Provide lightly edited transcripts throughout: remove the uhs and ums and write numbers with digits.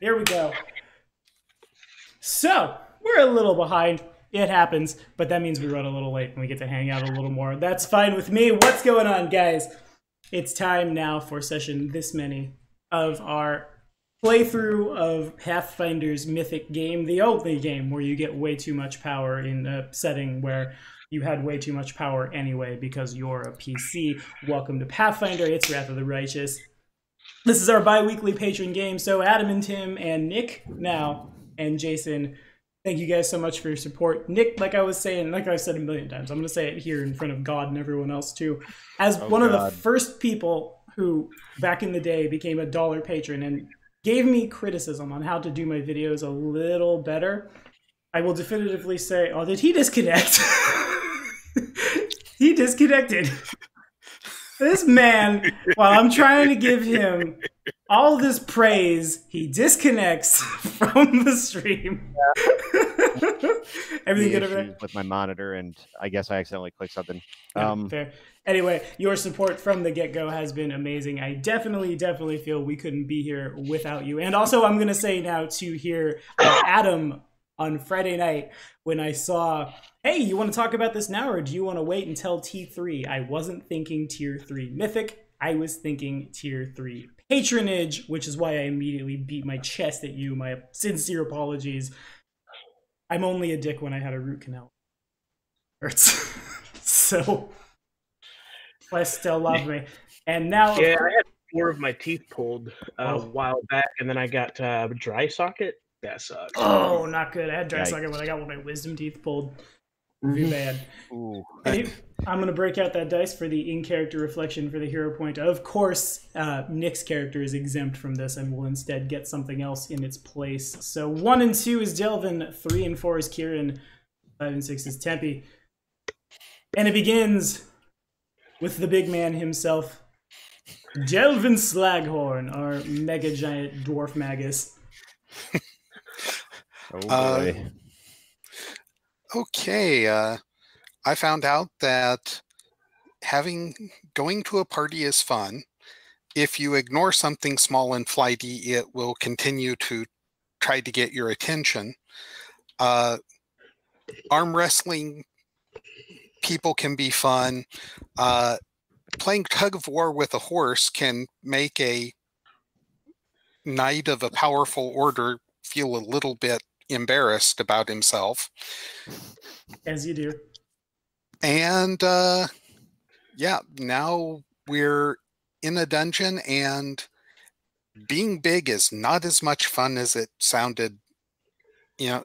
There we go. So, we're a little behind. It happens, but that means we run a little late and we get to hang out a little more. That's fine with me. What's going on, guys? It's time now for session this many of our playthrough of Pathfinder's mythic game, the only game where you get way too much power in a setting where you had way too much power anyway because you're a PC. Welcome to Pathfinder. It's Wrath of the Righteous. This is our bi-weekly patron game, so Adam and Tim and Nick now and Jason, thank you guys so much for your support. Nick, like I was saying, like I've said a million times, I'm going to say it here in front of God and everyone else too. As one of the first people who, back in the day, became a dollar patron and gave me criticism on how to do my videos a little better, I will definitively say, oh, did he disconnect? He disconnected. This man, while I'm trying to give him all this praise, he disconnects from the stream. Everything good over there? With my monitor, and I guess I accidentally clicked something. Fair. Anyway, your support from the get-go has been amazing. I definitely feel we couldn't be here without you. And also, I'm going to say now to hear Adam on Friday night when I saw, hey, you want to talk about this now or do you want to wait until T3? I wasn't thinking Tier 3 Mythic. I was thinking Tier 3 Patronage, which is why I immediately beat my chest at you. My sincere apologies. I'm only a dick when I had a root canal. Hurts. So, I still love me. And now... Yeah, I had 4 of my teeth pulled a while back, and then I got dry socket. That sucks. Oh, not good. I had dry socket when I got one of my wisdom teeth pulled. Really bad. Ooh. I'm going to break out that dice for the in-character reflection for the hero point. Of course, Nick's character is exempt from this and will instead get something else in its place. So 1 and 2 is Delvin, 3 and 4 is Kieran, 5 and 6 is Tempe. And it begins with the big man himself, Delvin Slaghorn, our mega giant dwarf magus. Oh boy. Okay, I found out that going to a party is fun. If you ignore something small and flighty, it will continue to try to get your attention. Arm wrestling people can be fun. Playing tug of war with a horse can make a knight of a powerful order feel a little bit embarrassed about himself. As you do. And yeah, now we're in a dungeon, and being big is not as much fun as it sounded, on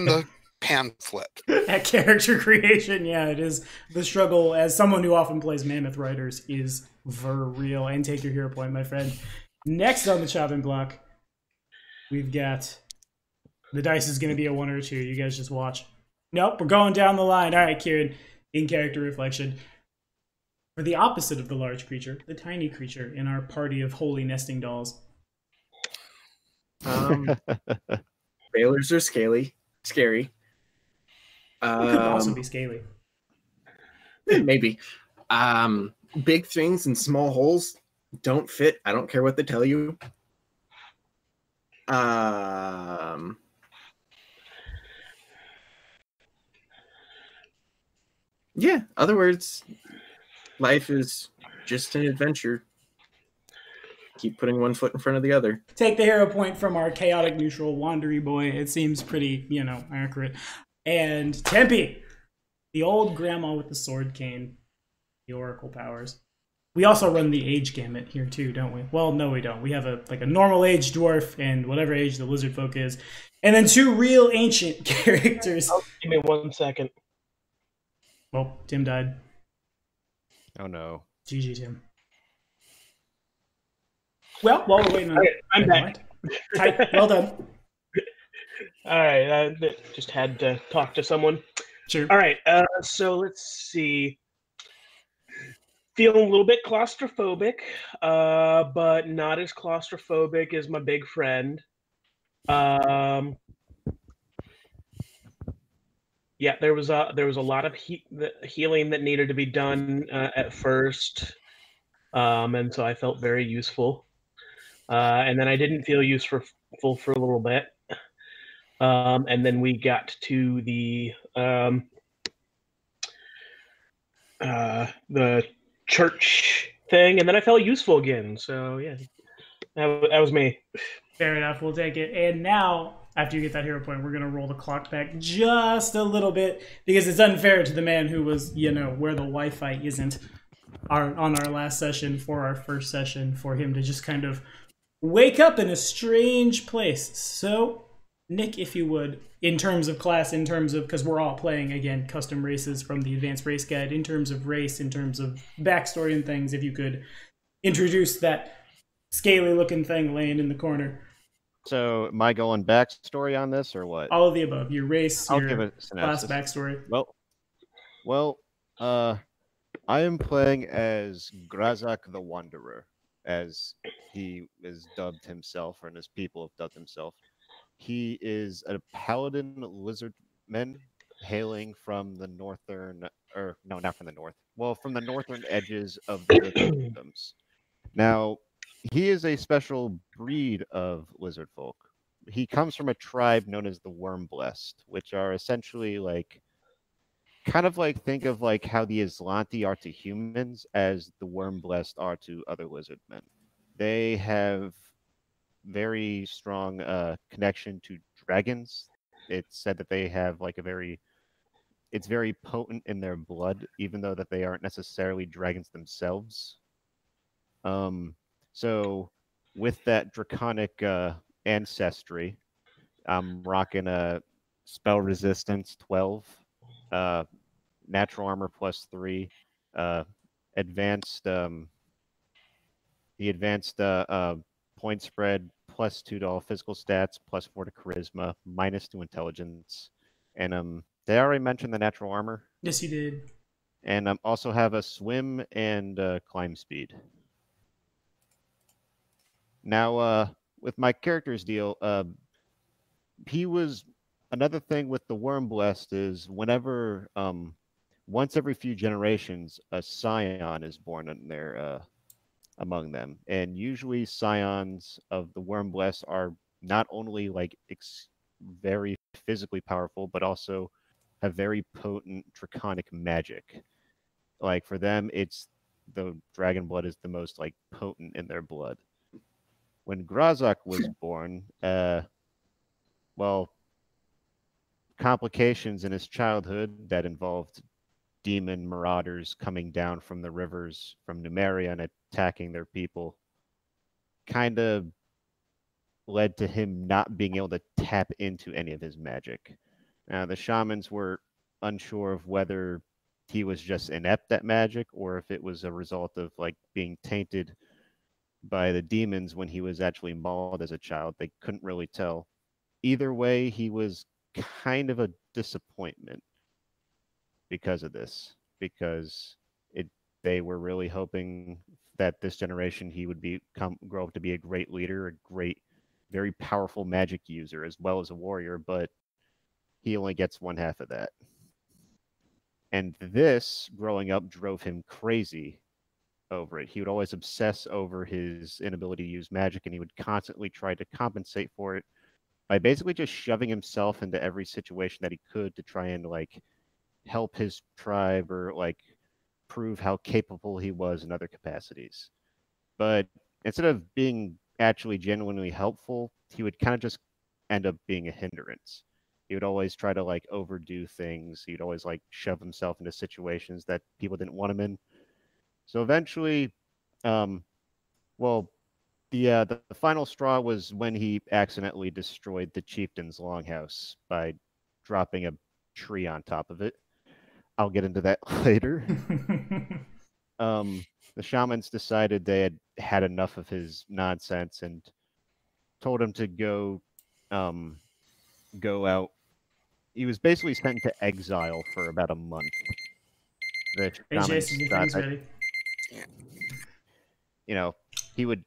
the pamphlet. At character creation, yeah, it is. The struggle, as someone who often plays Mammoth Riders, is for real. And take your hero point, my friend. Next on the chopping block, we've got... The dice is going to be a 1 or 2. You guys just watch. Nope, we're going down the line. All right, Kieran, in character reflection. For the opposite of the large creature, the tiny creature in our party of holy nesting dolls. Bailers are scary. It could also be scaly. Maybe. Big things and small holes don't fit. I don't care what they tell you. Yeah, other words, life is just an adventure. Keep putting one foot in front of the other. Take the hero point from our chaotic neutral wandery boy. It seems pretty, accurate. And Tempe, the old grandma with the sword cane, the oracle powers. We also run the age gamut here too, don't we? Well, no, we don't. We have a normal age dwarf and whatever age the lizard folk is, and then 2 real ancient characters. Oh, give me 1 second. Well, Tim died. Oh no. GG, Tim. Well, while we're waiting on... I'm back. Well done. All right, I just had to talk to someone. Sure. All right, so let's see. Feeling a little bit claustrophobic, but not as claustrophobic as my big friend. Yeah, there was a lot of healing that needed to be done at first, and so I felt very useful. And then I didn't feel useful for a little bit. And then we got to the church thing, and then I felt useful again. So yeah, that was me. Fair enough. We'll take it. And now, after you get that hero point, we're going to roll the clock back just a little bit because it's unfair to the man who was, where the Wi-Fi isn't on our last session for our first session for him to just kind of wake up in a strange place. So, Nick, if you would, in terms of class, because we're all playing, again, custom races from the Advanced Race Guide, in terms of race, in terms of backstory and things, if you could introduce that scaly looking thing laying in the corner. So, am I going backstory on this or what? All of the above. Your race, I'll your give a class synopsis. backstory. Well, I am playing as Grazak the Wanderer, as he is dubbed himself, and his people have dubbed himself. He is a paladin lizardman hailing from the northern, or no, not from the north. Well, from the northern edges of the River Kingdoms. Now, he is a special breed of lizard folk. He comes from a tribe known as the Wormblessed, which are essentially kind of think of how the Aslanti are to humans as the Wormblessed are to other lizardmen. They have very strong connection to dragons. It's said that they have it's very potent in their blood, even though that they aren't necessarily dragons themselves. So with that draconic ancestry, I'm rocking a spell resistance 12, natural armor +3, advanced the advanced point spread +2 to all physical stats, +4 to charisma, -2 intelligence, and did I already mention the natural armor? Yes, you did. And also have a swim and climb speed. Now, with my character's deal, he was another thing with the Wormblessed is whenever once every few generations a scion is born in their among them, and usually scions of the Wormblessed are not only very physically powerful, but also have very potent draconic magic. Like for them, it's the dragon blood is the most potent in their blood. When Grazak was born, well, complications in his childhood that involved demon marauders coming down from the rivers from Numeria and attacking their people kind of led to him not being able to tap into any of his magic. Now, the shamans were unsure of whether he was just inept at magic or if it was a result of being tainted by the demons when he was actually mauled as a child. They couldn't really tell. Either way, he was kind of a disappointment because of this, because they were really hoping that this generation he would grow up to be a great leader, a great, very powerful magic user as well as a warrior, but he only gets one half of that. And this, growing up, drove him crazy over it. He would always obsess over his inability to use magic, and he would constantly try to compensate for it by basically just shoving himself into every situation that he could to try and help his tribe or prove how capable he was in other capacities. But instead of being actually genuinely helpful, he would kind of just end up being a hindrance. He would always try to overdo things. He'd always shove himself into situations that people didn't want him in. So eventually, well, the final straw was when he accidentally destroyed the chieftain's longhouse by dropping a tree on top of it. I'll get into that later. The shamans decided they had had enough of his nonsense and told him to go out. He was basically sent into exile for about a month. The Hey, shamans Jason, your thought thing's that, ready. he would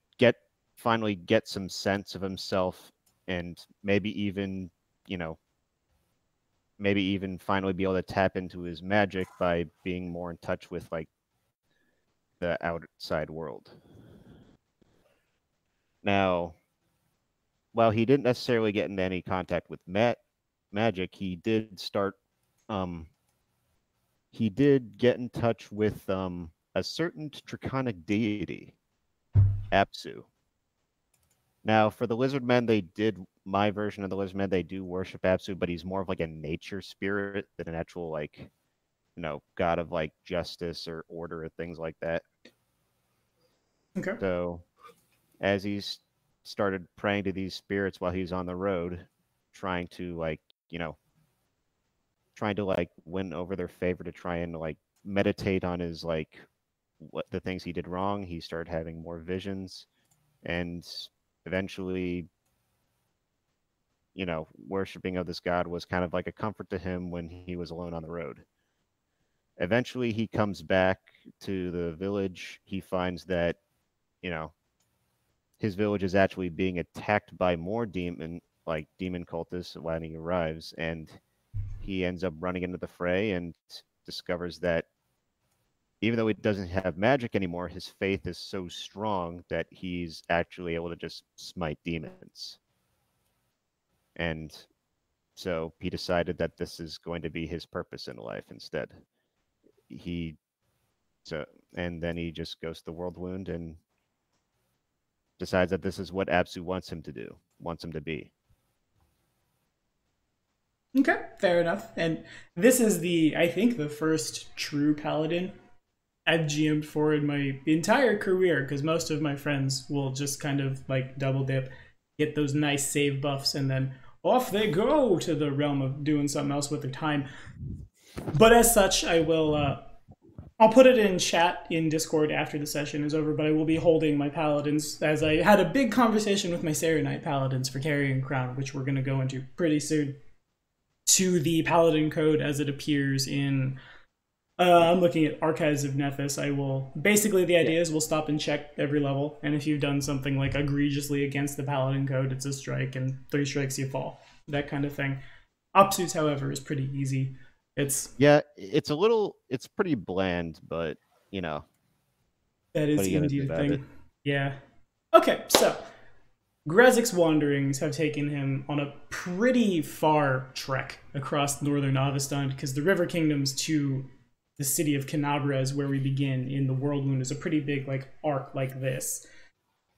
finally get some sense of himself and maybe even finally be able to tap into his magic by being more in touch with the outside world. Now, while he didn't necessarily get into any contact with magic, he did start. He did get in touch with a certain draconic deity, Apsu. Now, for the lizard men, my version of the lizard men, they do worship Apsu, but he's more of like a nature spirit than an actual like, god of like justice or order or things like that. Okay. So, as he's started praying to these spirits while he's on the road, trying to win over their favor, to try and like meditate on his like what the things he did wrong, he started having more visions, and eventually, worshiping of this god was kind of like a comfort to him when he was alone on the road. Eventually, he comes back to the village. He finds that, his village is actually being attacked by more demon cultists when he arrives, and he ends up running into the fray and discovers that even though he doesn't have magic anymore, his faith is so strong that he's actually able to just smite demons. And so he decided that this is going to be his purpose in life instead. And then he just goes to the world wound and decides that this is what Apsu wants him to do, wants him to be. Okay, fair enough. And this is I think the first true paladin I've GM'd for in my entire career, because most of my friends will just kind of like double dip, get those nice save buffs, and then off they go to the realm of doing something else with their time. But as such, I'll put it in chat in Discord after the session is over, but I will be holding my paladins, as I had a big conversation with my Serenite paladins for Carrying Crown, which we're going to go into pretty soon, to the paladin code as it appears in I'm looking at Archives of Nethys. Basically the idea is we'll stop and check every level, and if you've done something like egregiously against the paladin code, it's a strike, and 3 strikes you fall, that kind of thing. Apsu's, however, is pretty easy. It's pretty bland, but that is indeed a thing. Yeah. Okay, so Grazik's wanderings have taken him on a pretty far trek across northern Avestan, because the River Kingdoms to the city of Canabres, where we begin in the World Wound, is a pretty big arc like this.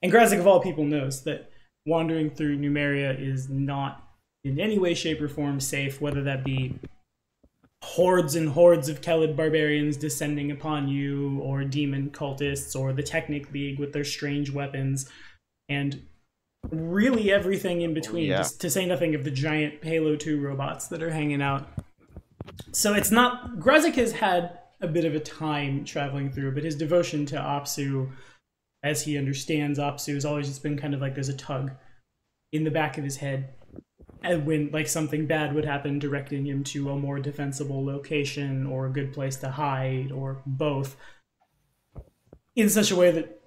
And Grazik, of all people, knows that wandering through Numeria is not in any way, shape, or form safe, whether that be hordes and hordes of Kelid barbarians descending upon you, or demon cultists, or the Technic League with their strange weapons, and really everything in between, just to say nothing of the giant Halo 2 robots that are hanging out. So it's not... Grazik has had a bit of a time traveling through, but his devotion to Apsu, as he understands Apsu, has always just been kind of like there's a tug in the back of his head, and when something bad would happen, directing him to a more defensible location or a good place to hide, or both, in such a way that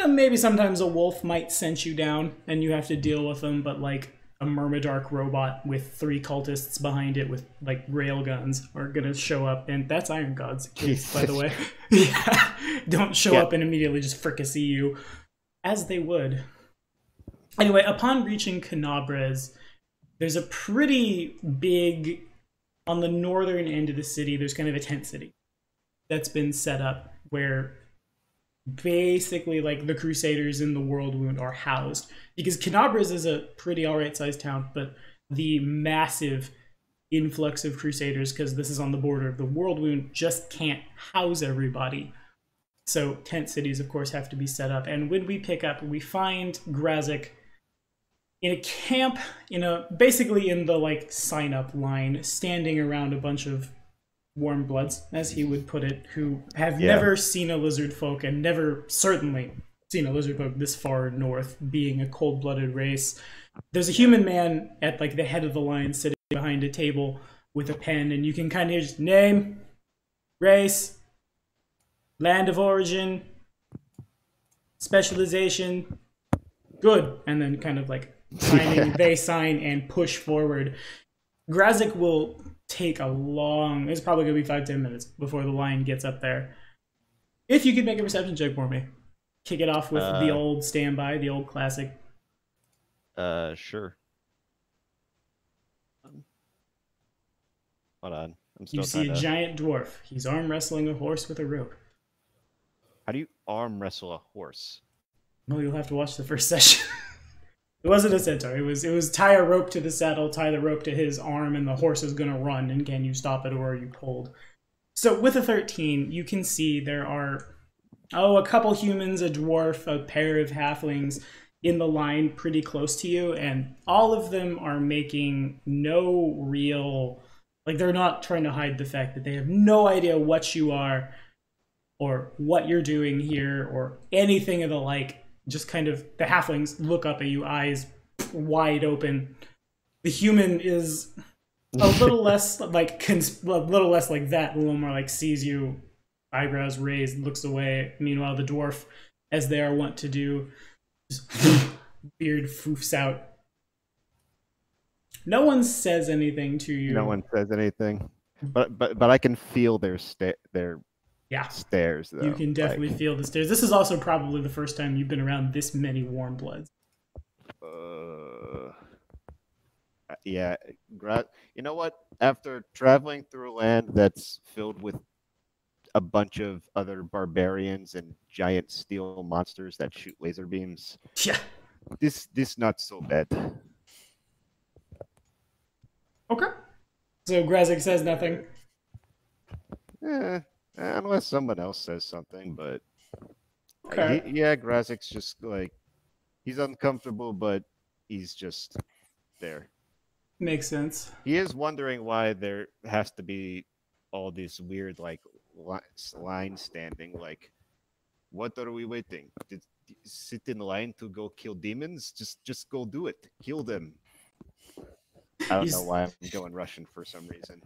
maybe sometimes a wolf might scent you down and you have to deal with them, but a Myrmidark robot with 3 cultists behind it with rail guns are gonna show up, and that's Iron God's case, by the way. Yeah, don't show up and immediately just fricassee you, as they would. Anyway, upon reaching Canabres, there's a pretty big, on the northern end of the city, there's kind of a tent city that's been set up where basically the Crusaders in the World Wound are housed, because Canabres is a pretty alright sized town, but the massive influx of Crusaders, because this is on the border of the World Wound, just can't house everybody. So tent cities, of course, have to be set up. And when we pick up, we find Grazik in a camp, basically in the sign up line, standing around a bunch of warm bloods, as he would put it, who have never seen a lizard folk, and never certainly seen a lizard folk this far north, being a cold-blooded race. There's a human man at the head of the line, sitting behind a table with a pen, and you can kind of just name, race, land of origin, specialization, good, and then kind of signing, they sign and push forward. Grazik will take a long... It's probably going to be 5-10 minutes before the line gets up there. If you could make a perception check for me. kick it off with the old standby, the old classic? Sure. Hold on. I'm still You see a trying to... giant dwarf. He's arm wrestling a horse with a rope. How do you arm wrestle a horse? Well, you'll have to watch the first session. It wasn't a centaur. It was tie a rope to the saddle, tie the rope to his arm, and the horse is going to run, and can you stop it or are you pulled? So with a 13, you can see there are, a couple humans, a dwarf, a pair of halflings in the line pretty close to you, and all of them are making no real... Like, they're not trying to hide the fact that they have no idea what you are or what you're doing here or anything of the like. Just kind of, the halflings look up at you, eyes wide open. The human is a little less like a little less like that, a little more like sees you, eyebrows raised, looks away. Meanwhile, the dwarf, as they are wont to do, just beard foofs out. No one says anything to you. No one says anything, but I can feel their stares though. You can definitely feel the stares. This is also probably the first time you've been around this many warm bloods. Yeah, you know what? After traveling through a land that's filled with a bunch of other barbarians and giant steel monsters that shoot laser beams, yeah, this not so bad. Okay. So Grazik says nothing. Unless someone else says something, but okay. Grazik's just like, he's uncomfortable, but he's just there. Makes sense. He is wondering why there has to be all this weird like line standing. Like, what are we waiting? Sit in line to go kill demons? Just go do it. Kill them. I don't know why I'm going Russian for some reason.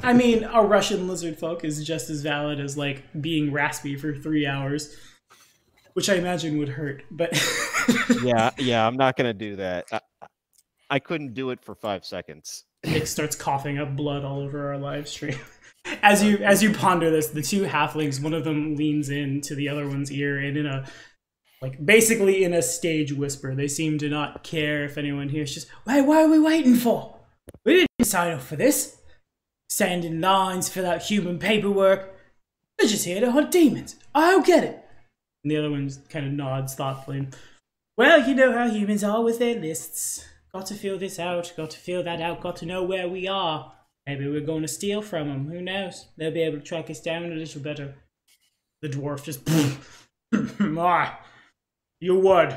I mean, a Russian lizard folk is just as valid as like being raspy for 3 hours, which I imagine would hurt. But yeah, I'm not gonna do that. I couldn't do it for 5 seconds. Nick starts coughing up blood all over our live stream. As you ponder this, the two halflings, one of them leans into the other one's ear, and basically in a stage whisper, they seem to not care if anyone hears. Just, wait, what are we waiting for? We didn't sign up for this. Stand in lines, fill out human paperwork. We're just here to hunt demons. I don't get it. And the other one kind of nods thoughtfully. Well, you know how humans are with their lists. Got to fill this out, got to fill that out, got to know where we are. Maybe we're going to steal from them. Who knows? They'll be able to track us down a little better. The dwarf just... You would.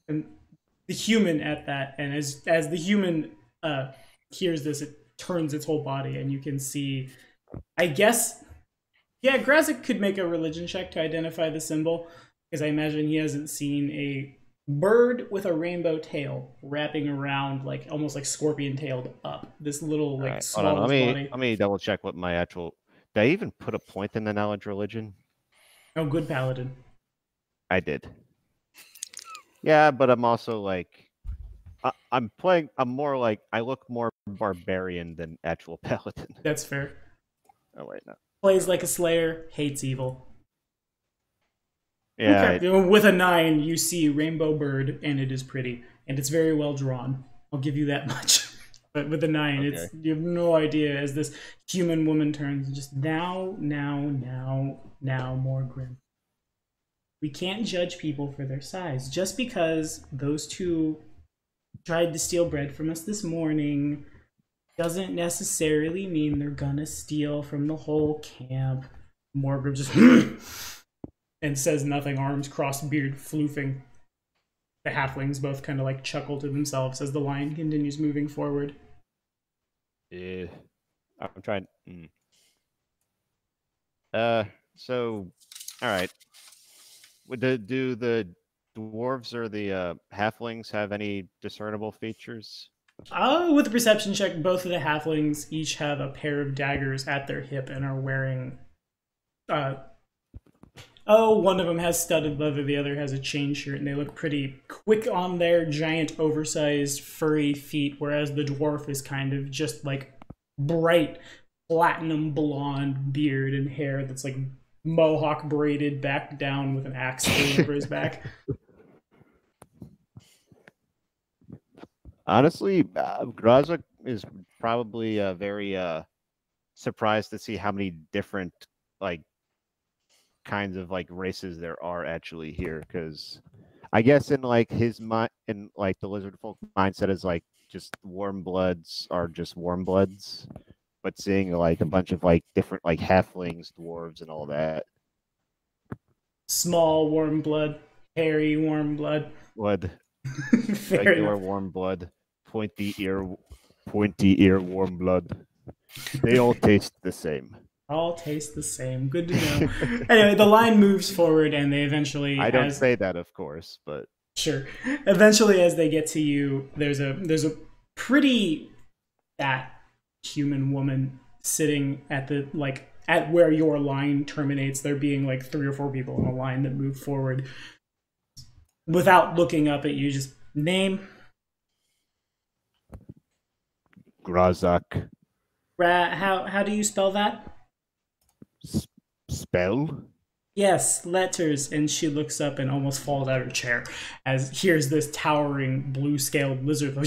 And the human at that, and as the human hears this, it turns its whole body, and you can see, I guess, yeah, Grazik could make a religion check to identify the symbol, because I imagine he hasn't seen a bird with a rainbow tail wrapping around, like almost like scorpion-tailed up. This little like swallow's body. Let me double check what my actual. Did I even put a point in the knowledge religion? Oh, good paladin. I did. Yeah, but I'm also like, I'm more like, I look more barbarian than actual paladin. That's fair. Oh wait, no. Plays like a slayer, hates evil. Yeah. Okay. With a 9, you see rainbow bird, and it is pretty, and it's very well drawn. I'll give you that much. But with a 9, okay. You have no idea as this human woman turns just now more grim. We can't judge people for their size. Just because those two tried to steal bread from us this morning doesn't necessarily mean they're gonna steal from the whole camp. Morgrim just and says nothing, arms crossed, beard floofing. The halflings both kind of like chuckle to themselves as the line continues moving forward. Yeah, I'm trying. So, all right. Do the dwarves or the halflings have any discernible features? With a perception check, both of the halflings each have a pair of daggers at their hip and are wearing... one of them has studded leather, the other has a chain shirt, and they look pretty quick on their giant, oversized, furry feet, whereas the dwarf is kind of just like bright, platinum blonde beard and hair that's like mohawk braided back down with an axe thrown over his back. Honestly, Grazak is probably very surprised to see how many different like kinds of like races there are actually here. Because I guess in like his mind, in like the lizard folk mindset, is like just warm bloods are just warm bloods, but seeing like a bunch of like different like halflings, dwarves, and all that. Small warm blood, hairy warm blood. Blood, Fair regular enough. warm blood, pointy ear warm blood. They all taste the same. All taste the same. Good to know. Anyway, the line moves forward, and they eventually. I don't say that, of course, but Sure. Eventually, as they get to you, there's a pretty fat human woman sitting at the at where your line terminates. There being like 3 or 4 people in a line that move forward. Without looking up at you, just name. Grazak. How do you spell that? Spell? Yes, letters. And she looks up and almost falls out of her chair as here's this towering blue-scaled lizard.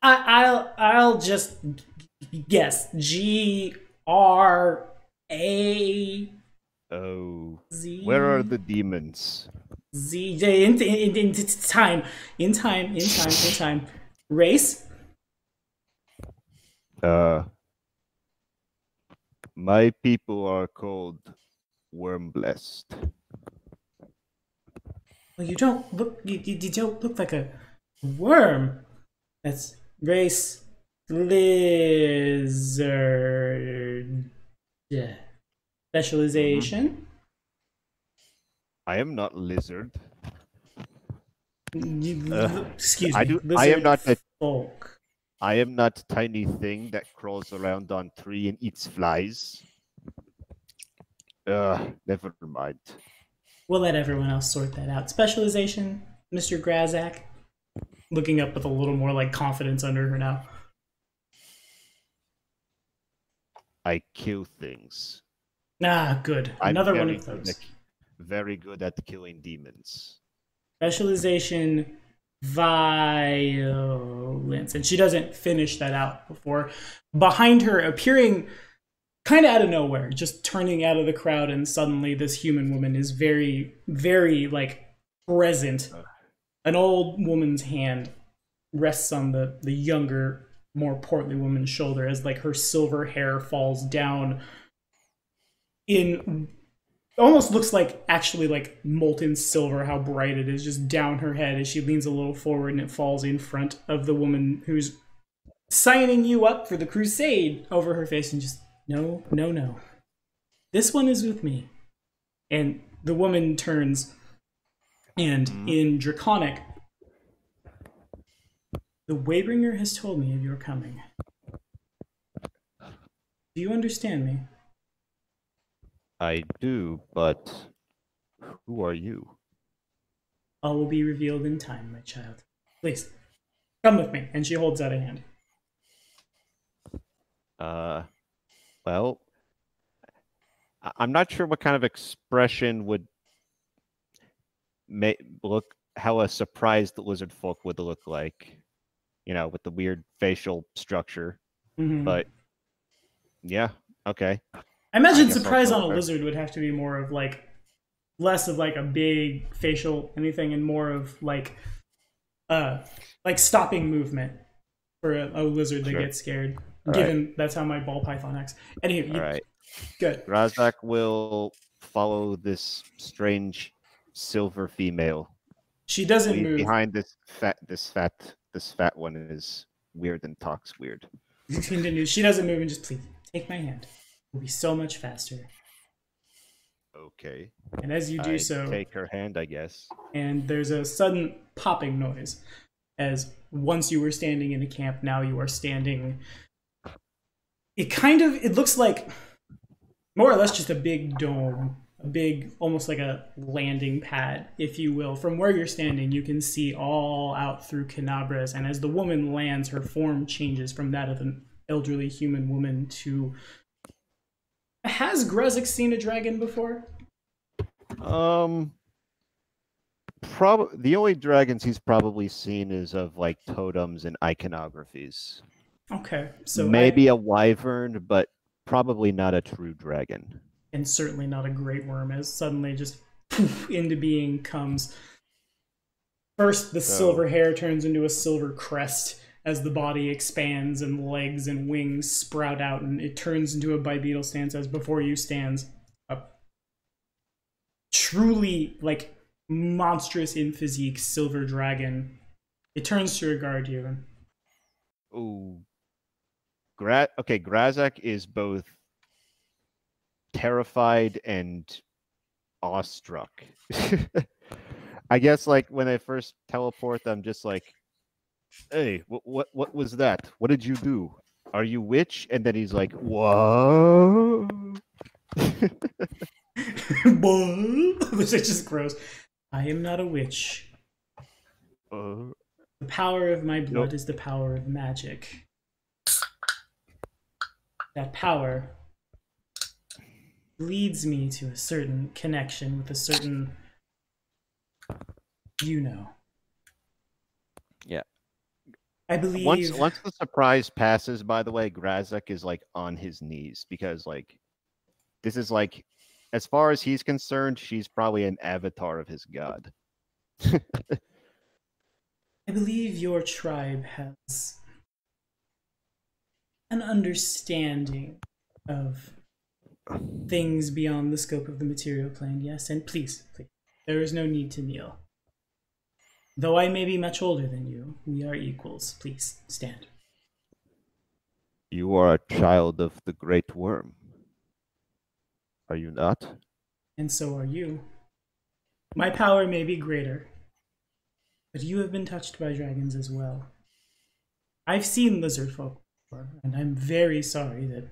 I'll just guess GRA. Oh, Z. where are the demons? Z. In time. Race. My people are called worm blessed. Well, you don't look. You don't look like a worm. That's race lizard. Yeah. Specialization. I am not lizard. Excuse me. I am lizard not a folk. I am not a tiny thing that crawls around on tree and eats flies. Never mind. We'll let everyone else sort that out. Specialization, Mr. Grazak. Looking up with a little more like confidence under her now. I kill things. Ah, good. Another one of those. Very good at killing demons. Specialization, violence. And she doesn't finish that out before behind her, appearing kind of out of nowhere, just turning out of the crowd, and suddenly this human woman is very, very like present. An old woman's hand rests on the younger, more portly woman's shoulder as like her silver hair falls down in almost looks like actually like molten silver, how bright it is, just down her head as she leans a little forward, and it falls in front of the woman who's signing you up for the crusade over her face, and just no. This one is with me. And the woman turns, and in Draconic, the Waybringer has told me of your coming. Do you understand me? I do, but who are you? All will be revealed in time, my child. Please, come with me. And she holds out a hand. Well, I'm not sure what kind of expression would look how a surprised lizard folk would look like, with the weird facial structure. But yeah, okay. I imagine surprise on a lizard would have to be more of like less of like a big facial anything, and more of like stopping movement for a lizard that gets scared. Given that's how my ball python acts. Anyway, all right. Good. Razak will follow this strange silver female. She doesn't move. Behind this fat one is weird and talks weird. She doesn't move, and just please take my hand. It'll be so much faster. Okay. And as you do so, take her hand, I guess. And there's a sudden popping noise, as once you were standing in a camp, now you are standing. It looks like more or less just a big dome, a big, almost like a landing pad, if you will. From where you're standing, you can see all out through Canabras, and as the woman lands, her form changes from that of an elderly human woman to Has Grezek seen a dragon before? Probably the only dragons he's probably seen is of like totems and iconographies. Okay, so Maybe a wyvern, but probably not a true dragon. And certainly not a great worm, as suddenly just poof, into being comes. First, the silver hair turns into a silver crest as the body expands and legs and wings sprout out, and it turns into a bipedal stance as before you stands a truly, like, monstrous in physique silver dragon. It turns to regard you. Ooh. Okay, Grazak is both terrified and awestruck. I guess like when I first teleport, I'm just like, "Hey, what was that? What did you do? Are you witch?" And then he's like, "Whoa!" Which is just gross. I am not a witch. The power of my blood is the power of magic. That power leads me to a certain connection with a certain, Yeah. I believe Once the surprise passes, by the way, Grazek is like on his knees because like this is like, as far as he's concerned, she's probably an avatar of his god. I believe your tribe has an understanding of things beyond the scope of the material plane, yes? And please, there is no need to kneel. Though I may be much older than you, we are equals. Please, stand. You are a child of the great worm. Are you not? And so are you. My power may be greater, but you have been touched by dragons as well. I've seen lizard folk before, and I'm very sorry that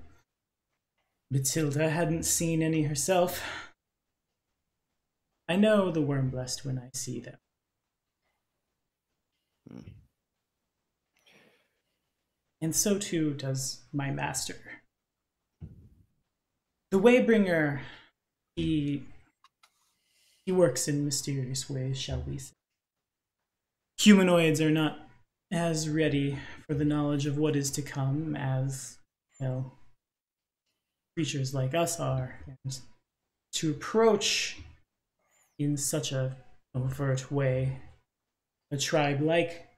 Matilda hadn't seen any herself. I know the worm blessed when I see them. And so too does my master. The Waybringer, he works in mysterious ways, shall we say. Humanoids are not as ready for the knowledge of what is to come as, well, creatures like us are. And to approach in such a overt way a tribe like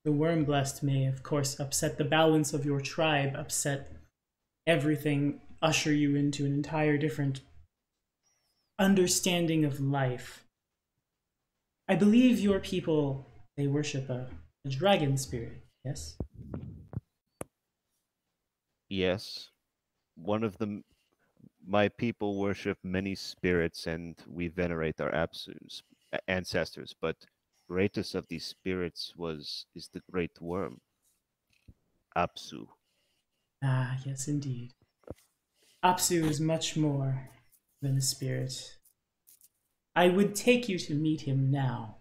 the Wormblessed may, of course, upset the balance of your tribe, upset everything, usher you into an entire different understanding of life. I believe your people, they worship a dragon spirit, yes? Yes. One of them, my people worship many spirits and we venerate our ancestors, but greatest of these spirits is the great worm, Apsu. Ah, yes, indeed. Apsu is much more than a spirit. I would take you to meet him now.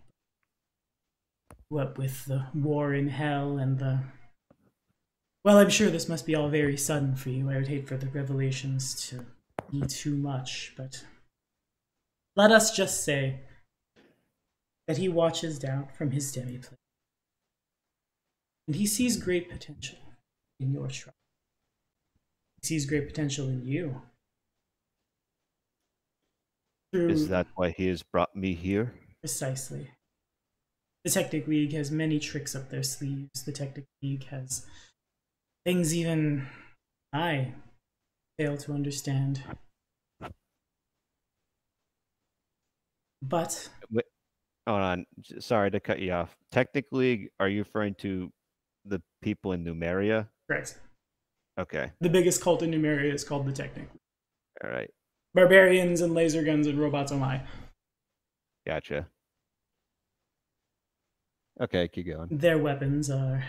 What with the war in hell and the... Well, I'm sure this must be all very sudden for you. I would hate for the revelations to be too much, but... Let us just say that he watches down from his demiplane. And he sees great potential in your tribe. He sees great potential in you. Is that why he has brought me here? Precisely. The Technic League has many tricks up their sleeves. The Technic League has things even I fail to understand. But... Wait, hold on. Sorry to cut you off. Technically, are you referring to the people in Numeria? Correct. Okay. The biggest cult in Numeria is called the Technic. All right. Barbarians and laser guns and robots, oh my. Gotcha. Okay, keep going. Their weapons are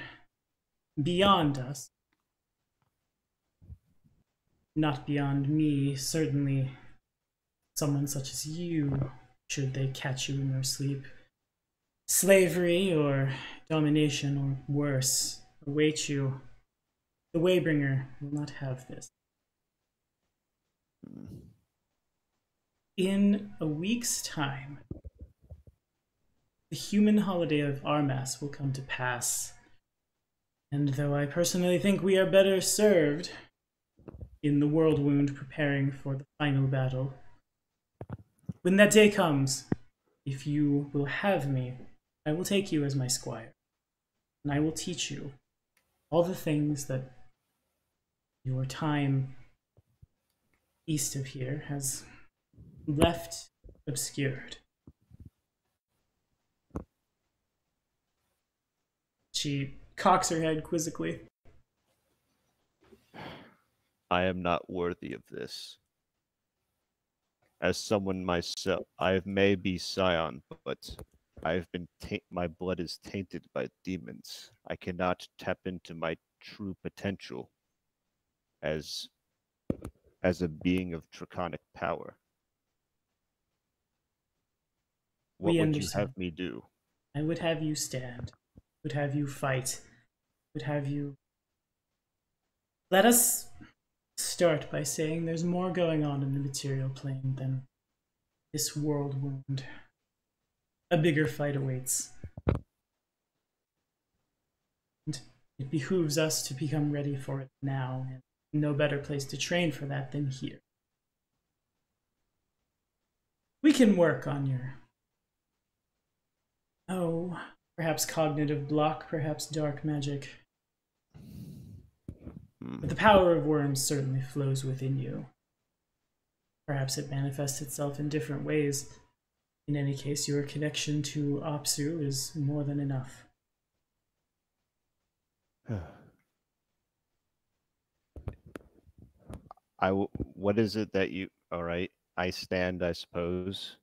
beyond us. Not beyond me, certainly someone such as you, should they catch you in your sleep. Slavery or domination or worse await you. The Waybringer will not have this. In a week's time, the human holiday of Armas will come to pass. And though I personally think we are better served in the World Wound preparing for the final battle, when that day comes, if you will have me, I will take you as my squire, and I will teach you all the things that your time east of here has left obscured. She cocks her head quizzically. I am not worthy of this. As someone myself, I may be scion, but I've been my blood is tainted by demons. I cannot tap into my true potential as a being of draconic power. What We would understand. you have me do? I would have you stand. Would have you fight. Would have you... Let us start by saying there's more going on in the material plane than this world wound. A bigger fight awaits. And it behooves us to become ready for it now, and no better place to train for that than here. We can work on your... Oh, perhaps cognitive block, perhaps dark magic. But the power of worms certainly flows within you. Perhaps it manifests itself in different ways. In any case, your connection to Apsu is more than enough. What is it that you... All right, I stand, I suppose.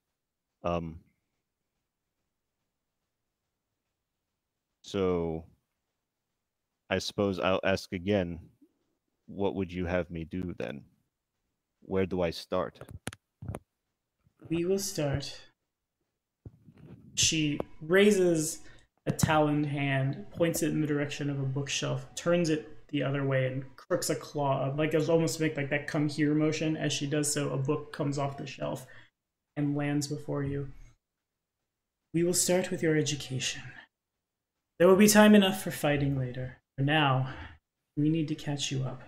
So I suppose I'll ask again, what would you have me do then? Where do I start? We will start. She raises a taloned hand, points it in the direction of a bookshelf, turns it the other way, and crooks a claw up, like it was almost to make like that come here motion. As she does so, a book comes off the shelf and lands before you. We will start with your education. There will be time enough for fighting later. For now, we need to catch you up.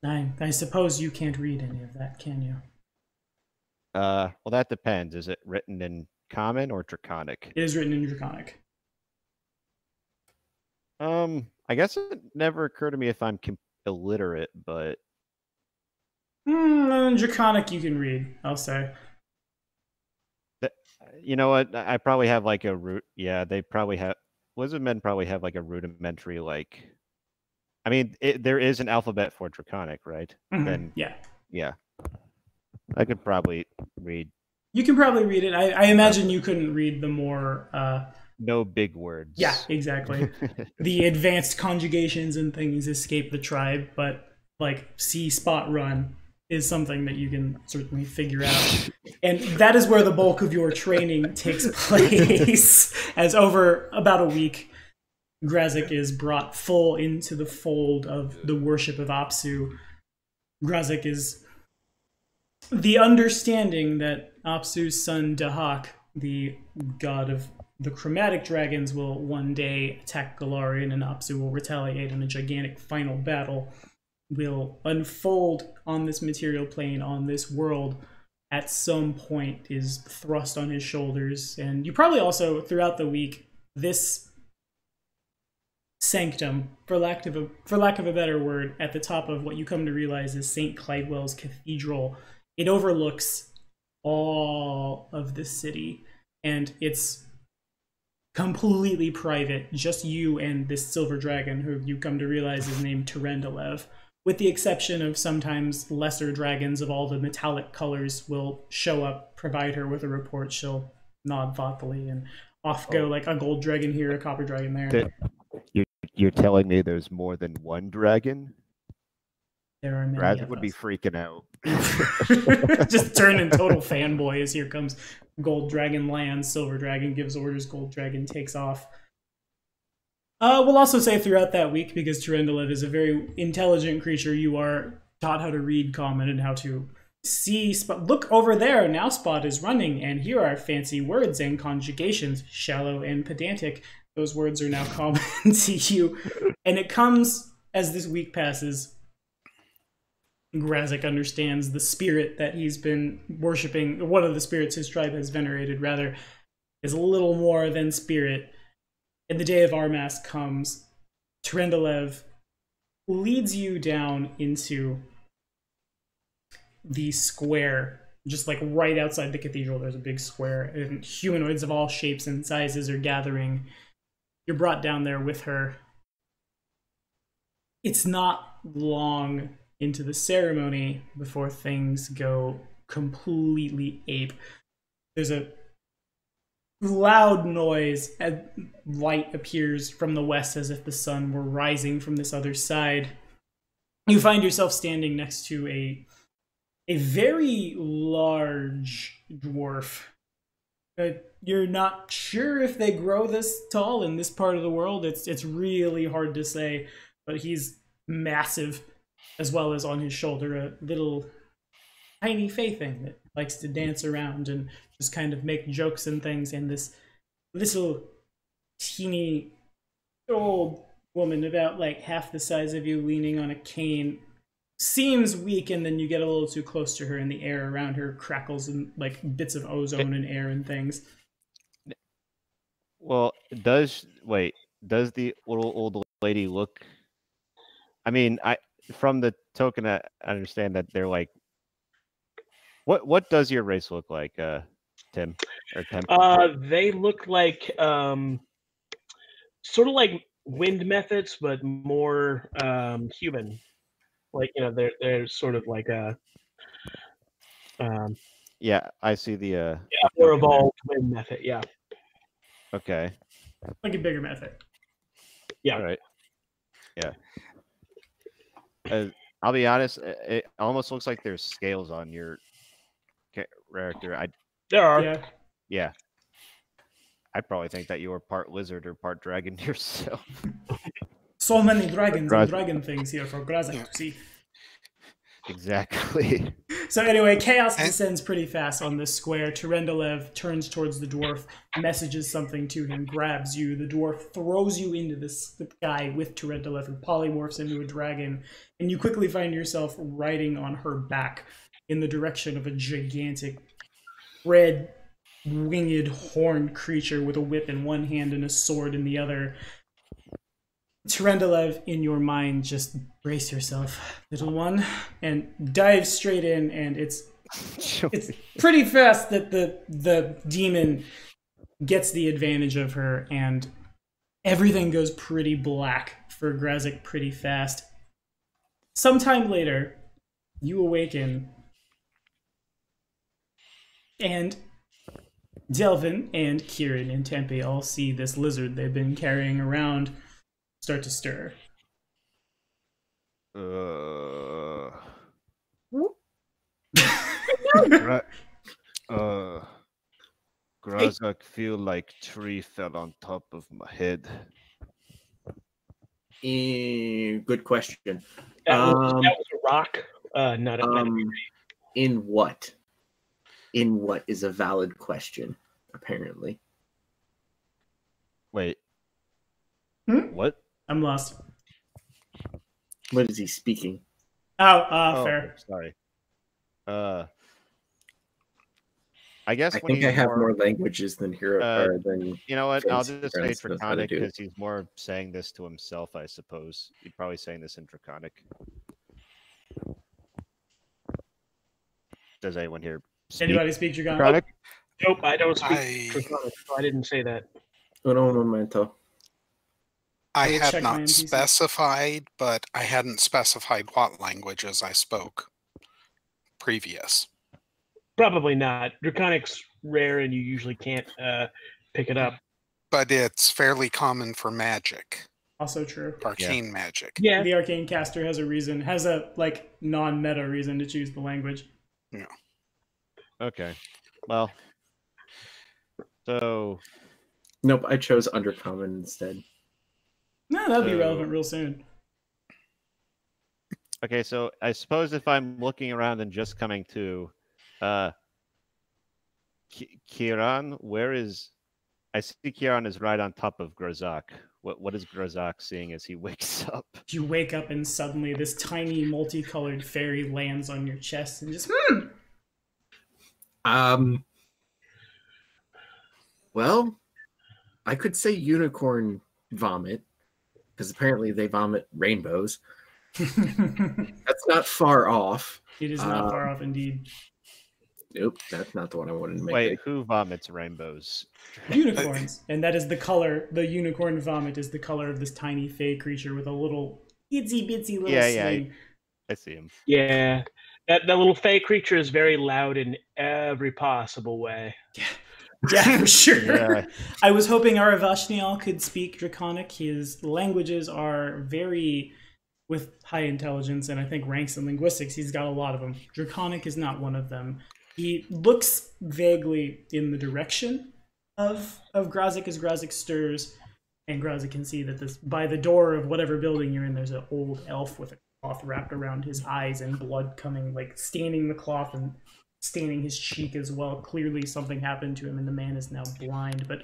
I suppose you can't read any of that, can you? Well, that depends. Is it written in Common or Draconic? It is written in Draconic. I guess it never occurred to me if I'm illiterate, but... In Draconic you can read, I'll say. You know what? I probably have like a root. Yeah, they probably have... Wizard men probably have like a rudimentary, like... I mean, there is an alphabet for Draconic, right? Mm-hmm. Then yeah. I could probably read. You can probably read it. I imagine you couldn't read the more... no big words. Yeah, exactly. The advanced conjugations and things escape the tribe, but like see, spot, run is something that you can certainly figure out. And that is where the bulk of your training takes place. As over about a week, Grazik is brought full into the fold of the worship of Apsu. Grazik is the understanding that Apsu's son Dahak, the god of the chromatic dragons, will one day attack Galarian, and Apsu will retaliate in a gigantic final battle, will unfold on this material plane, on this world, at some point is thrust on his shoulders. And you probably also, throughout the week, this sanctum, for lack of a better word, at the top of what you come to realize is St. Clydewell's Cathedral. It overlooks all of the city, and it's completely private, just you and this silver dragon, who you come to realize is named Terendelev. With the exception of sometimes lesser dragons of all the metallic colors will show up, provide her with a report. She'll nod thoughtfully, and off go like a gold dragon here, a copper dragon there. You're telling me there's more than one dragon? There are many. Grazik of would us. be freaking out. Just turn in total fanboy as here comes gold dragon lands, silver dragon gives orders, gold dragon takes off. We'll also say throughout that week, because Terendelev is a very intelligent creature, you are taught how to read common and how to see. Look over there. Now Spot is running, and here are fancy words and conjugations, shallow and pedantic. Those words are now common to you. And it comes as this week passes. Grazik understands the spirit that he's been worshipping. One of the spirits his tribe has venerated, rather, is a little more than spirit. And the day of Armas comes. Terendelev leads you down into the square, just like right outside the cathedral. There's a big square, and humanoids of all shapes and sizes are gathering. You're brought down there with her. It's not long into the ceremony before things go completely ape. There's a loud noise as light appears from the west as if the sun were rising from this other side. You find yourself standing next to a very large dwarf. You're not sure if they grow this tall in this part of the world. It's really hard to say, but he's massive, as well as on his shoulder a little tiny fey thing that likes to dance around and just kind of make jokes and things. And this little teeny old woman, about like half the size of you, leaning on a cane, seems weak, and then you get a little too close to her and the air around her crackles and like bits of ozone and air and things. Well, does the little old lady look? I mean, from the token, I understand that they're like. What does your race look like, Tim or Tim? They look like sort of like wind methods, but more human. Like, you know, they're sort of like a yeah, I see the more evolved wind method. Yeah. Okay. Like a bigger method. Yeah. All right. Yeah. I'll be honest. It almost looks like there's scales on your character. There are. Yeah. Yeah. I probably think that you were part lizard or part dragon yourself. So many dragons and dragon things here for Grazik to see. Exactly. So anyway, chaos descends pretty fast on this square. Terendelev turns towards the dwarf, messages something to him, grabs you. The dwarf throws you into the sky with Terendelev, who polymorphs into a dragon, and you quickly find yourself riding on her back in the direction of a gigantic red winged horned creature with a whip in one hand and a sword in the other. Terendelev, in your mind, just brace yourself, little one, and dive straight in, and it's pretty fast that the demon gets the advantage of her, and everything goes pretty black for Grazik pretty fast. Sometime later, you awaken, and Delvin and Kieran and Tempe all see this lizard they've been carrying around start to stir. Grazak feel like tree fell on top of my head. Good question. That was a rock, not a in what? In what is a valid question, apparently. Wait. What? I'm lost. What is he speaking? Oh, fair. Sorry. I guess I think I have more languages than hero. Than you know what? I'll just say Friends knows how to Draconic do. because he's more saying this to himself, I suppose. He's probably saying this in Draconic. Does anyone here speak Anybody speak Draconic? Draconic? Nope, I don't speak Draconic, so I didn't say that. Uno momento. I will had check my not NPC. specified, but I hadn't specified what languages I spoke previous. Probably not. Draconic's rare, and you usually can't pick it up. But it's fairly common for magic, Also true. arcane magic. Yeah. The arcane caster has a like non-meta reason to choose the language. Yeah. Okay. Well. So. Nope, I chose Undercommon instead. No, that'll be So- relevant real soon. Okay, so I suppose if I'm looking around and just coming to, Kieran, where is? I see Kieran is right on top of Grazak. What is Grazak seeing as he wakes up? You wake up and suddenly this tiny multicolored fairy lands on your chest and just Well, I could say unicorn vomit, because apparently they vomit rainbows. That's not far off. It is not far off indeed. Nope, that's not the one I wanted to make. Wait, who vomits rainbows? Unicorns. And that is the color, the unicorn vomit is the color of this tiny fey creature with a little itsy bitsy little sling. I see him. Yeah. That little fey creature is very loud in every possible way. Yeah, for sure. Yeah. I was hoping Aravashnial could speak Draconic. His languages are very with high intelligence, and I think ranks in linguistics. He's got a lot of them. Draconic is not one of them. He looks vaguely in the direction of Grazik as Grazik stirs, and Grazik can see that this by the door of whatever building you're in, there's an old elf with a cloth wrapped around his eyes and blood coming, like staining the cloth and staining his cheek as well. Clearly something happened to him and the man is now blind, but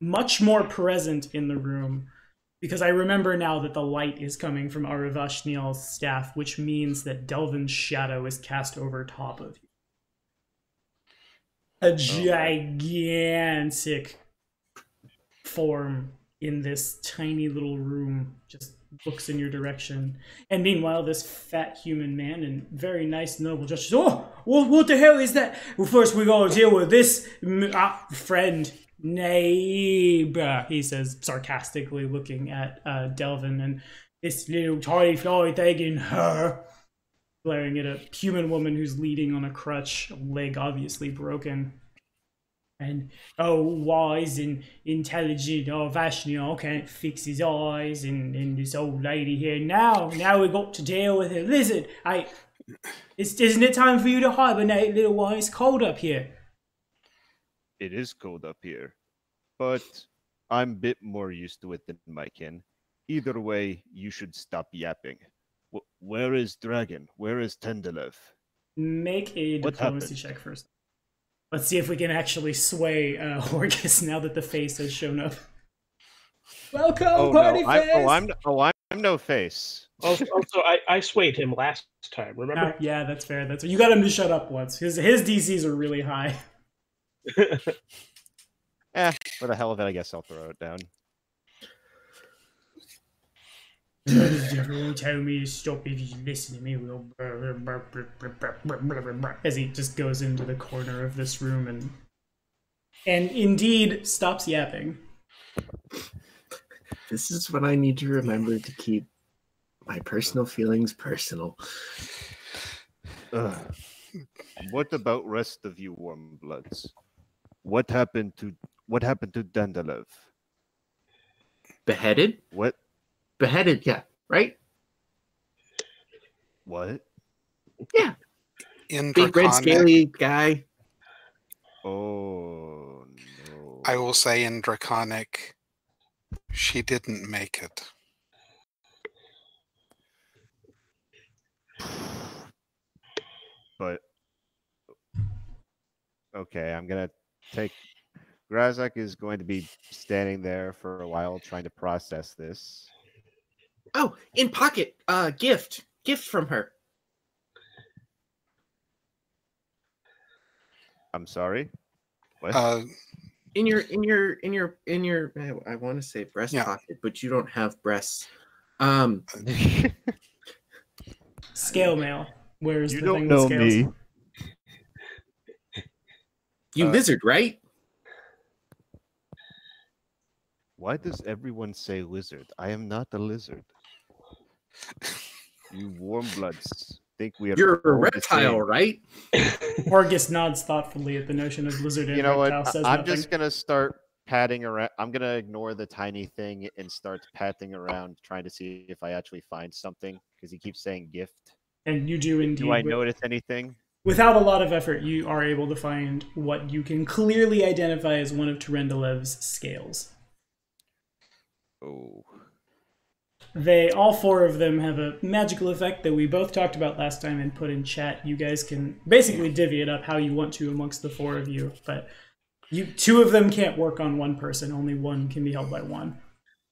much more present in the room. Because I remember now that the light is coming from Aravashnial's staff, which means that Delvin's shadow is cast over top of you. A gigantic form in this tiny little room just looks in your direction. And meanwhile, this fat human man and very nice noble justice, what the hell is that? Well, first we gotta deal with this friend. Neighbor, he says sarcastically, looking at Delvin, and this little tiny fly taking her, glaring at a human woman who's leading on a crutch, leg obviously broken. And wise and intelligent Vashnial can't fix his eyes, and this old lady here. Now we got to deal with a lizard. Isn't it time for you to hibernate, little one? It's cold up here. It is cold up here, but I'm a bit more used to it than my kin. Either way, you should stop yapping. Where is Dragon? Where is Tendelev? Make a diplomacy check first. Let's see if we can actually sway Horgus now that the face has shown up. Welcome, party face! I'm no face. Also, I swayed him last time, remember? Yeah, that's fair. You got him to shut up once. His DCs are really high. For the hell of it, I guess I'll throw it down. Everyone tell me to stop if you listen to me. As he just goes into the corner of this room and indeed stops yapping. This is when I need to remember to keep my personal feelings personal. What about rest of you warm bloods? What happened to Dandelev? Beheaded? What? Beheaded, yeah, right? What? Yeah. In Big red scaly guy. Oh no. I will say in Draconic, she didn't make it. But okay, I'm gonna take. Grazak is going to be standing there for a while trying to process this. Oh, in pocket, gift from her. I'm sorry. What? In your I want to say breast pocket, but you don't have breasts. Scale mail. Where's you the don't thing know with scales? me. You lizard, right? Why does everyone say lizard? I am not a lizard. You warm bloods think we are. You're a reptile, right? Horgus nods thoughtfully at the notion of lizard and You know reptile. what? Says I'm nothing. just gonna start patting around. I'm gonna ignore the tiny thing and start patting around, trying to see if I actually find something because he keeps saying gift. And you do indeed. Do I notice anything? Without a lot of effort, you are able to find what you can clearly identify as one of Terendelev's scales. Oh. all four of them have a magical effect that we both talked about last time and put in chat. You guys can basically divvy it up how you want to amongst the four of you, but two of them can't work on one person. Only one can be held by one.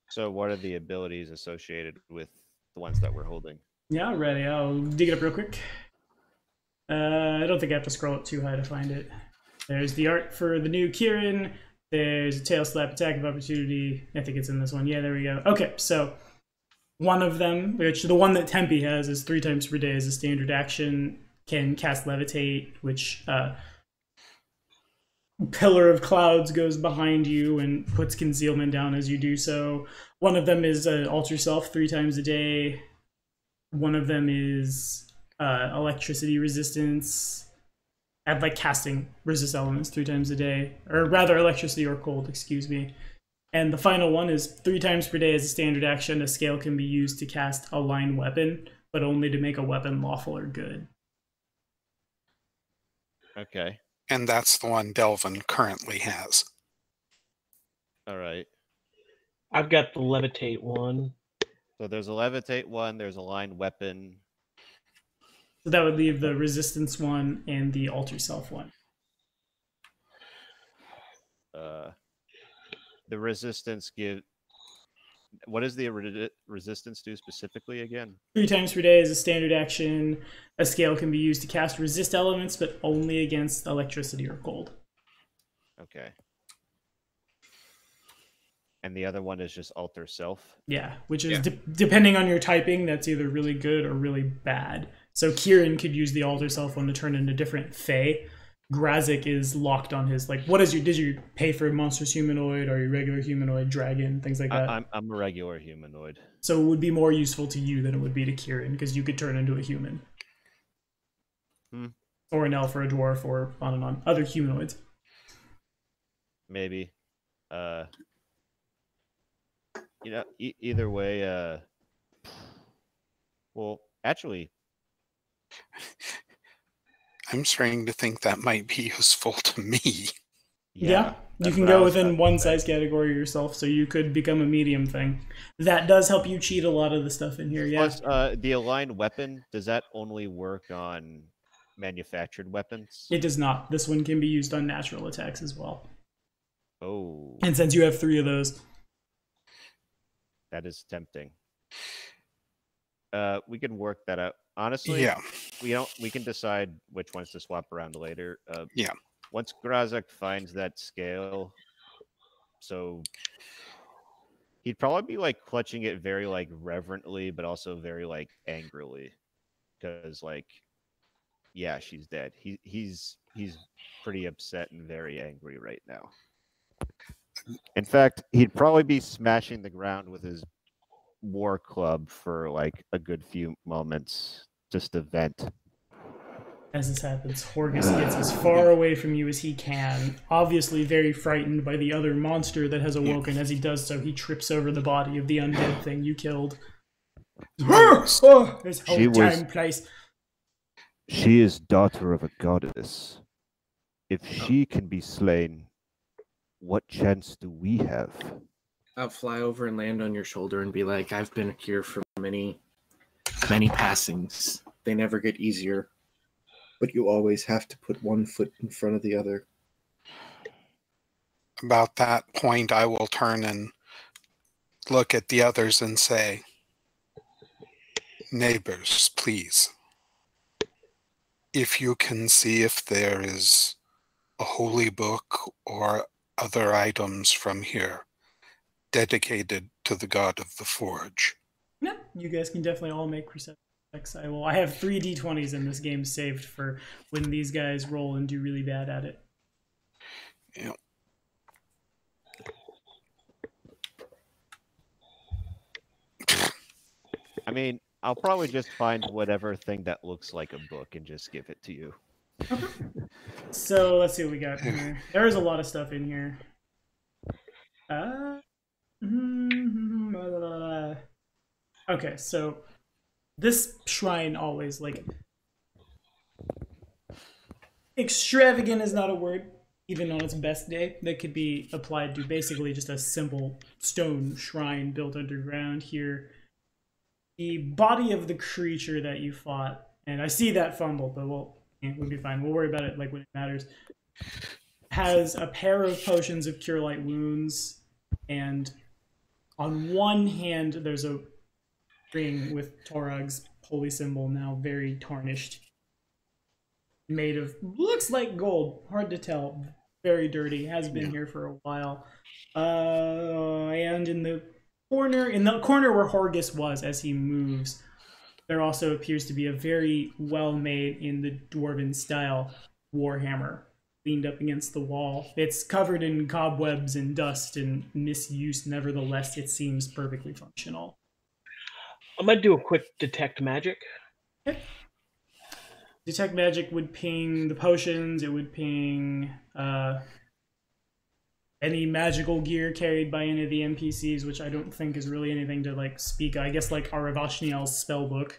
So what are the abilities associated with the ones that we're holding? Yeah, ready. I'll dig it up real quick. I don't think I have to scroll up too high to find it. There's the art for the new Kieran. There's a tail slap attack of opportunity. I think it's in this one. Yeah, there we go. Okay, so one of them, which the one that Tempe has, is 3 times per day as a standard action, can cast Levitate, which pillar of clouds goes behind you and puts concealment down as you do so. One of them is alter self 3 times a day. One of them is electricity resistance. Add like casting resist elements 3 times a day, or rather electricity or cold, excuse me. And the final one is 3 times per day as a standard action. A scale can be used to cast a line weapon, but only to make a weapon lawful or good. Okay. And that's the one Delvin currently has. All right. I've got the levitate one. So there's a levitate one. There's a line weapon. So that would leave the resistance one and the alter self one. The resistance give. What does the resistance do specifically again? 3 times per day as a standard action. A scale can be used to cast resist elements, but only against electricity or cold. Okay. And the other one is just alter self? Yeah, which is depending on your typing, that's either really good or really bad. So Kieran could use the alter self one to turn into different Fae. Grazik is locked on his, like, what is your, did you pay for monstrous humanoid, or your regular humanoid, dragon, things like that? I'm a regular humanoid. So it would be more useful to you than it would be to Kieran, because you could turn into a human. Or an elf or a dwarf, or on and on. Other humanoids. Maybe. You know, either way, well, actually, I'm starting to think that might be useful to me. Yeah, you can go within one size category yourself, so you could become a medium thing. That does help you cheat a lot of the stuff in here, yeah. Plus, the aligned weapon, does that only work on manufactured weapons? It does not. This one can be used on natural attacks as well. Oh. And since you have 3 of those. That is tempting. We can work that out. Honestly, Yeah. We can decide which ones to swap around later. Yeah. Once Grazek finds that scale, so he'd probably be like clutching it very like reverently, but also very like angrily, because like, yeah, she's dead. He's pretty upset and very angry right now. In fact, he'd probably be smashing the ground with his war club for like a good few moments just to vent. As this happens, Horgus gets as far away from you as he can, obviously very frightened by the other monster that has awoken. As he does so, he trips over the body of the undead thing you killed. This whole time place. She is daughter of a goddess. If she can be slain, what chance do we have? I'll fly over and land on your shoulder and be like, I've been here for many passings. They never get easier, but you always have to put one foot in front of the other. About that point, I will turn and look at the others and say, neighbors, please, if you can see if there is a holy book or other items from here dedicated to the god of the forge. Yeah, you guys can definitely all make perception checks. I have 3 d20s in this game saved for when these guys roll and do really bad at it. Yeah. I mean, I'll probably just find whatever thing that looks like a book and just give it to you. Okay. So let's see what we got in here. There is a lot of stuff in here. Okay, so this shrine always, like, extravagant is not a word, even on its best day, that could be applied to basically just a simple stone shrine built underground here. the body of the creature that you fought, and I see that fumble, but we'll be fine. We'll worry about it like when it matters. Has a pair of potions of Cure Light Wounds, and on one hand there's a ring with Torag's holy symbol, now very tarnished, made of looks like gold, hard to tell, very dirty, has been here for a while. And in the corner where Horgus was as he moves, there also appears to be a very well made, in the dwarven style, warhammer leaned up against the wall. It's covered in cobwebs and dust and misuse, nevertheless it seems perfectly functional. I might do a quick detect magic. Okay. Detect magic would ping the potions, it would ping any magical gear carried by any of the NPCs, which I don't think is really anything to like speak. I guess like Aravashniel's spellbook.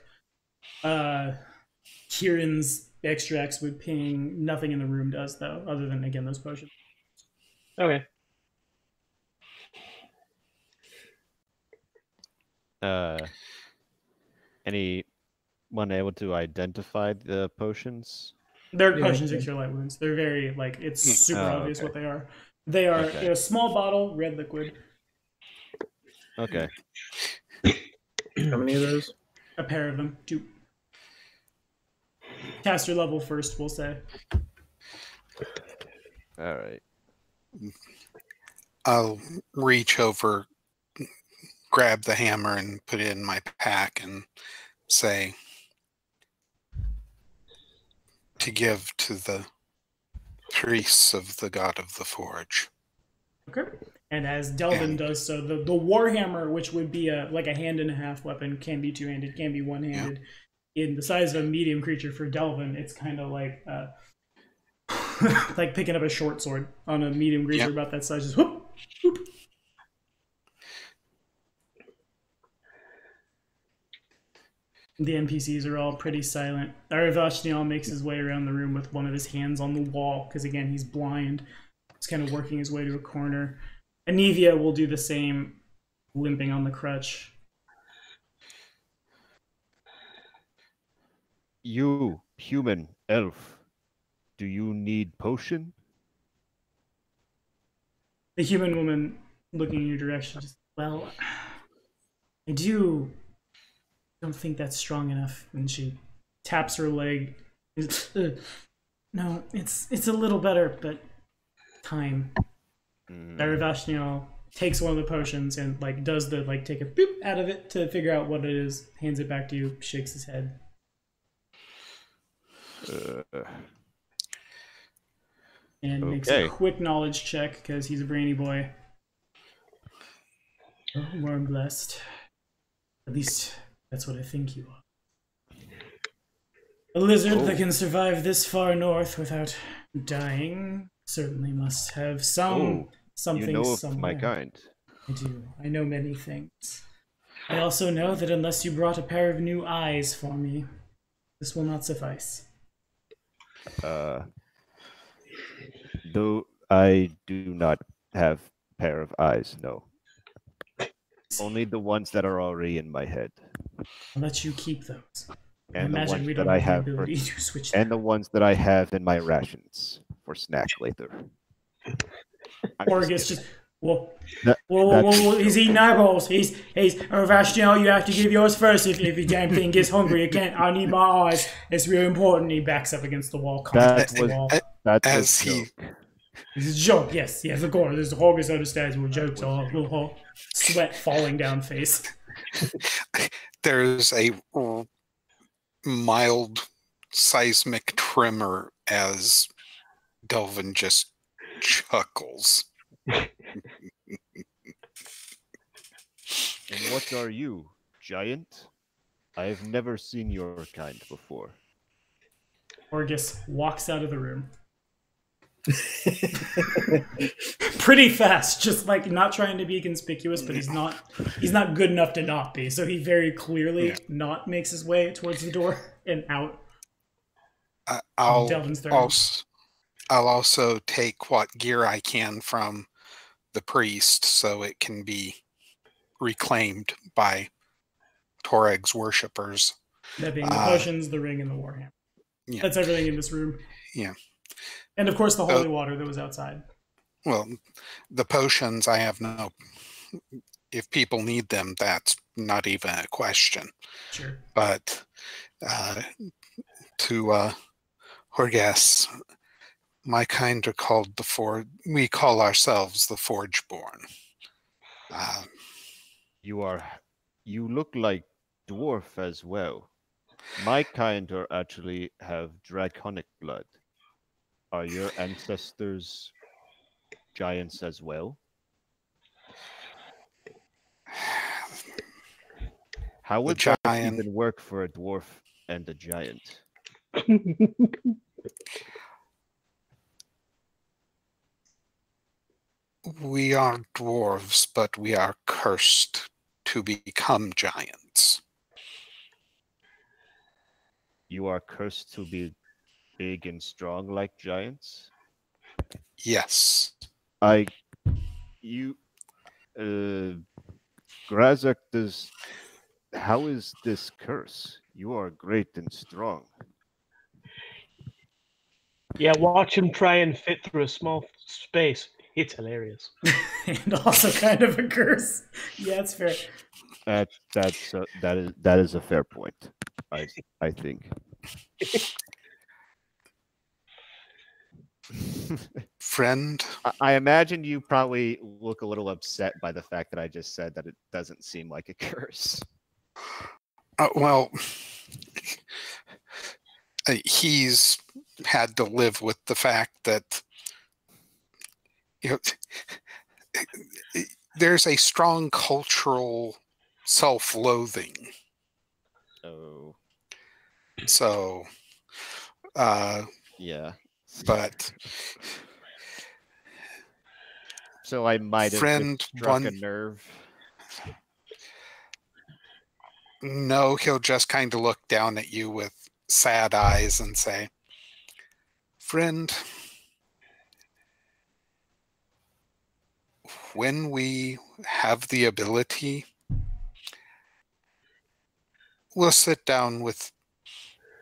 Kieran's extracts would ping. Nothing in the room does though, other than again those potions. Okay. Anyone able to identify the potions? They're potions of Cure Light Wounds. They're very like it's super obvious what they are. They are in a small bottle, red liquid. Okay. How many of those? A pair of them. 2. Caster level first, we'll say. All right. I'll reach over, grab the hammer, and put it in my pack and say, to give to the priests of the god of the forge. Okay. And as Delvin does so, the warhammer, which would be like a hand and a half weapon, can be two-handed, can be one-handed. Yeah. In the size of a medium creature for Delvin, it's kind of like like picking up a short sword on a medium creature about that size. Just whoop, whoop. The NPCs are all pretty silent. Aravashniel makes his way around the room with one of his hands on the wall, because again, he's blind. He's kind of working his way to a corner. Anivia will do the same, limping on the crutch. You, human elf, do you need potion? The human woman, looking in your direction, just, well, I don't think that's strong enough. And she taps her leg. No, it's a little better, but time. Aravashniel takes one of the potions and like does the like take a boop out of it to figure out what it is, hands it back to you, shakes his head. And makes a quick knowledge check because he's a brainy boy. Oh, we're blessed. At least that's what I think you are. A lizard that can survive this far north without dying certainly must have something you know somewhere. Of my kind. I do. I know many things. I also know that unless you brought a pair of new eyes for me, this will not suffice. Though I do not have a pair of eyes, no. Only the ones that are already in my head. I'll let you keep those. And I imagine we don't have the ability to switch them. And the ones that I have in my rations for snack later. Horgus just whoa, he's eating eyeballs. He's Vashtiel, you have to give yours first if your damn thing gets hungry. It can't. I need my eyes. It's really important. He backs up against the wall. That's a joke. Yes, of course. The Horgus understands what jokes are. Sweat falling down face. There's a mild seismic tremor as Delvin just chuckles. And what are you, giant? I have never seen your kind before. Horgus walks out of the room. Pretty fast, just like not trying to be conspicuous, but he's not good enough to not be. So he very clearly not makes his way towards the door and out. I'll also take what gear I can from the priest so it can be reclaimed by Torag's worshippers. That being the potions, the ring, and the warhammer. Yeah. That's everything in this room. Yeah. And of course, the holy water that was outside. Well, the potions, I have no. If people need them, that's not even a question. Sure. But to Horgas, my kind are called the Forge. We call ourselves the Forgeborn. You look like dwarf as well. My kind are actually have draconic blood. Are your ancestors giants as well? How would that even work for a dwarf and a giant? We are dwarves, but we are cursed to become giants. You are cursed to be big and strong like giants? Yes. Grazak does. How is this curse? You are great and strong. Yeah, watch him try and fit through a small space. It's hilarious. And also kind of a curse. Yeah, it's fair. That is a fair point. I think. Friend, I imagine you probably look a little upset by the fact that I just said that it doesn't seem like a curse. Well, he's had to live with the fact that there's a strong cultural self-loathing. Oh. So, yeah. But so I might have just struck a nerve. No, he'll just kind of look down at you with sad eyes and say, friend, when we have the ability, we'll sit down with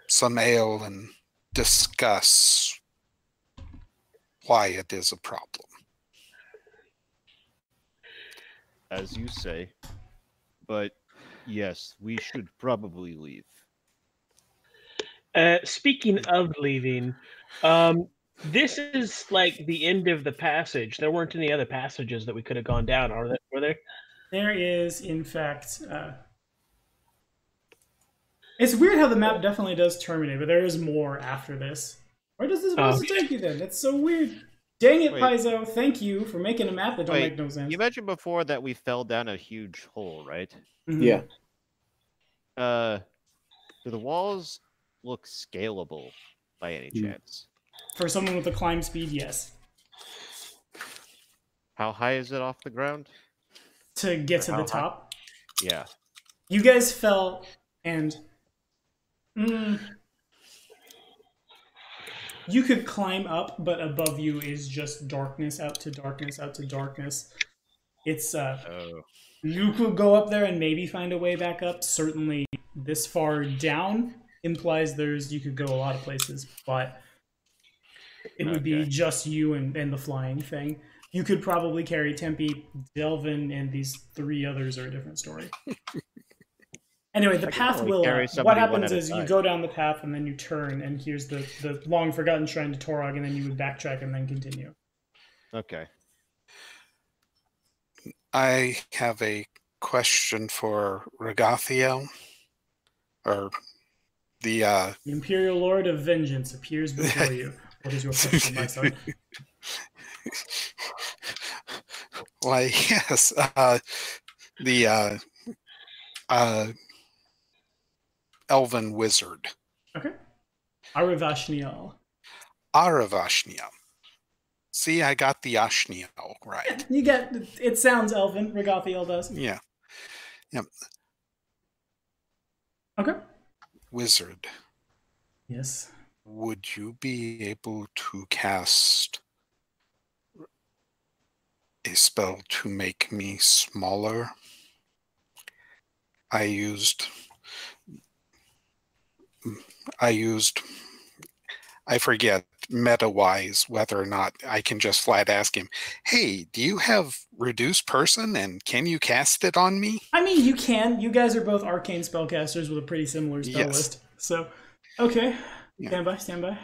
some ale and discuss why it is a problem. As you say, but yes, we should probably leave. Speaking of leaving, this is like the end of the passage. There weren't any other passages that we could have gone down, were there? There is, in fact. It's weird how the map definitely does terminate, but there is more after this. Where does this supposed to take you then? That's so weird. Dang it, Paizo. Thank you for making a map that don't make no sense. You mentioned before that we fell down a huge hole, right? Mm-hmm. Yeah. Do the walls look scalable by any chance? For someone with a climb speed, yes. How high is it off the ground? To get to the top? Yeah. You guys fell and... You could climb up, but above you is just darkness, out to darkness, out to darkness. It's, You could go up there and maybe find a way back up. Certainly this far down implies you could go a lot of places, but it would be just you and the flying thing. You could probably carry Tempe, Delvin, and these 3 others are a different story. Anyway, the path will... what happens is you go down the path and then you turn, and here's the long-forgotten shrine to Torog, and then you would backtrack and then continue. Okay. I have a question for Regathiel. Or the Imperial Lord of Vengeance appears before you. What is your question, my son? Why, yes. The elven wizard. Okay. Aravashniel. Aravashniel. See, I got the Ashniel right. You get it. Sounds elven. Regathiel does. Yeah. Yep. Okay. Wizard. Yes. Would you be able to cast a spell to make me smaller? I used I forget meta-wise whether or not I can just flat ask him, hey, do you have reduce person and can you cast it on me? I mean, you can. You guys are both arcane spellcasters with a pretty similar spell Yes. list. So, okay. Yeah. Stand by, stand by.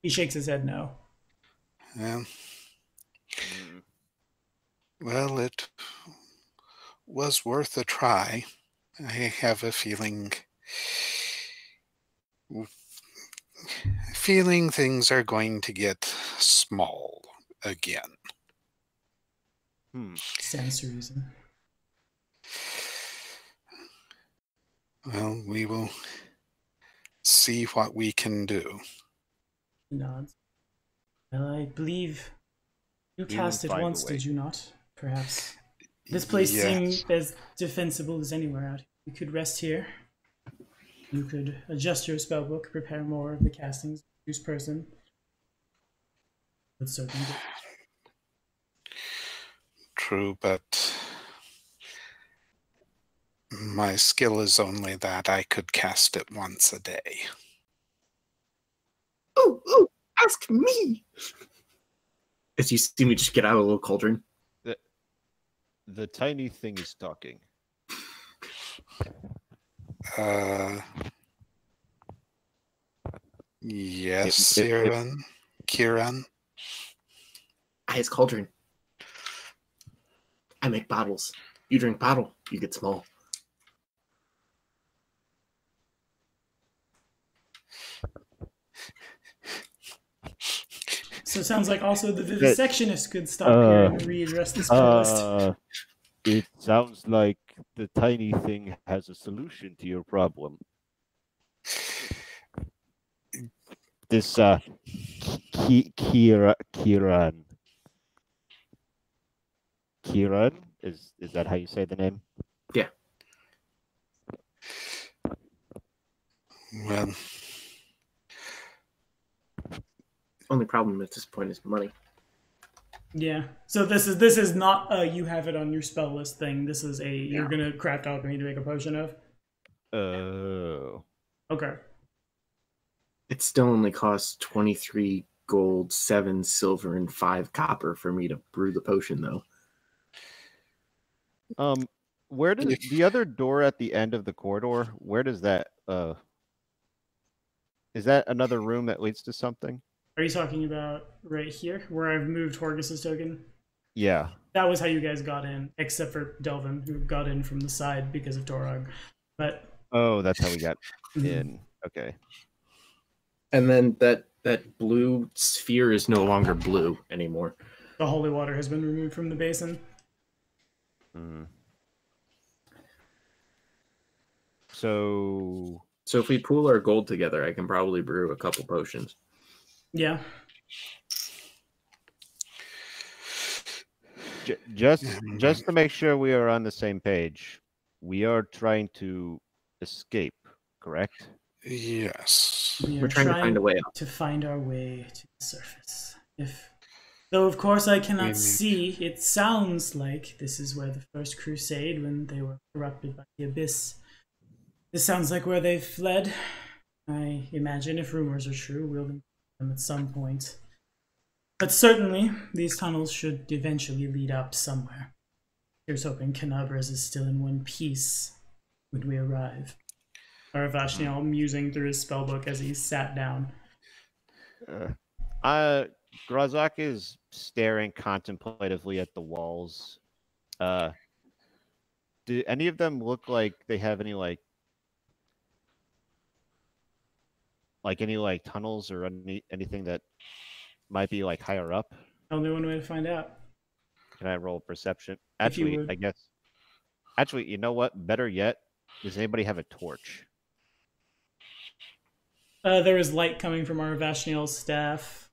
He shakes his head no. Yeah. Well, it was worth a try. I have a feeling things are going to get small again. Stands to reason. Well, we will see what we can do. He nods. Well, I believe you We cast will it find a once, way. did you not? Perhaps. This place Yes. seemed as defensible as anywhere out here. You could rest here. You could adjust your spellbook, prepare more of the castings, use person. Would certainly do. True, but my skill is only that I could cast it once a day. Oh, ask me! As you see me just get out of a little cauldron. The tiny thing is talking. Yes, It- it- Kieran. Ice cauldron. I make bottles. You drink bottle, you get small. So it sounds like also the vivisectionist could stop here and readdress this playlist. It sounds like the tiny thing has a solution to your problem. This Kieran. Kieran? Is that how you say the name? Yeah. Well, Only problem at this point is money. Yeah. So this is not a you have it on your spell list thing. This is a you're gonna craft alchemy to make a potion of. Oh. Okay. It still only costs 23 gold, 7 silver, and 5 copper for me to brew the potion, though. Where does the other door at the end of the corridor? Where does that? Is that another room that leads to something? Are you talking about right here where I've moved Horgus's token? Yeah. That was how you guys got in, except for Delvin, who got in from the side because of Torog. But Oh, that's how we got in. Okay. And then that blue sphere is no longer blue anymore. the holy water has been removed from the basin. So if we pool our gold together, I can probably brew a couple potions. Yeah. just to make sure we are on the same page, we are trying to escape, correct? Yes. We're trying to find a way out. To find our way to the surface. Though of course I cannot see, it sounds like this is where the first crusade, when they were corrupted by the abyss. This sounds like where they fled. I imagine if rumors are true, we'll encounter them at some point. But certainly, these tunnels should eventually lead up somewhere. Here's hoping Canabras is still in one piece when we arrive. Aravashnial musing through his spellbook as he sat down. Grazak is staring contemplatively at the walls. Do any of them look like they have any any tunnels or anything that might be higher up? Only one way to find out. Can I roll perception? If you Actually, would. I guess. Actually, you know what? Better yet, does anybody have a torch? There is light coming from Aravashnial's staff.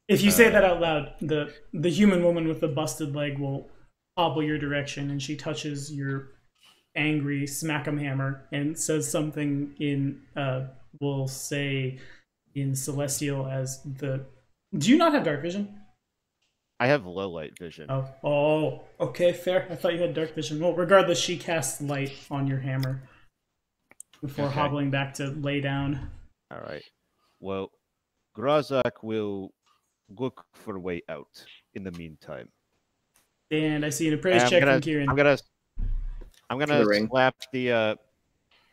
If you say that out loud, the human woman with the busted leg will hobble your direction, and she touches your angry smack'em hammer and says something in we'll say in Celestial as the. Do you not have dark vision? I have low light vision. Oh, okay, fair. I thought you had dark vision. Well, regardless, she casts light on your hammer before Okay. hobbling back to lay down. All right. Well, Grazak will look for a way out in the meantime. And I see an appraise I'm check gonna, from Kieran. I'm gonna ring. slap the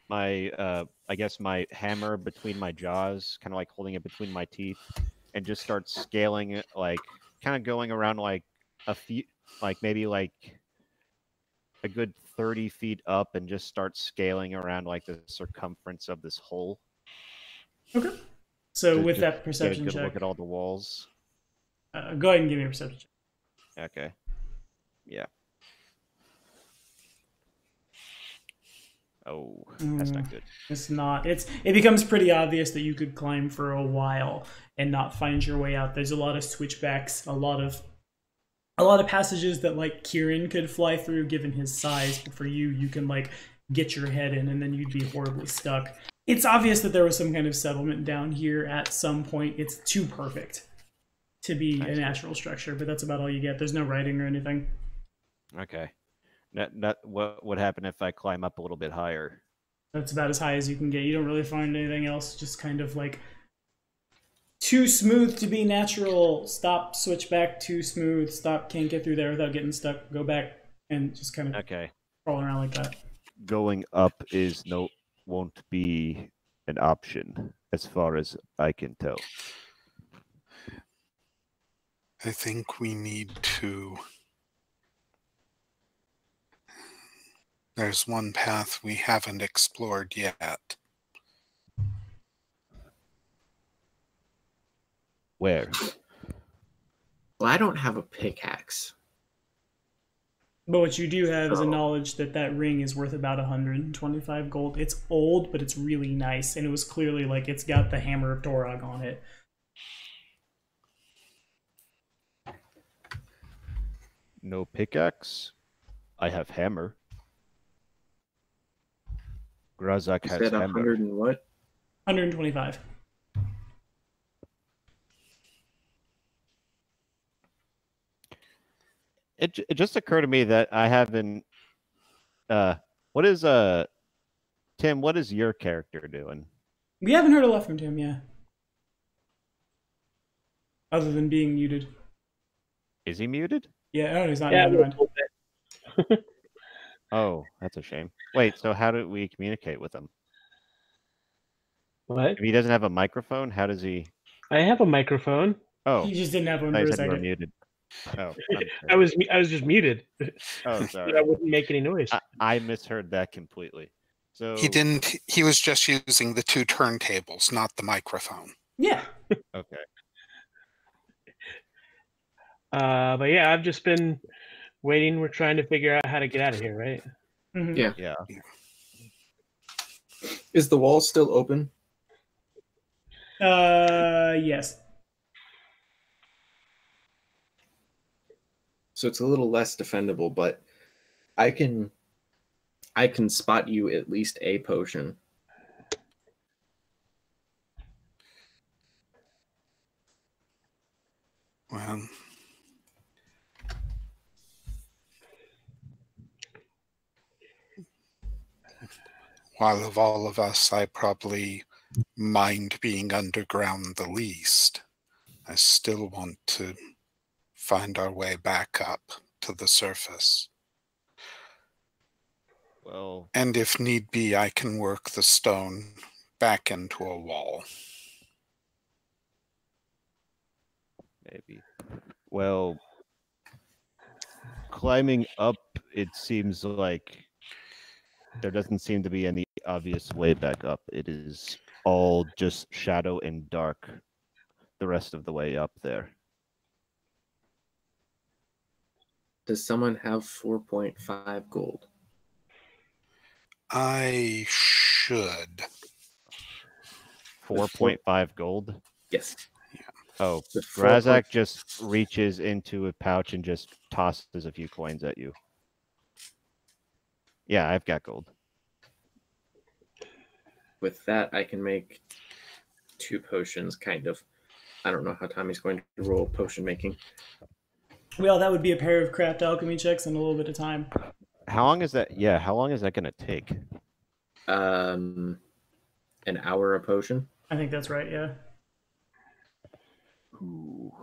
I guess my hammer between my jaws, kind of like holding it between my teeth, and just start scaling it, like kind of going around like a few, like maybe like a good 30 feet up, and just start scaling around like the circumference of this hole. Okay. So with Just that get a perception good check, look at all the walls. go ahead and give me a perception check. Okay. Yeah. Oh, that's not good. It's not. It becomes pretty obvious that you could climb for a while and not find your way out. There's a lot of switchbacks, a lot of passages that like Kieran could fly through given his size, but for you, you can like get your head in and then you'd be horribly stuck. It's obvious that there was some kind of settlement down here at some point. It's too perfect to be a natural structure, but that's about all you get. There's no writing or anything. Okay. What would happen if I climb up a little bit higher? That's about as high as you can get. You don't really find anything else. Just kind of like too smooth to be natural. Stop, switch back, too smooth. Stop, can't get through there without getting stuck. Go back and just kind of crawl around like that. Going up won't be an option as far as I can tell. I think we need to... There's one path we haven't explored yet. Where? Well, I don't have a pickaxe. But what you do have is a knowledge that that ring is worth about 125 gold. It's old, but it's really nice, and it was clearly like it's got the hammer of Torog on it. No pickaxe. I have hammer. Grazak has said hammer. 100 and what? 125. It just occurred to me that I haven't. What is Tim? What is your character doing? We haven't heard a lot from Tim, yeah. Other than being muted. Is he muted? Yeah, oh, he's not. Yeah, Never mind. Oh, that's a shame. Wait, so how do we communicate with him? What? If he doesn't have a microphone, how does he? I have a microphone. Oh, He just didn't have one I for a said you were second. muted. Oh, I was just muted. Oh, sorry. I wouldn't make any noise. I misheard that completely. So He didn't. He was just using the two turntables, not the microphone. Yeah. Okay. But yeah, I've just been waiting. We're trying to figure out how to get out of here, right? Mhm. Yeah. Yeah. Is the wall still open? Yes. So it's a little less defendable, but I can spot you at least a potion. Well, while of all of us, I probably mind being underground the least. I still want to find our way back up to the surface. Well, And if need be, I can work the stone back into a wall. maybe. Well, climbing up, it seems like there doesn't seem to be any obvious way back up. It is all just shadow and dark the rest of the way up there. Does someone have 4.5 gold? I should. 4.5 gold? Yes. Oh, The Grazak just reaches into a pouch and just tosses a few coins at you. Yeah, I've got gold. With that, I can make 2 potions, kind of. I don't know how Tommy's going to roll potion making. Well, that would be a pair of craft alchemy checks and a little bit of time. How long is that? Yeah, how long is that going to take? An hour a potion. I think that's right, yeah. Ooh.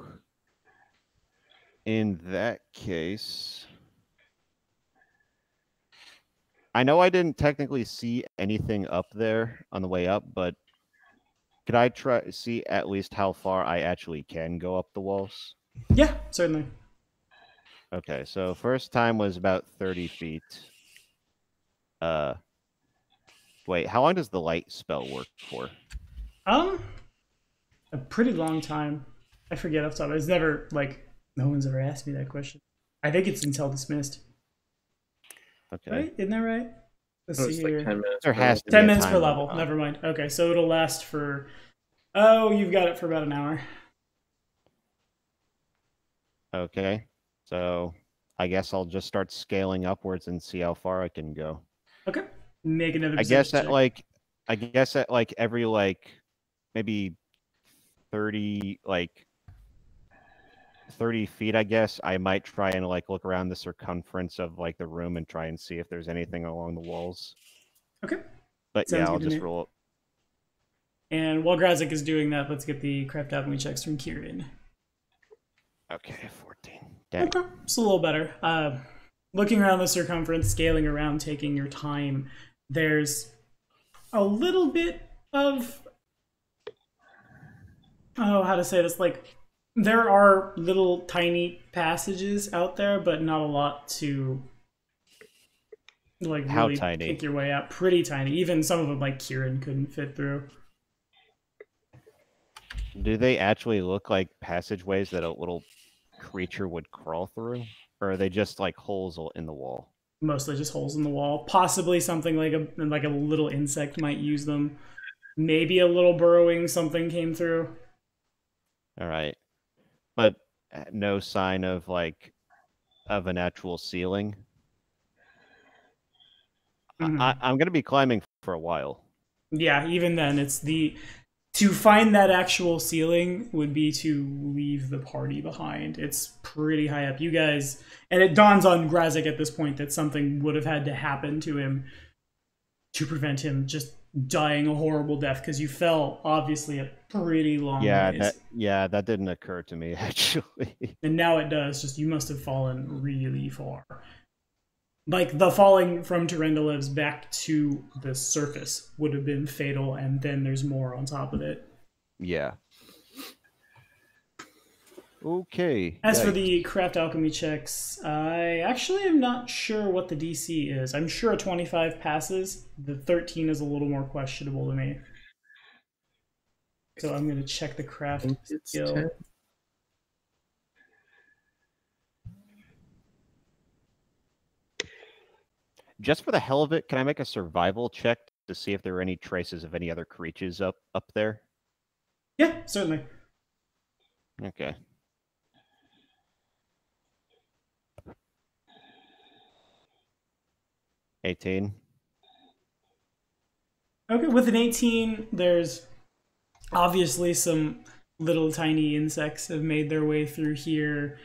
In that case, I know I didn't technically see anything up there on the way up, but could I try see at least how far I actually can go up the walls? Yeah, certainly. Okay, so first time was about 30 feet. Wait, how long does the light spell work for? A pretty long time. I forget off the top. It's never, like, no one's ever asked me that question. I think it's until dismissed. Okay. Right? Isn't that right? Let's see It's like here. 10 minutes. There has to be 10 a minutes per time level. limit. Never mind. Okay, so it'll last for... Oh, you've got it for about an hour. Okay, so I guess I'll just start scaling upwards and see how far I can go. Okay. Make another I guess percentage at check. every maybe 30 30 feet, I guess I might try and look around the circumference of the room and try and see if there's anything along the walls. Okay. But Sounds yeah, good I'll to just me. roll. And while Grazik is doing that, let's get the craft alchemy checks from Kieran. Okay, 14. Dang. Okay, it's a little better. Looking around the circumference, scaling around, taking your time, there's a little bit of... Oh, how to say this? There are little tiny passages out there, but not a lot to How really tiny? pick your way out. Pretty tiny. Even some of them, Kieran, couldn't fit through. Do they actually look like passageways that a little creature would crawl through? Or are they just holes in the wall? Mostly just holes in the wall. Possibly something like a little insect might use them. Maybe a little burrowing something came through. All right. But no sign of of an actual ceiling. Mhm. I'm going to be climbing for a while. Yeah, even then, to find that actual ceiling would be to leave the party behind. It's pretty high up. You guys, and it dawns on Grazik at this point that something would have had to happen to him to prevent him just dying a horrible death, because you fell obviously a pretty long ways. That didn't occur to me actually. And now it does. Just you must have fallen really far. The falling from Tyrendalev's back to the surface would have been fatal, and then there's more on top of it. Yeah. Okay. As for the craft alchemy checks, I actually am not sure what the DC is. I'm sure a 25 passes. The 13 is a little more questionable to me. So I'm going to check the I craft think it's skill. 10. Just for the hell of it, can I make a survival check to see if there are any traces of any other creatures up there? Yeah, certainly. Okay. $18. Okay, with an 18, there's obviously some little tiny insects have made their way through here,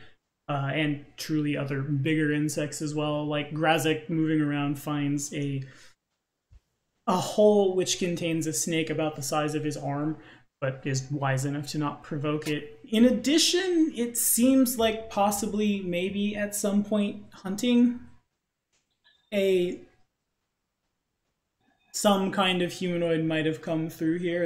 and truly other bigger insects as well. Grazik moving around finds a hole which contains a snake about the size of his arm, but is wise enough to not provoke it. In addition, it seems like possibly, maybe at some point, hunting some kind of humanoid might have come through here.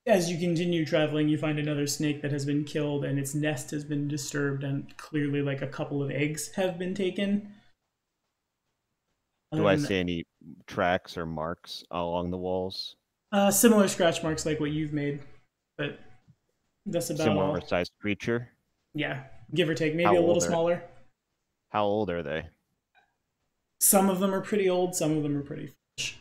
As you continue traveling, you find another snake that has been killed, and its nest has been disturbed, and clearly a couple of eggs have been taken. Do I see any tracks or marks along the walls? Similar scratch marks like what you've made, but that's about Similar all. sized creature? Yeah, give or take. Maybe How a little old are- smaller. How old are they? Some of them are pretty old, some of them are pretty fresh.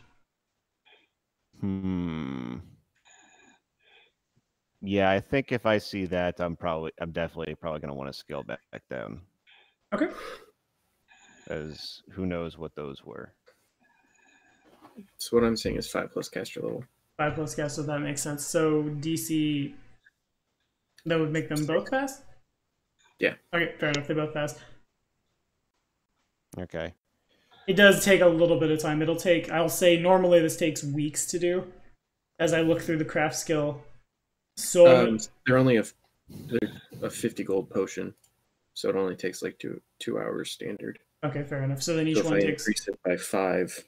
Yeah, I think if I see that, I'm definitely going to want to scale back down. Okay. As who knows what those were. So what I'm saying is 5 plus caster level. 5 plus cast, so that makes sense. So DC, that would make them both pass? Okay, fair enough. They both pass. Okay. It does take a little bit of time. It'll take, I'll say, normally this takes weeks to do. As I look through the craft skill, so they're only a 50 gold potion, so it only takes like two hours standard. okay, fair enough. So then each So if one I takes. increase it by 5,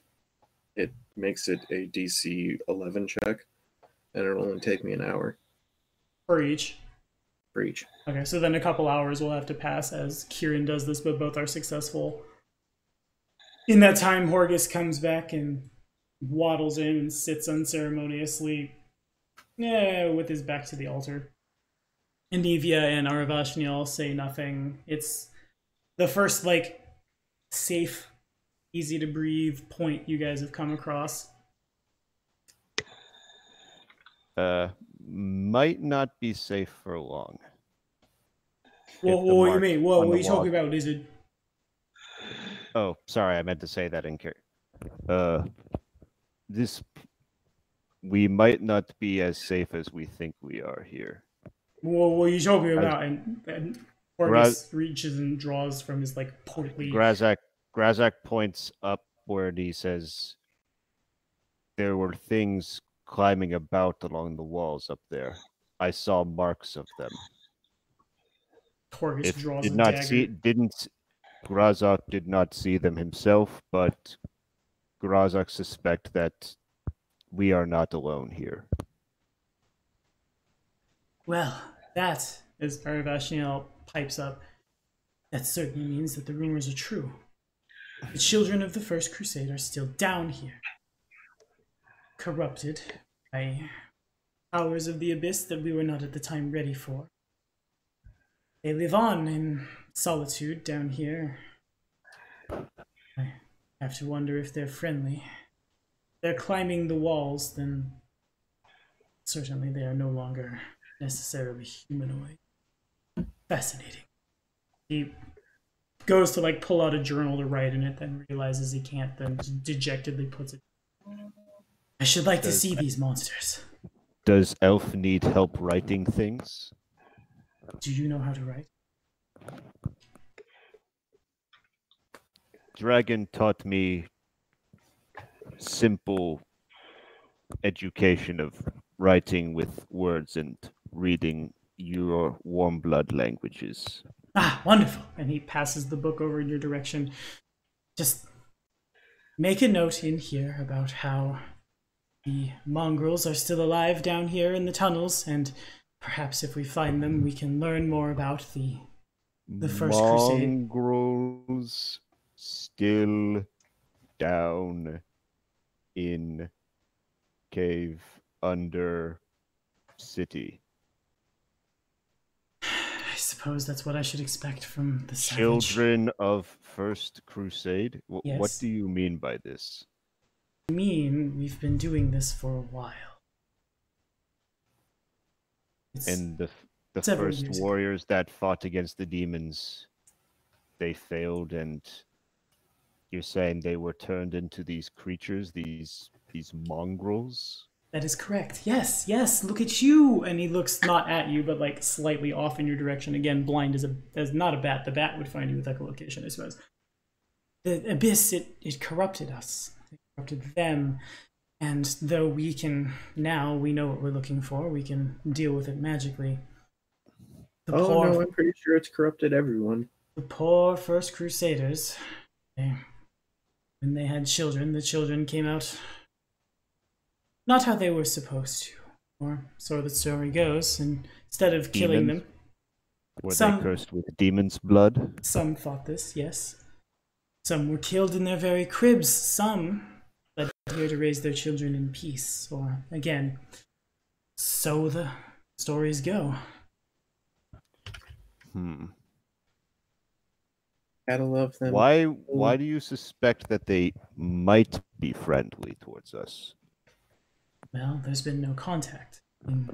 it makes it a DC 11 check, and it'll only take me an hour For each. for each. Okay, so then a couple hours will have to pass as Kieran does this, but both are successful. In that time, Horgus comes back and waddles in and sits unceremoniously with his back to the altar. Anivia and Aravashnial say nothing. It's the first, like, safe, easy to breathe point you guys have come across. Might not be safe for long. What do you mean? What are you talking about, Lizard? Oh, sorry, I meant to say that in we might not be as safe as we think we are here. What are you talking about? And Horgus reaches and draws from his, like, portly... Grazak points upward. He says, there were things climbing about along the walls up there. I saw marks of them. Horgus draws a dagger. Grazak did not see them himself, but Grazak suspect that we are not alone here. Well, that, as Aravashniel pipes up, that certainly means that the rumors are true. The children of the First Crusade are still down here, corrupted by powers of the abyss that we were not at the time ready for. They live on in solitude down here. I have to wonder if they're friendly. If they're climbing the walls, then certainly they are no longer necessarily humanoid. Fascinating. He goes to, like, pull out a journal to write in it, then realizes he can't, then dejectedly puts it. I should like to see these monsters. Does Elf need help writing things? Do you know how to write? Dragon taught me simple education of writing with words and reading your warm blood languages. Ah, wonderful. And he passes the book over in your direction. Just make a note in here about how the mongrels are still alive down here in the tunnels, and perhaps if we find them, we can learn more about the First Crusade. Mongrels still down in cave under city. I suppose that's what I should expect from the savage. Children of First Crusade? Yes. What do you mean by this? I mean, we've been doing this for a while. And the several first years ago. warriors that fought against the demons, they failed, and you're saying they were turned into these creatures, these mongrels? That is correct. Yes, yes, look at you! And he looks not at you, but, like, slightly off in your direction. Again, blind as not a bat. The bat would find you with echolocation, I suppose. The abyss, it corrupted us. It corrupted them. And though we know what we're looking for, we can deal with it magically. No, I'm pretty sure it's corrupted everyone. The poor First Crusaders, when they had children, the children came out not how they were supposed to, or so the story goes. And instead of killing them, were they cursed with demons' blood? Some thought this, yes. Some were killed in their very cribs. Some led here to raise their children in peace, or again, so the stories go. Gotta love them. Why do you suspect that they might be friendly towards us? Well, there's been no contact in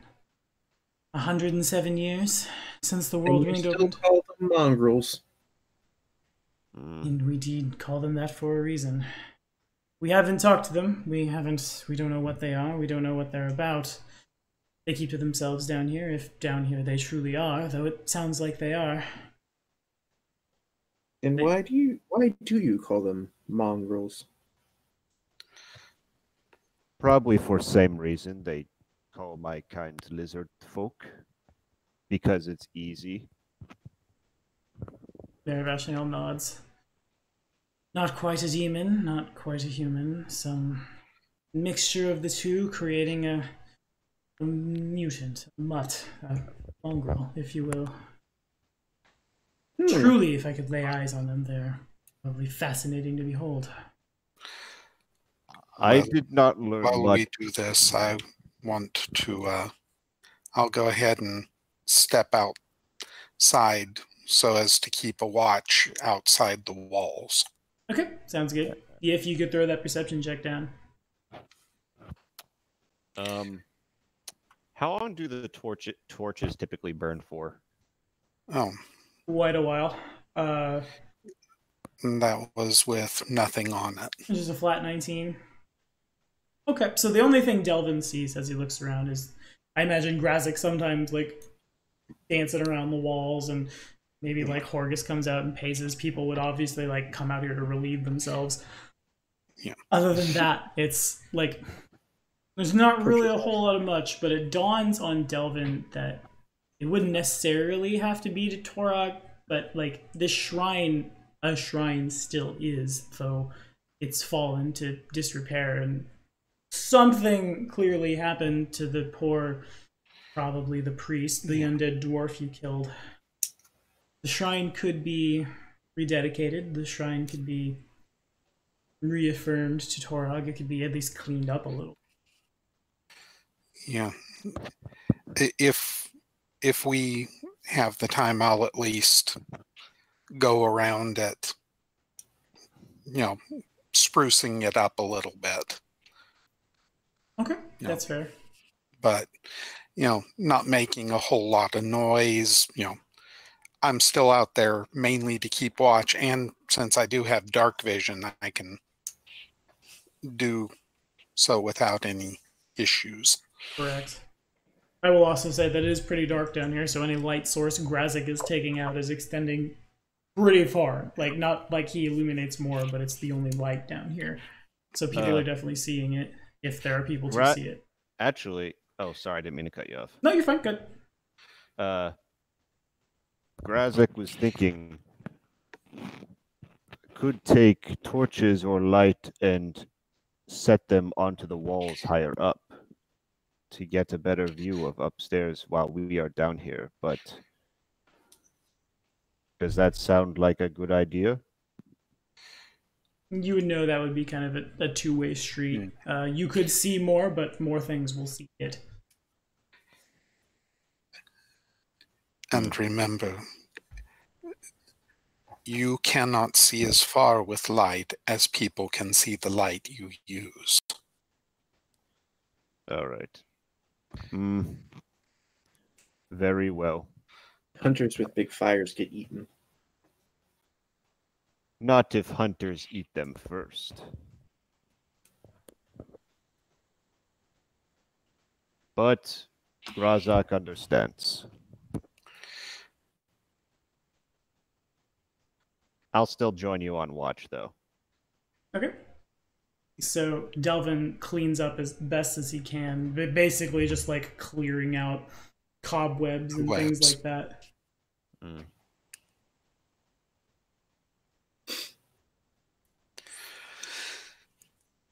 107 years since the world ring opened. Still call them mongrels. And we did call them that for a reason. We haven't talked to them. We don't know what they are. We don't know what they're about. They keep to themselves down here, if down here they truly are, though it sounds like they are. And why do you call them mongrels? Probably for same reason they call my kind lizard folk, because it's easy. Mayor Vashniel nods. Not quite a demon, not quite a human. Some mixture of the two, creating a mutant, a mutt, a mongrel, if you will. Truly, if I could lay eyes on them, they're probably fascinating to behold. I did not learn While much. we do this, I want to, I'll go ahead and step outside so as to keep a watch outside the walls. Okay, sounds good. If you could throw that perception check down. How long do the torches typically burn for? Oh, Quite a while. that was with nothing on it. It's just a flat 19. Okay, so the only thing Delvin sees as he looks around is, I imagine Grazik sometimes like dancing around the walls, and maybe like Horgus comes out and phases. People would obviously like come out here to relieve themselves. Yeah. Other than that, it's like there's not really a whole lot of much, but it dawns on Delvin that it wouldn't necessarily have to be to Torag, but like this shrine, a shrine still is, though it's fallen to disrepair, and something clearly happened to the poor, probably the priest, the undead dwarf you killed. The shrine could be rededicated. The shrine could be reaffirmed to Torag. It could be at least cleaned up a little. Yeah. If we have the time, I'll at least go around it, sprucing it up a little bit. Okay, that's fair. But, not making a whole lot of noise. I'm still out there mainly to keep watch, and since I do have dark vision, I can do so without any issues. Correct. I will also say that it is pretty dark down here, so any light source Grazik is taking out is extending pretty far. Like, not like he illuminates more, but it's the only light down here. So people are definitely seeing it, if there are people to see it. Actually, oh, sorry, I didn't mean to cut you off. No, you're fine. Good. Grazik was thinking could take torches or light and set them onto the walls higher up to get a better view of upstairs while we are down here, but does that sound like a good idea? You would know that would be kind of a two-way street. You could see more, but more things will see it. And remember, you cannot see as far with light as people can see the light you use. All right. Very well. Hunters with big fires get eaten. Not if hunters eat them first. But Grazak understands. I'll still join you on watch, though. Okay. So Delvin cleans up as best as he can, but basically just like clearing out cobwebs and things like that.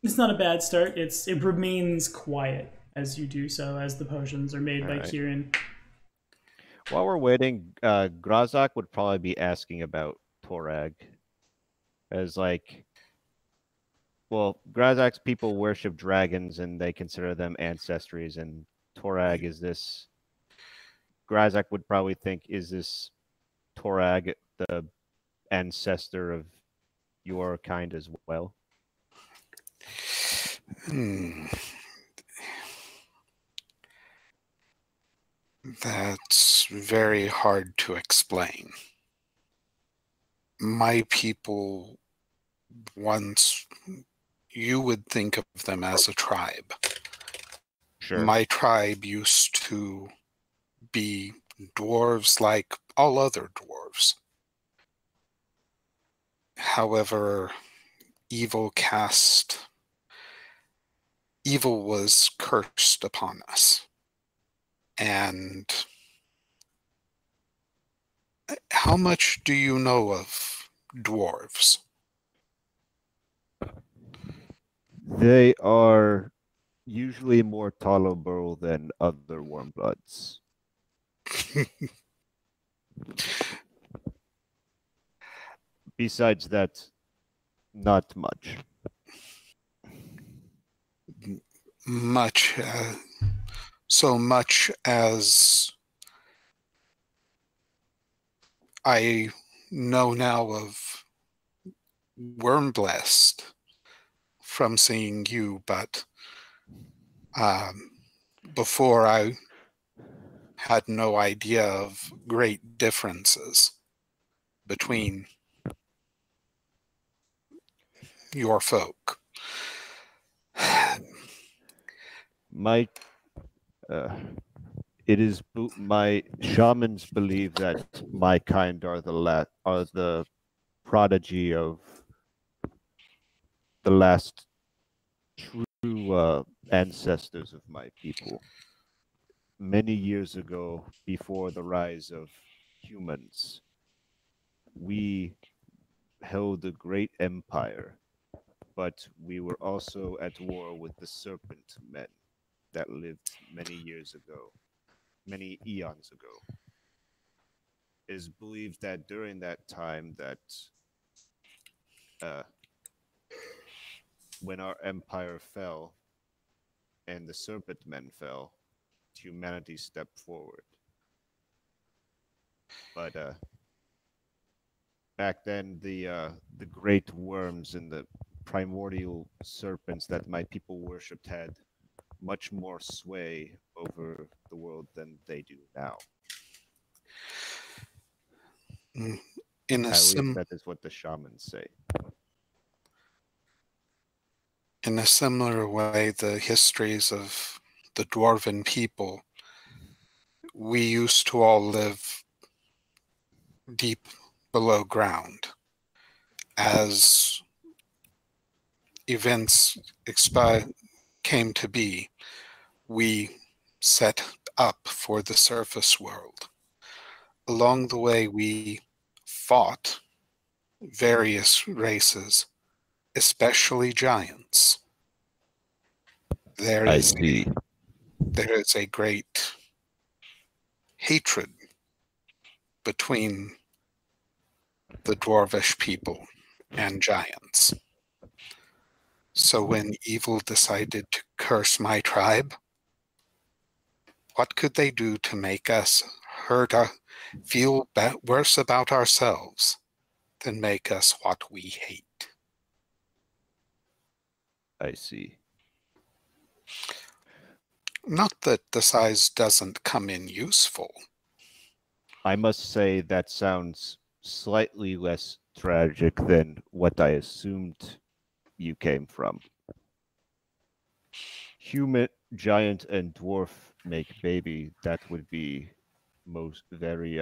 It's not a bad start. It remains quiet as you do so, as the potions are made by Kieran. While we're waiting, Grazak would probably be asking about Torag. As like, well, Grazak's people worship dragons and they consider them ancestries, and Torag is this. Grazak would probably think, is this Torag the ancestor of your kind as well? That's very hard to explain. My people, once you would think of them as a tribe. Sure. My tribe used to be dwarves like all other dwarves. However, evil was cursed upon us. And how much do you know of dwarves? They are usually more tolerable than other warm bloods. Besides that, not much. Much, so much as I know now of Wormblessed from seeing you, but before I had no idea of great differences between your folk. My my shamans believe that my kind are the prodigy of the last true ancestors of my people. Many years ago, before the rise of humans, we held a great empire, but we were also at war with the serpent men that lived many years ago, many eons ago. It is believed that during that time that when our empire fell and the serpent men fell, humanity stepped forward. But back then, the great worms and the primordial serpents that my people worshipped had much more sway over the world than they do now. In a At least that is what the shamans say. In a similar way, the histories of the dwarven people, we used to all live deep below ground. As events came to be, we set up for the surface world. Along the way, we fought various races, especially giants. There is a great hatred between the dwarvish people and giants. So when evil decided to curse my tribe, what could they do to make us feel worse about ourselves than make us what we hate? I see. Not that the size doesn't come in useful. I must say that sounds slightly less tragic than what I assumed you came from. Human, giant, and dwarf make baby. That would be most very,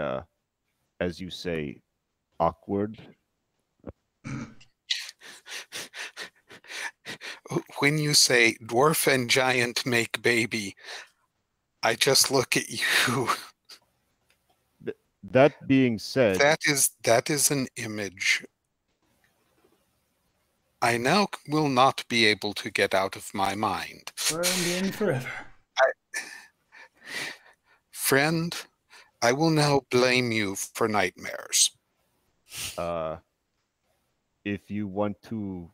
as you say, awkward. When you say dwarf and giant make baby, I just look at you. That being said, that is an image I now will not be able to get out of my mind. Burned in forever. Friend, I will now blame you for nightmares. if you want to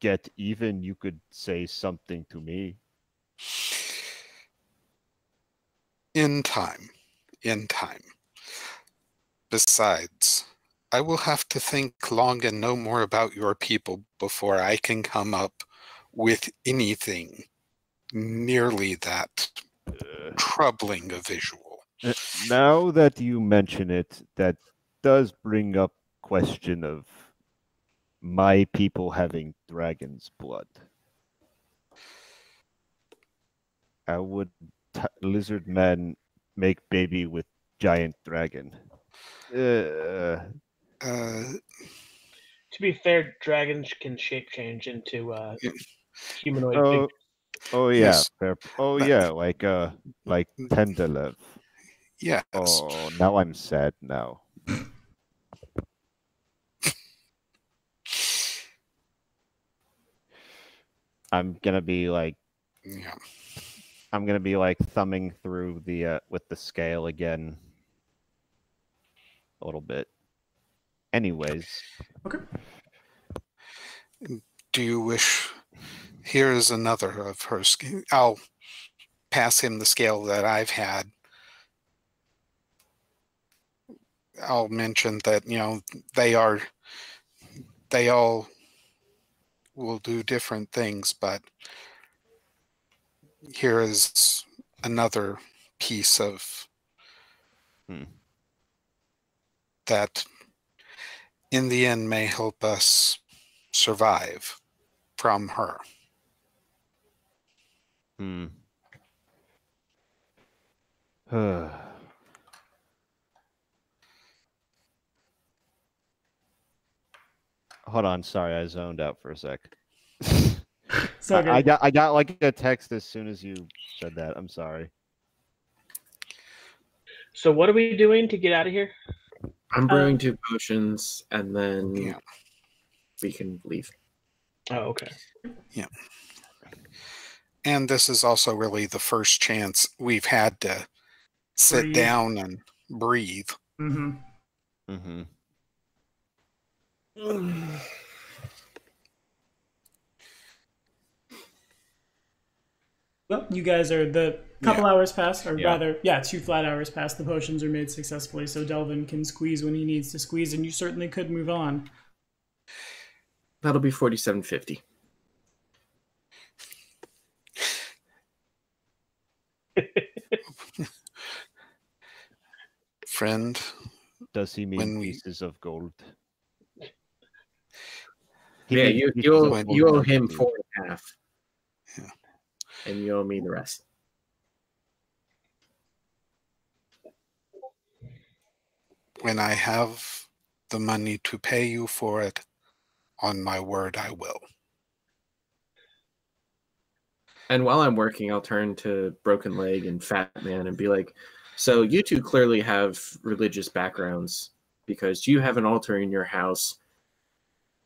get even, you could say something to me. In time. Besides, I will have to think long and know more about your people before I can come up with anything nearly that troubling a visual. Now that you mention it, that does bring up question of my people having dragon's blood. How would lizard men make baby with giant dragon? To To be fair, dragons can shape change into humanoid. Oh, oh yeah, Yes. fair. Oh But- yeah, like Tendelev. Yes. Oh, now I'm sad now. I'm gonna be like Yeah. thumbing through the with the scale again a little bit. Anyways, Okay. Do you wish? Here is another of her. I'll pass him the scale that I've had. I'll mention that they all will do different things, but here is another piece of that in the end may help us survive from her. Hold on, sorry, I zoned out for a sec. So good. I got like a text as soon as you said that. I'm sorry. So what are we doing to get out of here? I'm brewing 2 potions, and then Yeah. we can leave. Oh, okay. Yeah. And this is also really the first chance we've had to sit Breathe. down and breathe. Mm-hmm. Mm-hmm. Well, you guys are the couple hours past, or Yeah. rather, 2 flat hours past. The potions are made successfully, so Delvin can squeeze when he needs to squeeze, and you certainly could move on. That'll be 47.50. Friend, Does he mean When we- pieces of gold? Yeah, means you pieces of owe, gold you owe to him me. 4.5. Yeah. And you owe me the rest. when I have the money to pay you for it, on my word, I will. And while I'm working, I'll turn to Broken Leg and Fat Man and be like, so you two clearly have religious backgrounds because you have an altar in your house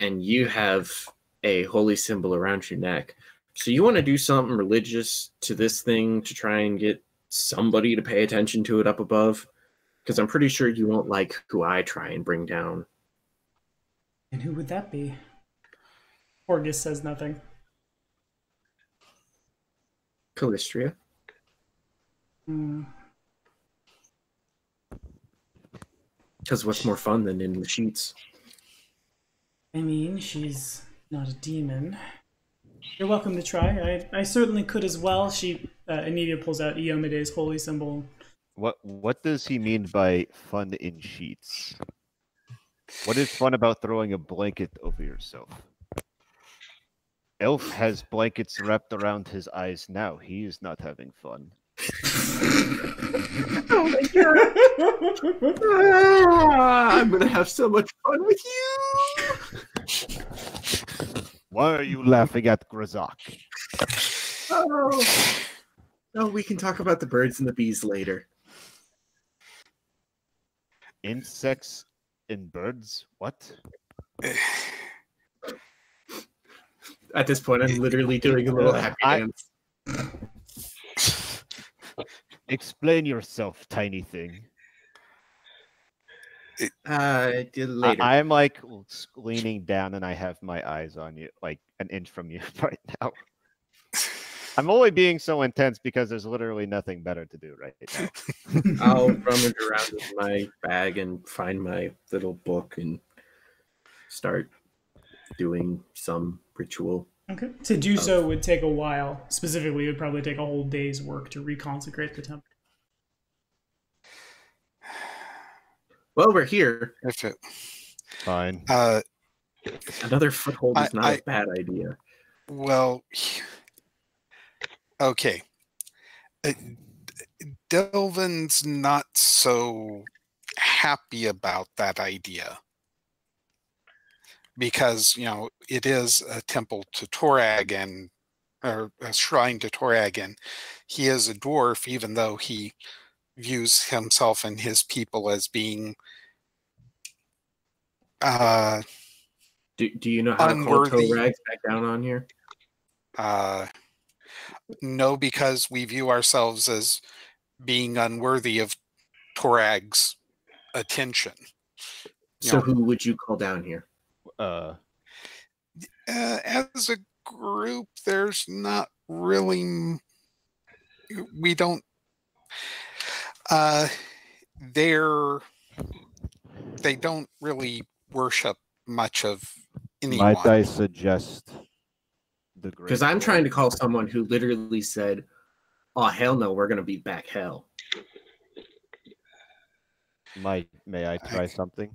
and you have a holy symbol around your neck. So you want to do something religious to this thing to try and get somebody to pay attention to it up above? Because I'm pretty sure you won't like who I try and bring down. And who would that be? Porgus says nothing. Callistria. Because what's more fun than in the sheets? I mean, she's not a demon. You're welcome to try. I certainly could as well. She Anidia pulls out Iomede's holy symbol. What does he mean by fun in sheets? What is fun about throwing a blanket over yourself? Elf has blankets wrapped around his eyes now. He is not having fun. Oh my god! I'm gonna have so much fun with you! Why are you laughing at Grazak? Oh. No, we can talk about the birds and the bees later. Insects and birds? What? At this point, I'm literally doing a little happy dance. Explain yourself, tiny thing. Later. I'm like leaning down and I have my eyes on you, like an inch from you right now. I'm only being so intense because there's literally nothing better to do right now. I'll rummage around in my bag and find my little book and start doing some ritual. Okay. To do so would take a while. Specifically, it would probably take a whole day's work to reconsecrate the temple. Well, we're here. If it, Fine. Another foothold is not I- a bad idea. well, okay. Delvin's not so happy about that idea. because it is a temple to Torag or a shrine to Torag, and he is a dwarf, even though he views himself and his people as being Do you know how to call unworthy. toe rags back down on here? No, because we view ourselves as being unworthy of Torag's attention. So who would you call down here? As a group, there's not really. We don't. They don't really worship much of anyone. Might I suggest the great? Because I'm trying to call someone who literally said, "Oh hell no, we're gonna beat back hell." May I try something?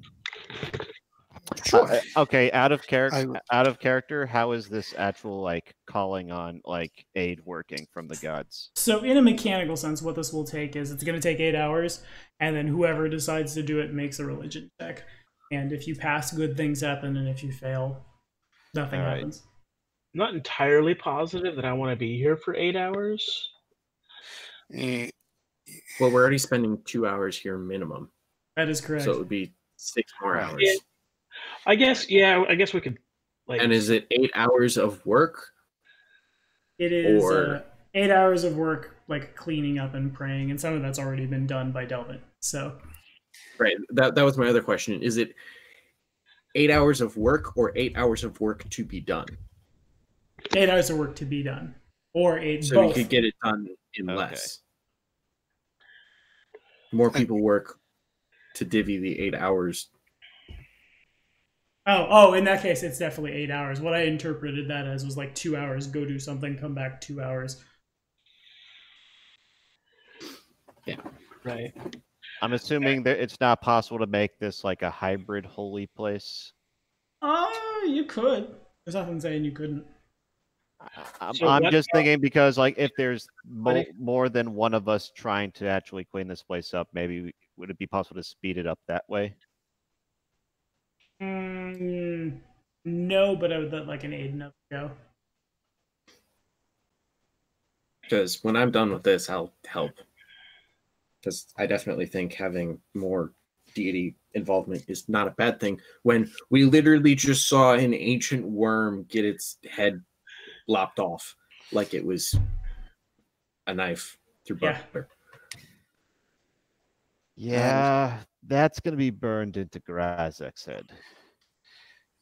Sure. Okay, out of character, how is this actual calling on aid working from the gods? So in a mechanical sense, what this will take is it's going to take 8 hours, and then whoever decides to do it makes a religion check. And if you pass, good things happen, and if you fail, nothing happens. I'm not entirely positive that I want to be here for 8 hours. Eh, Well, we're already spending 2 hours here minimum, That is correct. so it would be 6 more hours. Yeah. I guess we could. And is it 8 hours of work? It is or 8 hours of work, cleaning up and praying, and some of that's already been done by Delvin. So, right. That was my other question. Is it 8 hours of work or 8 hours of work to be done? 8 hours of work to be done, or So both. you could get it done in less. More people work to divvy the 8 hours. Oh, in that case, it's definitely 8 hours. What I interpreted that as was 2 hours, go do something, come back 2 hours. Yeah. Right. I'm assuming that it's not possible to make this a hybrid holy place. You could. There's nothing saying you couldn't. I'm just thinking because if there's more than one of us trying to actually clean this place up, maybe would it be possible to speed it up that way? No, but I would let an Aiden go. Because when I'm done with this, I'll help. Because I definitely think having more deity involvement is not a bad thing. When we literally just saw an ancient worm get its head lopped off like it was a knife through butter. Yeah, that's going to be burned into Grazek's head.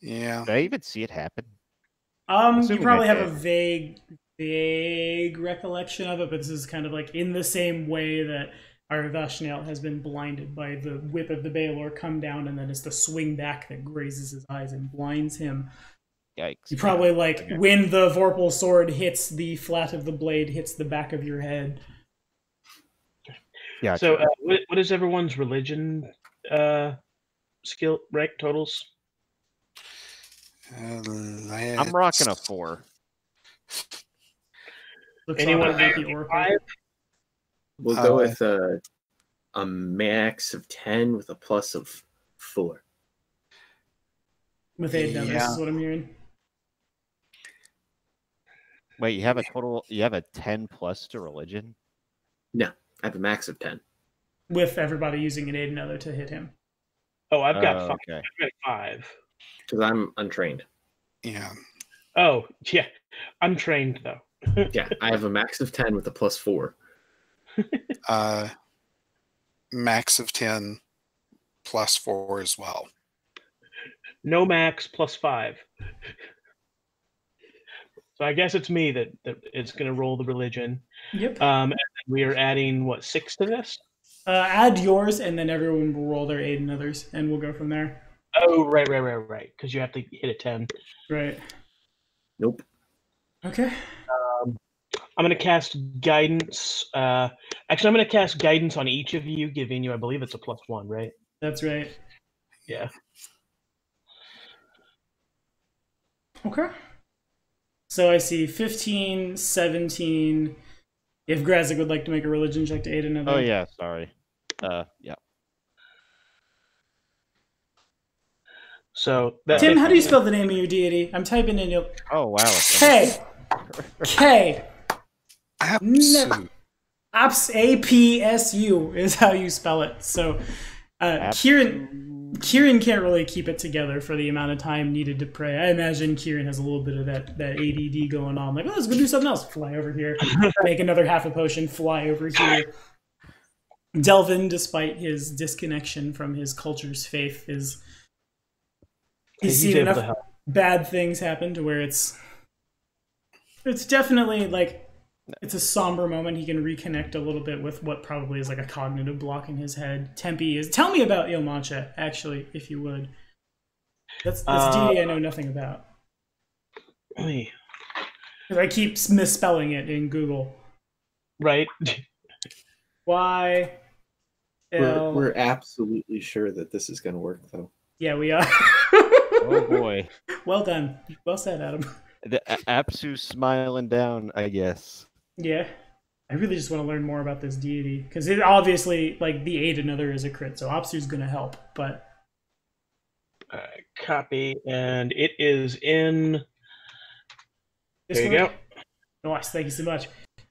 Yeah. Did I even see it happen? You probably have a vague recollection of it, but this is kind of in the same way that our Vashnael has been blinded by the whip of the Baelor come down, and then it's the swing back that grazes his eyes and blinds him. Yikes. You probably when the Vorpal sword hits the flat of the blade, hits the back of your head. Yeah. So, what is everyone's religion skill rank totals? I'm rocking a 4. Anyone like the Oracle. 5? We'll go with a max of 10 with a plus of 4. With 8 numbers, is what I'm hearing. Wait, you have a 10 plus to religion? No, I have a max of 10. With everybody using an aid another to hit him. Oh, I've got 5. Okay. I've got 5. Because I'm untrained. Yeah. Oh, yeah. I'm trained, though. Yeah, I have a max of 10 with a plus 4. Max of 10 plus 4 as well. No max plus 5. So I guess it's me that is going to roll the religion. Yep. And we are adding, 6 to this? Add yours, and then everyone will roll their aid and others, and we'll go from there. Oh, right. Because you have to hit a 10. Right. Nope. Okay. I'm going to cast guidance. Actually, I'm going to cast guidance on each of you, giving you, I believe it's a +1, right? That's right. Yeah. Okay. So I see 15, 17. If Grazek would like to make a religion check to aid another. Oh, yeah, sorry. Yeah. So that, Tim, how do you spell the name of your deity? I'm typing in your Oh wow. K. Apsu. APSU is how you spell it. So Kieran can't really keep it together for the amount of time needed to pray. I imagine Kieran has a little bit of that ADD going on. Like, oh, let's go do something else. Fly over here, make another half a potion, fly over here. Delvin, despite his disconnection from his culture's faith, he's seen enough bad things happen to where it's definitely like it's a somber moment. He can reconnect a little bit with what probably is like a cognitive block in his head. Tempe is. Tell me about Ilmancha, actually, if you would. That's deity I know nothing about. Because I keep misspelling it in Google. Right. Why? We're absolutely sure that this is going to work, though. Yeah, we are. Oh boy. Well done. Well said, Adam. The Apsu smiling down, I guess. Yeah. I really just want to learn more about this deity. Because it obviously, like, the aid another is a crit, so Apsu's going to help, but... Copy, and it is in... There you go. Nice, thank you so much.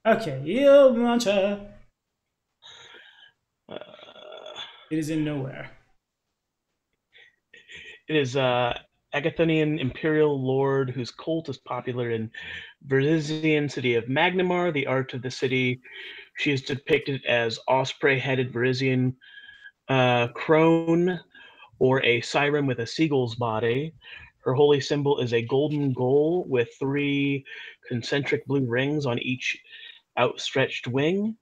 Okay, Ilmancha. It is in nowhere. It is Agathonian Imperial Lord whose cult is popular in Verizian city of Magnamar, the art of the city. She is depicted as osprey-headed Verizian crone or a siren with a seagull's body. Her holy symbol is a golden goal with 3 concentric blue rings on each outstretched wing.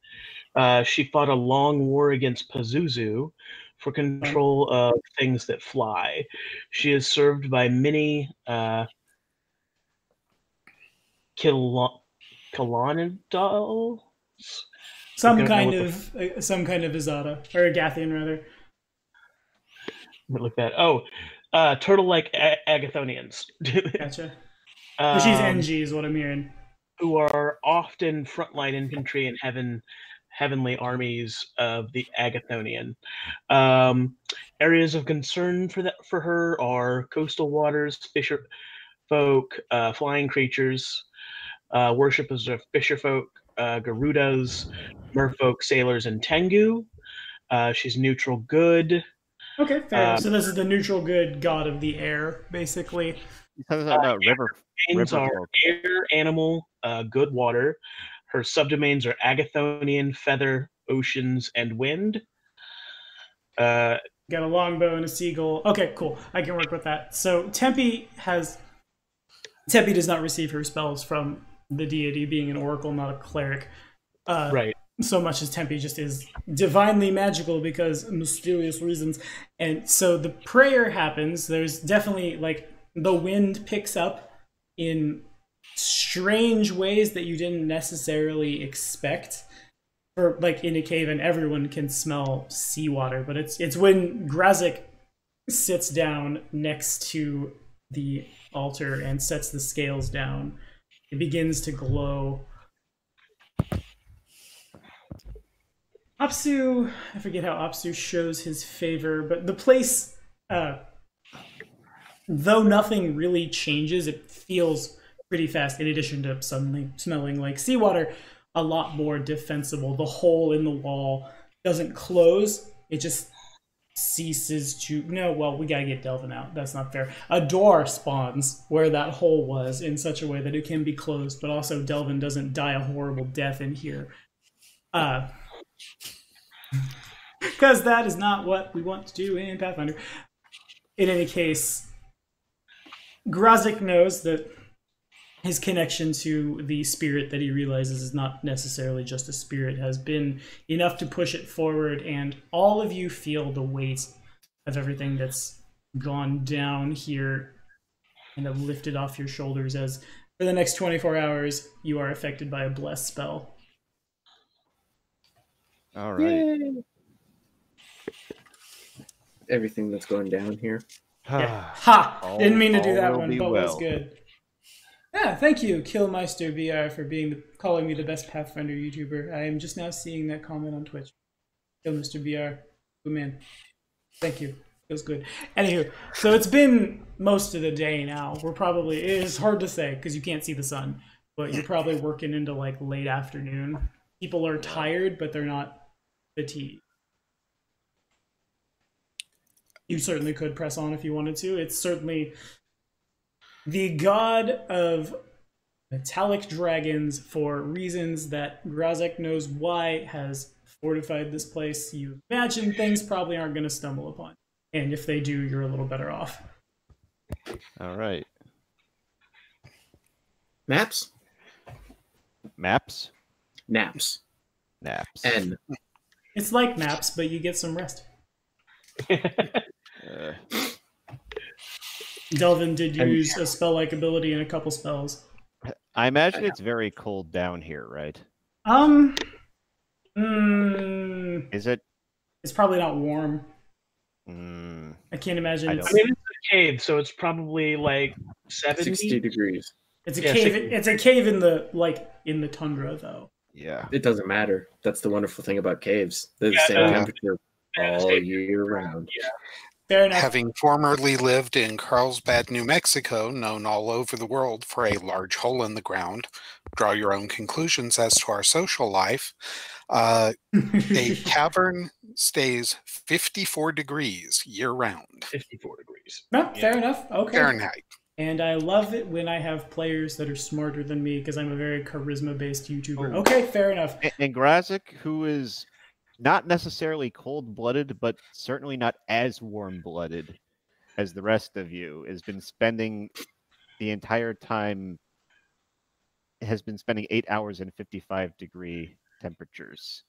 She fought a long war against Pazuzu for control of things that fly. She is served by many Kilonidals? Some kind of Izada, or Agathian rather. Look that. Oh, turtle-like Agathonians. Gotcha. So she's NG is what I'm hearing. Who are often frontline infantry and heavenly armies of the Agathonian. Areas of concern for her are coastal waters, fisher folk, flying creatures, worshippers of fisher folk, Garudas, merfolk, sailors, and Tengu. She's neutral good. Okay, fair. So this is the neutral good god of the air, basically. About river Are folk. air, animal, good water. Her subdomains are Agathonian, feather, oceans, and wind. Got a longbow and a seagull. Okay, cool. I can work with that. So Tempe does not receive her spells from the deity, being an oracle, not a cleric. Right. So much as Tempe just is divinely magical because mysterious reasons. And so the prayer happens. There's definitely, like, the wind picks up in strange ways that you didn't necessarily expect. Or, like, in a cave and everyone can smell seawater. But it's when Grazik sits down next to the altar and sets the scales down, it begins to glow. Apsu, I forget how Apsu shows his favor, but the place, though nothing really changes, it feels pretty fast, in addition to suddenly smelling like seawater, a lot more defensible. The hole in the wall doesn't close, it just ceases to... No, well, we gotta get Delvin out. That's not fair. A door spawns where that hole was in such a way that it can be closed, but also Delvin doesn't die a horrible death in here. Because that is not what we want to do in Pathfinder. In any case, Grazik knows that his connection to the spirit that he realizes is not necessarily just a spirit has been enough to push it forward, and all of you feel the weight of everything that's gone down here and have lifted off your shoulders as for the next 24 hours you are affected by a bless spell. All right. Yay. Everything that's going down here. Yeah. Ha! Didn't mean to do that will one, be but well. was good. Yeah, thank you, Killmeister VR, for calling me the best Pathfinder YouTuber. I am just now seeing that comment on Twitch. Killmeister VR, good man. Thank you. Feels good. Anywho, so it's been most of the day now. It is hard to say because you can't see the sun, but you're probably working into like late afternoon. People are tired, but they're not fatigued. You certainly could press on if you wanted to. It's certainly the god of metallic dragons, for reasons that Grazek knows why, has fortified this place. You imagine things probably aren't going to stumble upon. And if they do, you're a little better off. All right. Maps? Maps? Naps. Naps. N. It's like maps, but you get some rest. Delvin did use a spell-like ability and a couple spells. I imagine it's very cold down here, right? Is it? It's probably not warm. I can't imagine. I mean, it's a cave, so it's probably like 60 degrees. It's a cave. It's a cave in the tundra, though. Yeah. It doesn't matter. That's the wonderful thing about caves. They're the same temperature all year round. Yeah. Fair enough. Having formerly lived in Carlsbad, New Mexico, known all over the world for a large hole in the ground, draw your own conclusions as to our social life. A cavern stays 54 degrees year round. 54 degrees. No, fair enough. Okay. Fahrenheit. And I love it when I have players that are smarter than me because I'm a very charisma-based YouTuber. Okay, fair enough. And Grazek, who is not necessarily cold-blooded, but certainly not as warm-blooded as the rest of you, has been spending the entire time, has been spending 8 hours in 55-degree temperatures.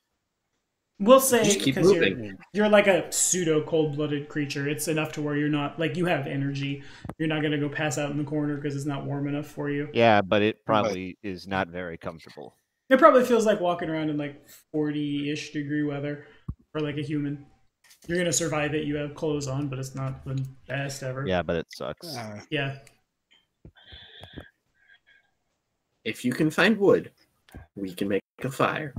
We'll say Just keep because moving. you're like a pseudo cold-blooded creature. It's enough to where you're not like you have energy. You're not gonna go pass out in the corner because it's not warm enough for you. Yeah, but it probably is not very comfortable. It probably feels like walking around in like 40-ish degree weather for like a human. You're gonna survive it. You have clothes on, but it's not the best ever. Yeah, but it sucks. Yeah. If you can find wood, we can make a fire.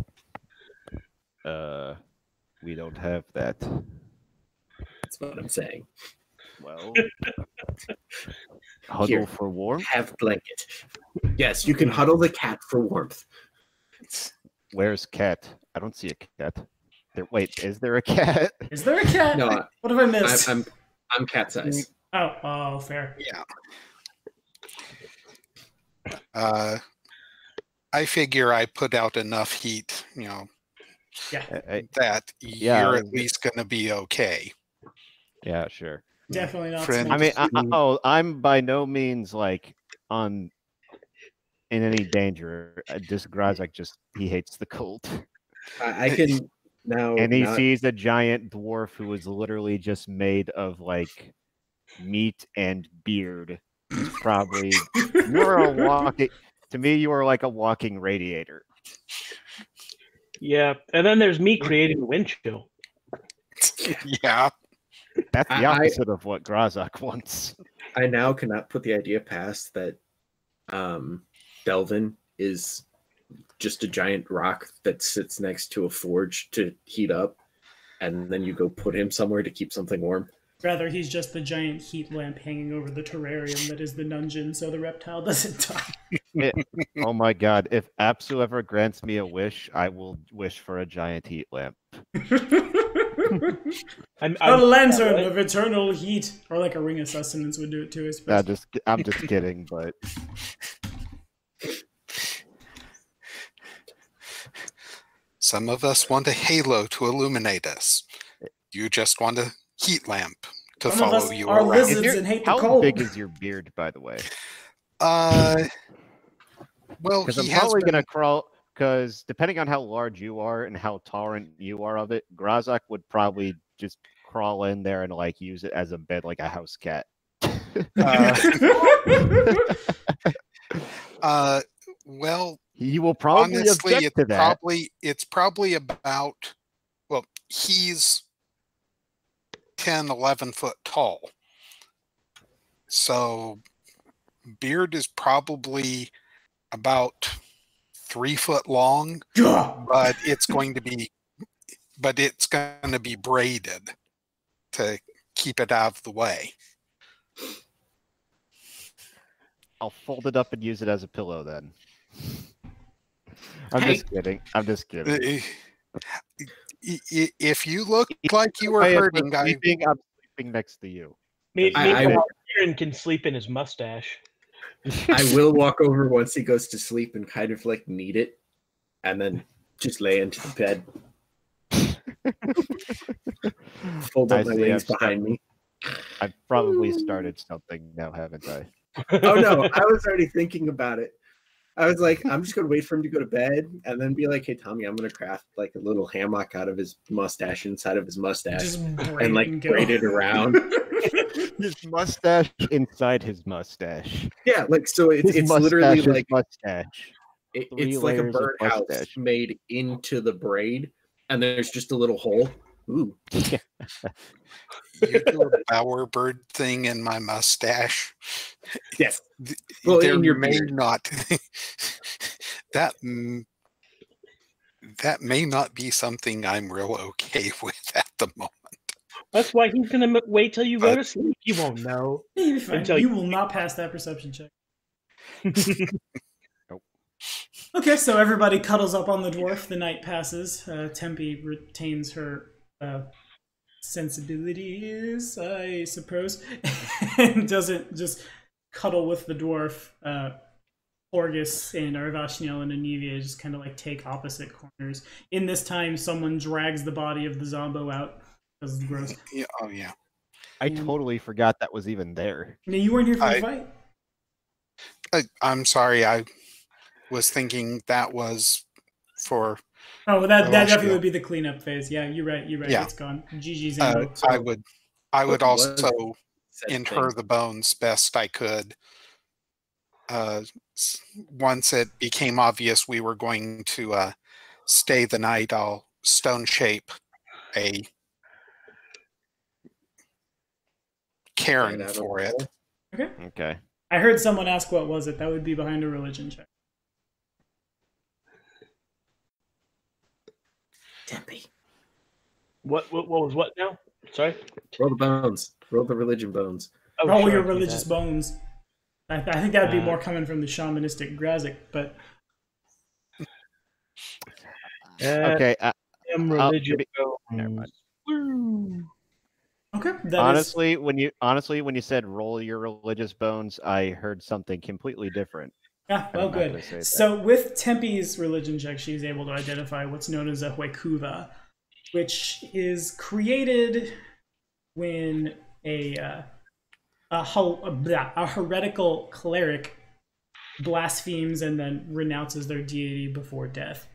We don't have that. That's what I'm saying. Well, huddle Here. for warmth. Have blanket. Yes, you can huddle the cat for warmth. Where's cat? I don't see a cat. Wait, is there a cat? Is there a cat? No, What have I missed? I'm cat size. Oh, fair. Yeah. I figure I put out enough heat, that you're at least going to be okay. Yeah, sure. Definitely not. Friend. I mean, I'm by no means like in any danger. Just Grazek he hates the cold. I can now. And he sees a giant dwarf who is literally just made of like meat and beard. He's probably you're a walking. To me, you are like a walking radiator. Yeah, and then there's me creating a wind chill. Yeah. That's the opposite of what Grazek wants. I now cannot put the idea past that Delvin is just a giant rock that sits next to a forge to heat up, and then you go put him somewhere to keep something warm. Rather, he's just the giant heat lamp hanging over the terrarium that is the dungeon, so the reptile doesn't die. Oh my god, if Apsu ever grants me a wish, I will wish for a giant heat lamp. A lantern of eternal heat, or like a ring of sustenance would do it too, I suppose. I'm just kidding, but some of us want a halo to illuminate us. You just want a heat lamp to Some of follow us you are around. lizards and hate the how cold. big is your beard, by the way? Well, Because I'm he has probably been, gonna crawl. Because depending on how large you are and how tolerant you are of it, Grazek would probably just crawl in there and like use it as a bed, like a house cat. well, You will probably honestly, object to that. it's probably about, well, he's 10, 11 foot tall. So beard is probably about 3 foot long, but it's going to be braided to keep it out of the way. I'll fold it up and use it as a pillow then. I'm Hey. just kidding. I'm just kidding. If you look like you were If we're hurting, I'm sleeping next to you. Meanwhile, Kieran can sleep in his mustache. I will walk over once he goes to sleep and kind of like knead it, and then just lay into the bed. Fold up my legs behind me. I've probably started something now, haven't I? Oh no, I was already thinking about it. I was like, I'm just gonna wait for him to go to bed and then be like, hey Tommy, I'm gonna craft like a little hammock out of his mustache inside of his mustache Just and like braid it around. His mustache inside his mustache. Yeah, like so it's literally like mustache. It's like a birdhouse made into the braid, and there's just a little hole. Ooh. Yeah. You do a bowerbird thing in my mustache. Yes. Well, there in your may beard. not that may not be something I'm real okay with at the moment. That's why he's gonna wait till you go to sleep. You won't know. You'll be fine. Until You will not pass that perception check. Nope. Okay, so everybody cuddles up on the dwarf. The night passes. Tempe retains her sensibilities, I suppose, and doesn't just cuddle with the dwarf. Orgus and Arvashniel and Anivia just kind of like take opposite corners. In this time, someone drags the body of the Zombo out. Because it's gross. Yeah, oh yeah. I totally forgot that was even there. No, you weren't here for the fight. I'm sorry. I was thinking that was for. Oh, well, that definitely would be the cleanup phase. Yeah, you're right. You're right. Yeah. It's gone. GG's in. I would also inter the bones best I could. Once it became obvious we were going to stay the night, I'll stone shape a cairn for it. Okay. Okay. I heard someone ask what was it. That would be behind a religion check. Tempe. What was what now? Sorry? Roll the bones. Roll the religion bones. Roll your religious bones. I think that would be more coming from the shamanistic Grazik, but... Okay. Religious Never mind. bones. Okay. Honestly, when you said roll your religious bones, I heard something completely different. Yeah, well, good. So with Tempe's religion check, she's able to identify what's known as a Huekuva, which is created when a heretical cleric blasphemes and then renounces their deity before death.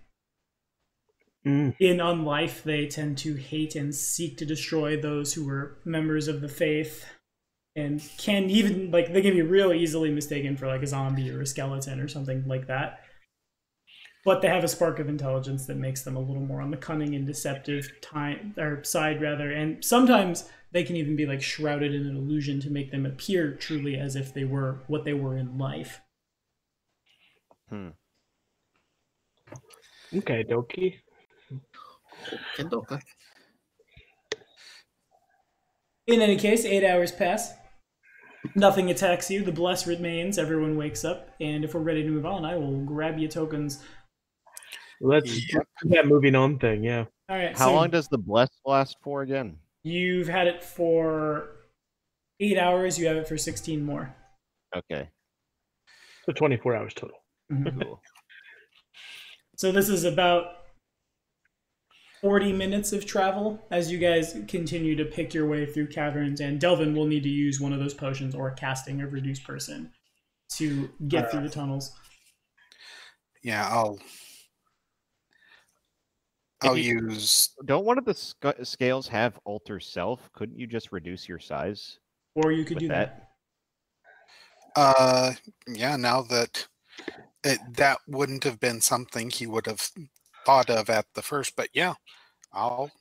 In Unlife, they tend to hate and seek to destroy those who were members of the faith, and can even, like, they can be real easily mistaken for like a zombie or a skeleton or something like that. But they have a spark of intelligence that makes them a little more on the cunning and deceptive side, rather. And sometimes they can even be like shrouded in an illusion to make them appear truly as if they were what they were in life. Okay, dokie. In any case, 8 hours pass. Nothing attacks you. The bless remains. Everyone wakes up. And if we're ready to move on, I will grab your tokens. Let's do that moving on thing, yeah. All right. How long does the bless last for again? You've had it for 8 hours. You have it for 16 more. Okay. So 24 hours total. Cool. So this is about 40 minutes of travel as you guys continue to pick your way through caverns, and Delvin will need to use one of those potions or casting of Reduced Person to get through the tunnels. Yeah, I'll use... Don't one of the scales have alter self? Couldn't you just reduce your size? Or you could do that. Yeah, now that that wouldn't have been something he would have thought of at the first, but yeah, I'll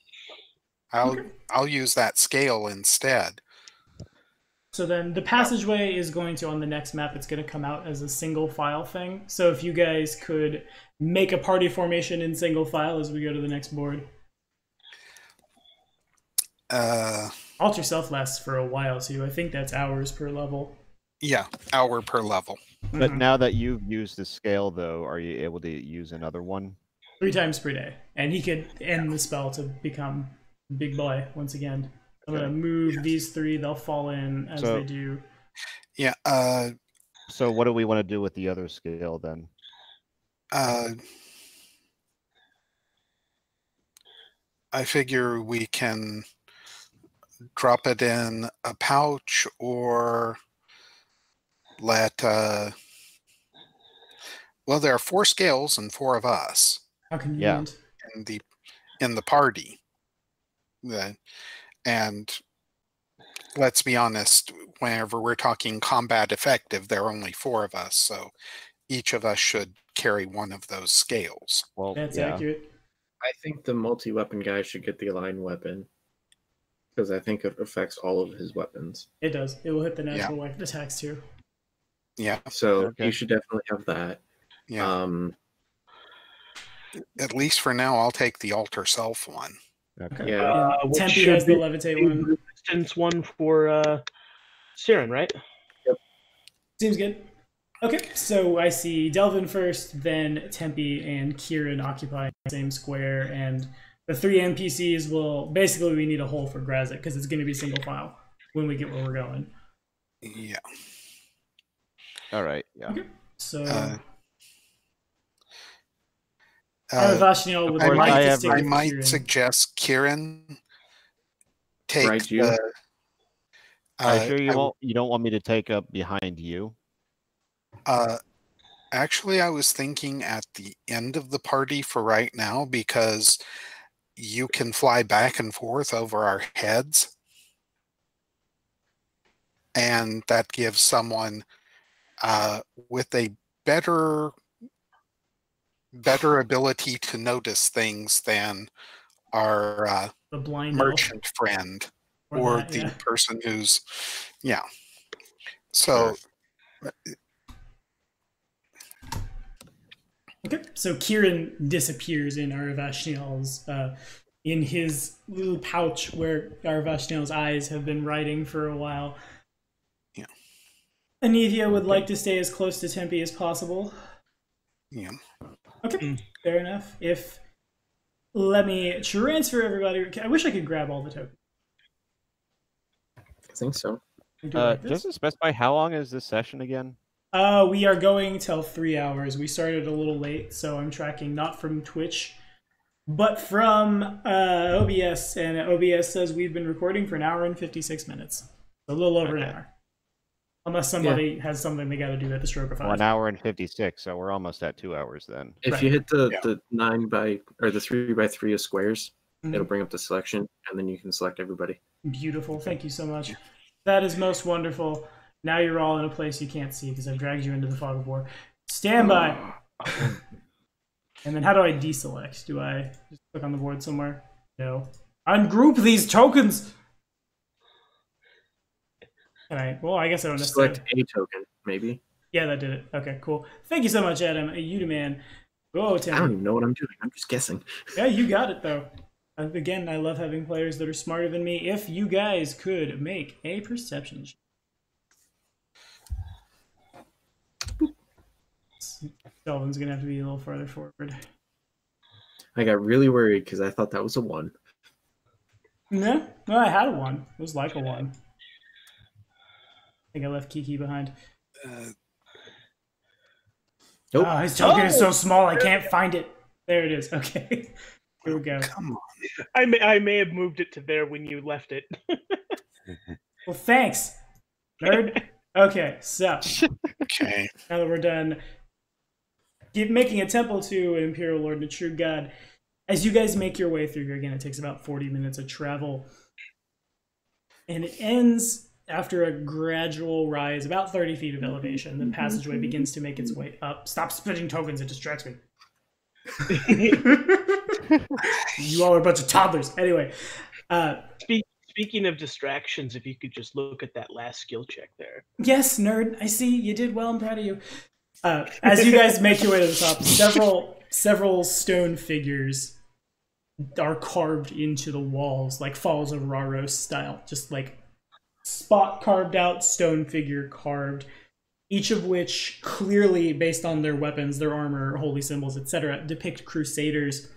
use that scale instead. So then the passageway is going to, on the next map, it's going to come out as a single file thing. So if you guys could make a party formation in single file as we go to the next board. Alter Self lasts for a while too. I think that's hours per level. Yeah, hour per level. But Mhm. now that you've used the scale, though, are you able to use another one? 3 times per day. And he could end the spell to become big boy once again. I'm Okay. going to move these 3. They'll fall in as So- they do. Yeah. So what do we want to do with the other scale then? I figure we can drop it in a pouch or let. Well, there are 4 scales and 4 of us How convenient. in the party. And let's be honest, whenever we're talking combat effective, there are only 4 of us, so each of us should carry one of those scales. Well, That's yeah. accurate. I think the multi-weapon guy should get the aligned weapon because I think it affects all of his weapons. It does. It will hit the natural weapon attacks too. Yeah, So Okay. you should definitely have that. yeah. At least for now, I'll take the Alter Self one. Okay. Yeah. And Which Tempe should has the be levitate one. resistance one for Siren, right? Seems good. Okay, so I see Delvin first, then Tempe and Kieran occupy the same square, and the 3 NPCs will basically we need a hole for Grazit because it's going to be single file when we get where we're going. Yeah. All right. Yeah. Okay. So Vashniel would course, like I to have- stick I with might Kieran. suggest Kieran take Right, you? the. Are you sure you I- won't? You don't want me to take up behind you? Actually, I was thinking at the end of the party for right now because you can fly back and forth over our heads. And that gives someone with a better ability to notice things than our The blind merchant friend elf or that, the yeah. person who's, yeah. So Okay, so Kieran disappears in Aravashniel's in his little pouch where Aravashniel's eyes have been riding for a while. Yeah. Anivia would like to stay as close to Tempe as possible. yeah. Okay, fair enough. Let me transfer everybody. I wish I could grab all the tokens. I think so. Can we do it like this? Just to specify, how long is this session again? We are going till 3 hours. We started a little late, so I'm tracking not from Twitch, but from OBS, and OBS says we've been recording for 1 hour and 56 minutes. So a little over an Okay. hour. Unless somebody has something they got to do at the stroke of 5. 1 hour and 56, so we're almost at 2 hours then. If Right. you hit the Yeah. 3x3 of squares, Mhm. it'll bring up the selection, and then you can select everybody. Beautiful. Thank you so much. That is most wonderful. Now you're all in a place you can't see because I've dragged you into the fog of war. Stand by. And then how do I deselect? Do I just click on the board somewhere? No. Ungroup these tokens! Can I? Well, I guess I don't necessarily. Select a token, maybe. Yeah, that did it. Okay, cool. Thank you so much, Adam. You the man. Oh, I don't Tim. even know what I'm doing. I'm just guessing. Yeah, you got it, though. Again, I love having players that are smarter than me. If you guys could make a perception check. Delvin's gonna have to be a little farther forward. I got really worried because I thought that was a 1. No, I had a 1. It was like a 1. I think I left Kiki behind. Nope. Oh, his token is so small I can't find it. There it is. Okay. Here we go. Come on. I may have moved it to there when you left it. Well, thanks, nerd. Okay, so Okay. now that we're done making a temple to an Imperial Lord and a true god, as you guys make your way through here, again, it takes about 40 minutes of travel. And it ends after a gradual rise, about 30 feet of elevation. The passageway begins to make its way up. Stop spitting tokens, it distracts me. You all are a bunch of toddlers. Anyway, Speaking of distractions, if you could just look at that last skill check there. yes, nerd, I see. You did well. I'm proud of you. As you guys make your way to the top, several stone figures are carved into the walls, like Falls of Raros style, just like spot carved out, stone figure carved, each of which clearly, based on their weapons, their armor, holy symbols, etc., depict crusaders.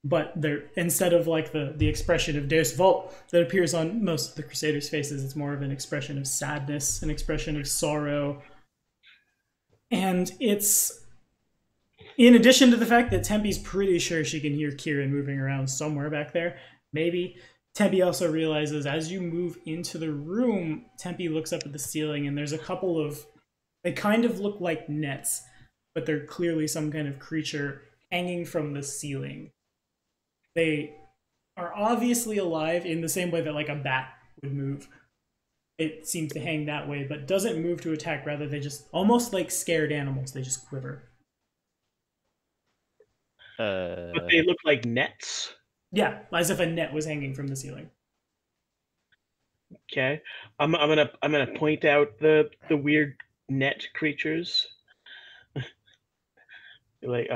But they're, instead of like the expression of Deus Vult that appears on most of the crusaders' faces, it's more of an expression of sadness, an expression of sorrow. And it's, in addition to the fact that Tempe's pretty sure she can hear Kieran moving around somewhere back there, maybe, Tempe also realizes as you move into the room, Tempe looks up at the ceiling and there's a couple of, they kind of look like nets, but they're clearly some kind of creature hanging from the ceiling. They are obviously alive in the same way that like a bat would move. It seems to hang that way, but doesn't move to attack. Rather, they just, almost like scared animals, they just quiver. But they look like nets. Yeah, as if a net was hanging from the ceiling. Okay, I'm gonna point out the weird net creatures. Like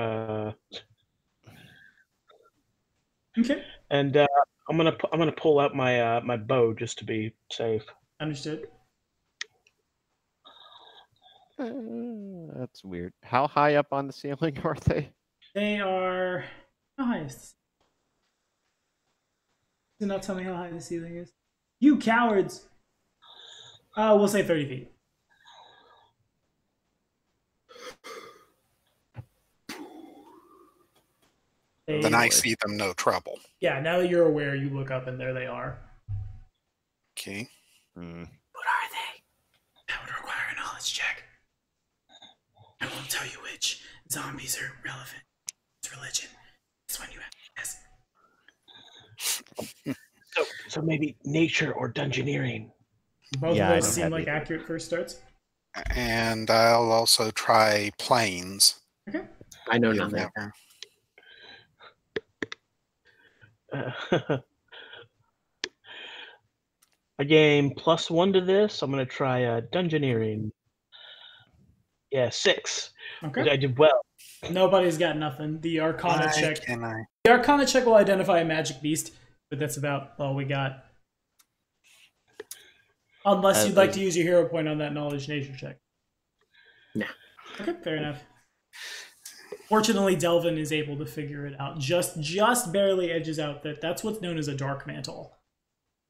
Okay, and I'm gonna pull out my my bow just to be safe. understood. That's weird. How high up on the ceiling are they? They are, how high is this? Do not tell me how high the ceiling is. You cowards! We'll say 30 feet. Then I see them no trouble. Yeah, now that you're aware, you look up and there they are. Okay. What are they? That would require a knowledge check. I won't tell you which. Zombies are relevant. It's religion. This one you have to guess. So maybe nature or dungeoneering. Both Yeah, of I those don't seem have like either. accurate first starts. And I'll also try planes. Okay. I know You'll nothing. never. I gain +1 to this. I'm gonna try dungeoneering. Yeah, 6. Okay. I did well. Nobody's got nothing. The Arcana Why check. can I? The Arcana check will identify a magic beast, but that's about all we got. Unless you'd like to use your hero point on that knowledge nature check. Nah. Okay, fair enough. Fortunately, Delvin is able to figure it out. Just barely edges out that that's what's known as a dark mantle.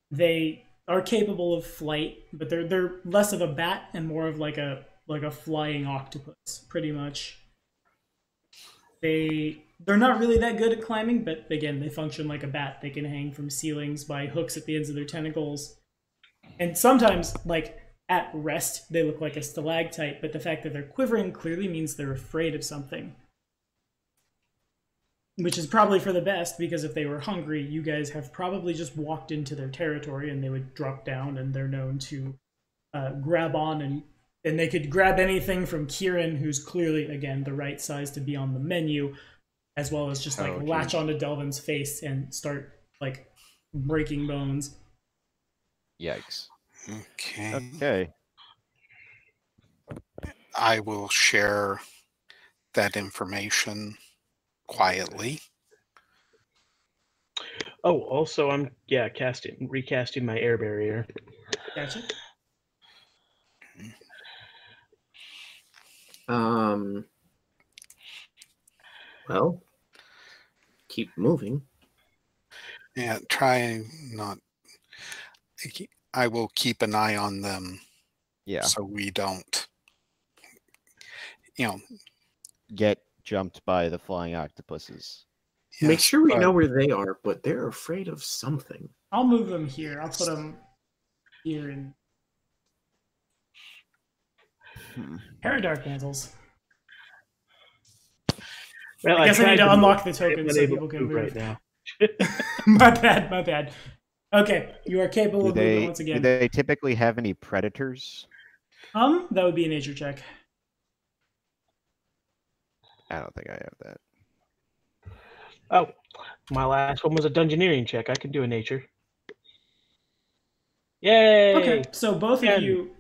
They are capable of flight, but they're less of a bat and more of like a flying octopus, pretty much. They're not really that good at climbing, but again, they function like a bat. They can hang from ceilings by hooks at the ends of their tentacles. And sometimes, like, at rest, they look like a stalactite, but the fact that they're quivering clearly means they're afraid of something. Which is probably for the best, because if they were hungry, you guys have probably just walked into their territory and they would drop down, and they're known to grab on, and they could grab anything from Kieran, who's clearly, again, the right size to be on the menu, as well as just, like, latch onto Delvin's face and start, like, breaking bones. Yikes. Okay. Okay. I will share that information quietly. Oh, also I'm recasting my air barrier. Gotcha. Well, keep moving. Yeah, try not. I will keep an eye on them. Yeah. So we don't, Get jumped by the flying octopuses. Make yes, sure we but- know where they are, but they're afraid of something. I'll move them here. I'll put them here in Pair of Dark Mantles. Well, I guess I tried need to move. unlock the I'm token so unable people to can move. right now. My bad. Okay, you are capable of moving once Do again. they typically have any predators? That would be a nature check. I don't think I have that. Oh, my last one was a dungeoneering check. I can do a nature. Yay! Okay, so both of Again. you,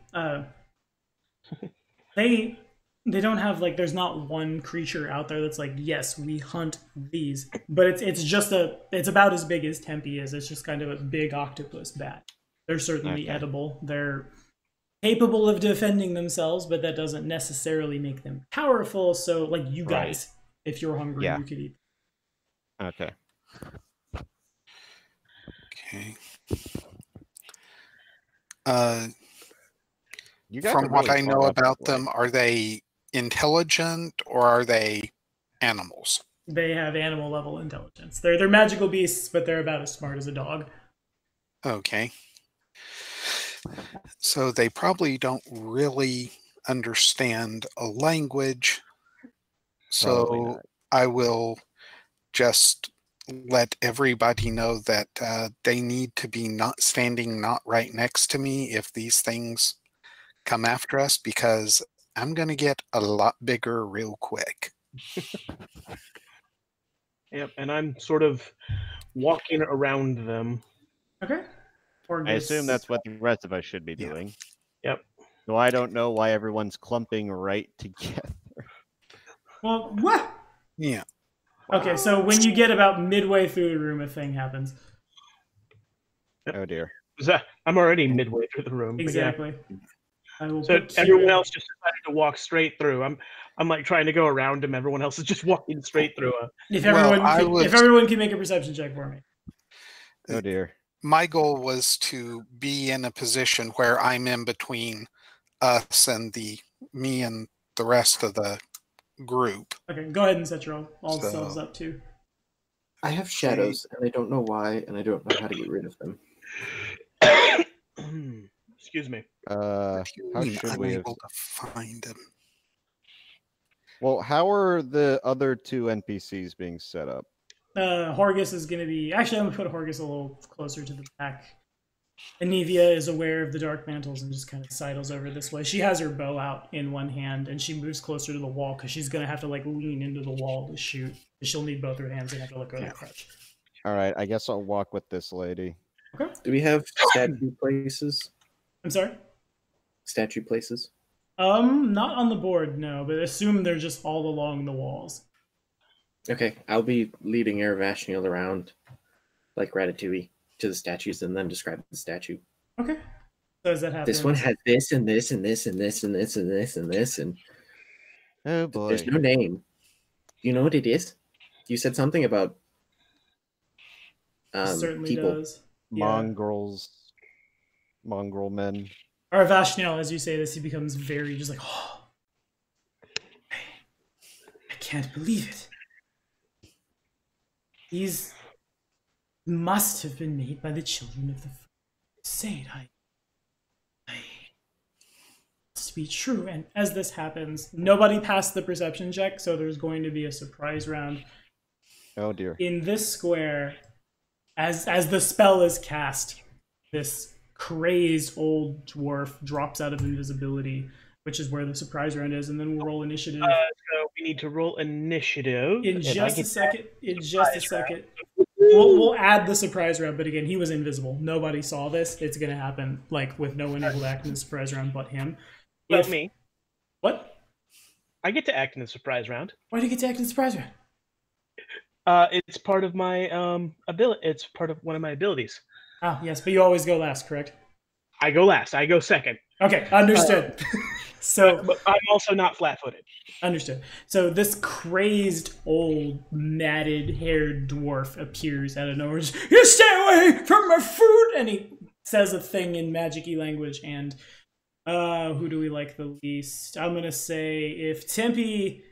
they they don't have like, there's not one creature out there that's like, yes, we hunt these, but it's about as big as Tempe is. It's just kind of a big octopus bat. They're certainly edible. They're capable of defending themselves, but that doesn't necessarily make them powerful. So like you guys, if you're hungry, you could eat. Okay. Okay. You guys From are what really I far know up about this way. them, are they intelligent or are they animals? They have animal level intelligence. They're magical beasts, but they're about as smart as a dog. Okay. So they probably don't really understand a language. Probably So not. I will just let everybody know that they need to be not standing not right next to me if these things come after us, because I'm going to get a lot bigger real quick. Yep, and I'm sort of walking around them. Okay. I assume that's what the rest of us should be doing. Yep. So I don't know why everyone's clumping right together. Well, what? Yeah. Okay, so when you get about midway through the room, a thing happens. Oh dear. I'm already midway through the room. Exactly. I will so everyone else just decided to walk straight through. I'm like trying to go around him. Everyone else is just walking straight through. If everyone can make a perception check for me. Oh dear. My goal was to be in a position where I'm in between us and me and the rest of the group. Okay, go ahead and set your all selves up too. I have shadows, and I don't know why, and I don't know how to get rid of them. Excuse me. How should we have... to find them? Well, how are the other two NPCs being set up? Horgus is going to be... Actually, I'm going to put Horgus a little closer to the back. Anivia is aware of the dark mantles and just kind of sidles over this way. She has her bow out in one hand, and she moves closer to the wall because she's going to have to like lean into the wall to shoot. She'll need both her hands and have to let go of the crutch. All right, I guess I'll walk with this lady. Okay. Do we have statue places? I'm sorry? Statue places? Not on the board, no, but assume they're just all along the walls. Okay, I'll be leading Aravashniel around like Ratatouille to the statues and then describe the statue. Okay. So does that happen? This one had this and this and this and this and this and this and this and oh boy. There's no name. Do you know what it is? You said something about certainly people. Does. Mongrels. Mongrel men. Aravashniel, as you say this, he becomes very just like, oh, I can't believe it. These must have been made by the children of the saint. I must be true. And as this happens, nobody passed the perception check, so there's going to be a surprise round. Oh dear. In this square, as the spell is cast, this crazed old dwarf drops out of invisibility, which is where the surprise round is, and then we'll roll initiative. So we need to roll initiative. In just a second. We'll add the surprise round, but again, he was invisible. Nobody saw this. It's going to happen like with no one able to act in the surprise round but him. But me. What? I get to act in the surprise round. Why do you get to act in the surprise round? It's part of my ability. It's part of one of my abilities. Ah, yes, but you always go last, correct? I go last. I go second. Okay, understood. But I'm also not flat-footed. Understood. So this crazed old matted-haired dwarf appears out of nowhere. Just, you stay away from my food, and he says a thing in magic-y language. And who do we like the least? I'm gonna say if Tempe,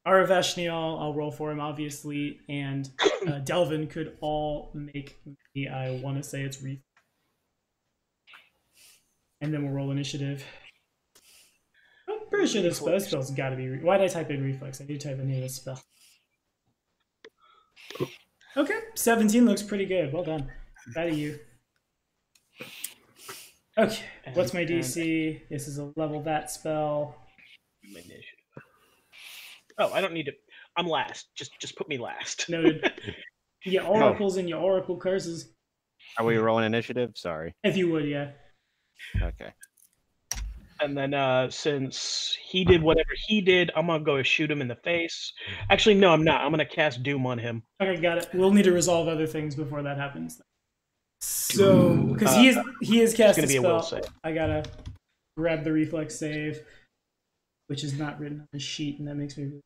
Aravashniel, I'll roll for him obviously, and Delvin could all make me. I want to say it's reflex, and then we'll roll initiative. I'm pretty sure the spell's got to be. Why did I type in reflex? I need to type in the name of the spell. Okay, 17 looks pretty good. Well done. Proud of you. Okay, what's my DC? This is a level that spell. Oh, I don't need to. I'm last. Just put me last. Noted. Your oracles and your oracle curses. Are we rolling initiative? Sorry. If you would, yeah. Okay. And then since he did whatever he did, I'm gonna go shoot him in the face. Actually, no, I'm not. I'm gonna cast Doom on him. Okay, got it. We'll need to resolve other things before that happens. So, because he is cast gonna a be a will spell, save. I gotta grab the reflex save, which is not written on the sheet, and that makes me.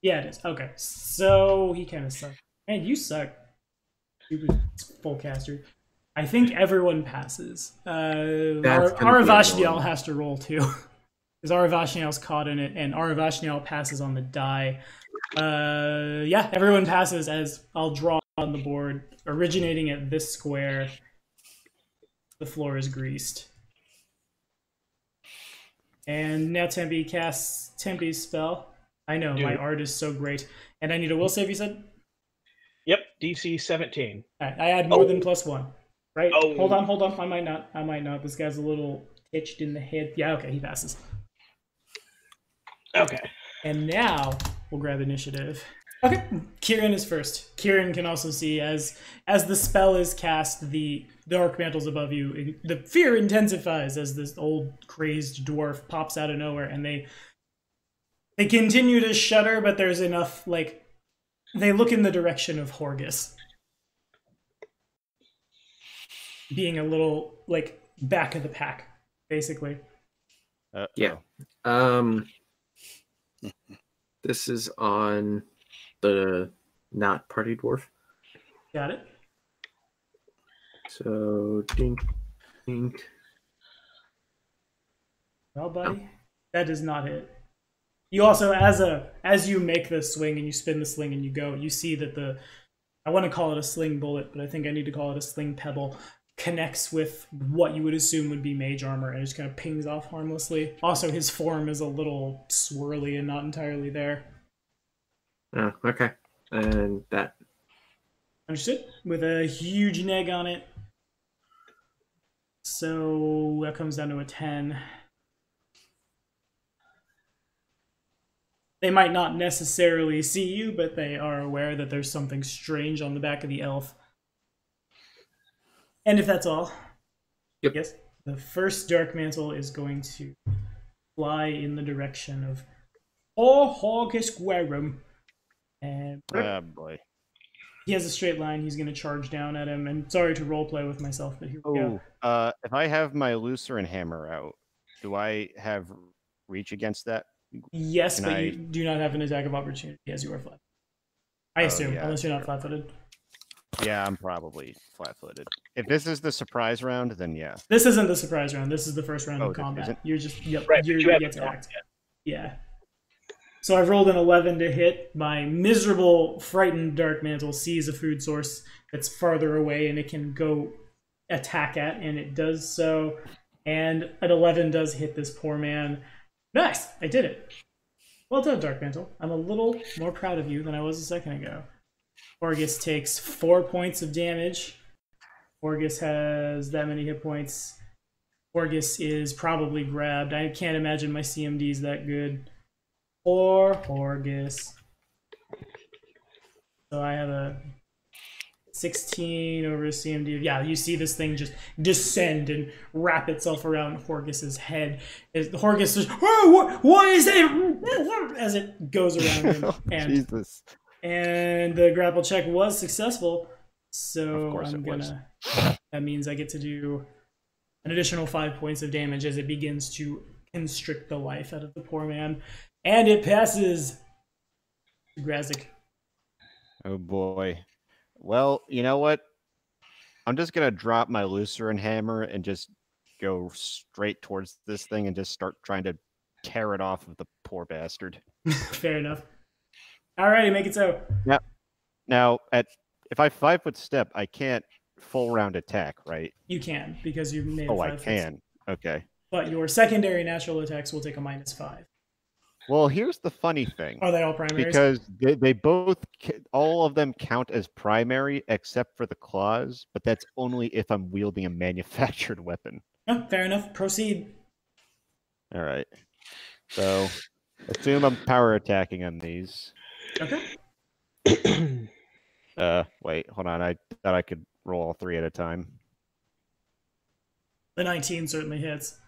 Yeah, it is. Okay, so he kind of sucks. Man, you suck. Stupid full caster. I think everyone passes. Aravashniel has to roll too. Because Aravashniel's caught in it, and Aravashniel passes on the die. Yeah, everyone passes as I'll draw on the board. Originating at this square, the floor is greased. And now Tempe casts Tempe's spell. I know, my art is so great. And I need a will save, you said? Yep, DC 17. Right, I add more than +1. Right? Oh. Hold on. I might not. This guy's a little itched in the head. Yeah, okay, he passes. Okay. And now we'll grab initiative. Okay, Kieran is first. Kieran can also see as the spell is cast, the dark mantles above you. The fear intensifies as this old crazed dwarf pops out of nowhere, and they continue to shudder, but there's enough they look in the direction of Horgus, being a little back of the pack, basically. Yeah. This is on the not party dwarf. Got it. So dink, dink. Well, buddy, that does not hit. You also, as you make the swing and you spin the sling and you go, you see that I want to call it a sling bullet, but I think I need to call it a sling pebble, connects with what you would assume would be mage armor and just kind of pings off harmlessly. Also, his form is a little swirly and not entirely there. Oh, okay. And that. Understood? With a huge neg on it. So that comes down to a 10. They might not necessarily see you, but they are aware that there's something strange on the back of the elf. And if that's all, yep. Yes, the first dark mantle is going to fly in the direction of Horgus. And Oh boy. he has a straight line. He's going to charge down at him. And sorry to roleplay with myself, but here we go. If I have my Luceran hammer out, do I have reach against that? Yes, but you do not have an attack of opportunity as you are flat. I assume, unless you're not flat-footed. Yeah, I'm probably flat-footed. If this is the surprise round, then yeah. This isn't the surprise round. This is the first round of combat. You're just right, you're you attacked. Yeah. So I've rolled an 11 to hit. My miserable, frightened dark mantle sees a food source that's farther away, and it can go attack at, and it does so. And an 11 does hit this poor man. Nice! I did it. Well done, Dark Mantle. I'm a little more proud of you than I was a second ago. Horgus takes 4 points of damage. Horgus has that many hit points. Horgus is probably grabbed. I can't imagine my CMD is that good. Poor Horgus. So I have a 16 over CMD. Yeah, you see this thing just descend and wrap itself around Horgus's head. Horgus is, oh, what is it? As it goes around him. And, Jesus. And the grapple check was successful. So Of course I'm it was. that means I get to do an additional 5 points of damage as it begins to constrict the life out of the poor man. And it passes Grazik. Oh boy. Well, you know what? I'm just gonna drop my Luceran hammer and just go straight towards this thing and just start trying to tear it off of the poor bastard. Fair enough. Alrighty, make it so. Now, if I 5-foot step, I can't full round attack, right? You can, because you've made Oh, I 5 can. Okay. But your secondary natural attacks will take a -5. Well, here's the funny thing. Are they all primaries? Because they both, all of them count as primary except for the claws, but that's only if I'm wielding a manufactured weapon. Oh, fair enough. Proceed. All right. So, assume I'm power attacking on these. Okay. Wait, hold on. I thought I could roll all 3 at a time. The 19 certainly hits.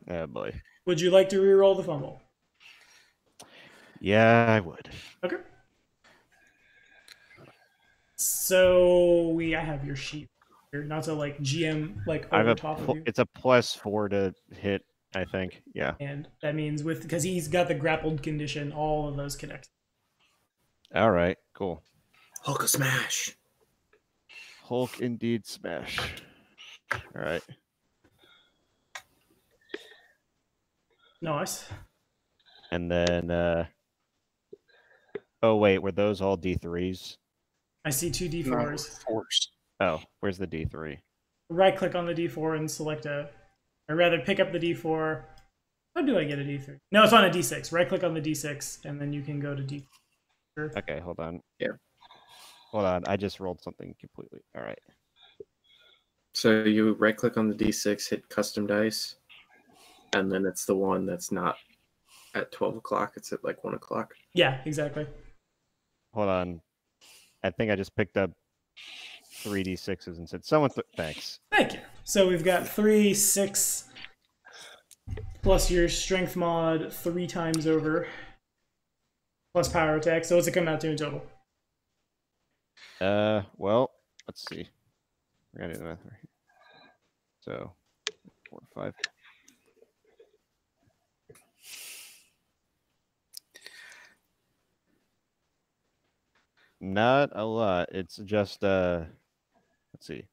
Oh boy. Would you like to reroll the fumble? Yeah, I would. Okay. So I have your sheet here, not to like GM like I have over a top of you. it's a +4 to hit, I think. Yeah. And that means because he's got the grappled condition, all of those connect. All right. Cool. Hulk a smash. Hulk indeed smash. All right. Nice. And then oh wait, were those all D3s? I see two No, D4s. force. Oh, where's the D3? Right click on the D4 and select or rather pick up the D4. How do I get a D3? No, it's on a D6. Right click on the D6 and then you can go to D4. Okay, hold on. Yeah. Hold on, I just rolled something completely. All right. So you right click on the D6, hit custom dice, and then it's the one that's not at 12 o'clock. It's at like 1 o'clock. Yeah, exactly. Hold on. I think I just picked up 3d6s and said, someone, thanks. Thank you. So we've got 3, 6, plus your strength mod 3 times over, plus power attack. So what's it come out to in total? Well, let's see. We're gonna do the math right here. So, 4, 5. Not a lot. It's just let's see.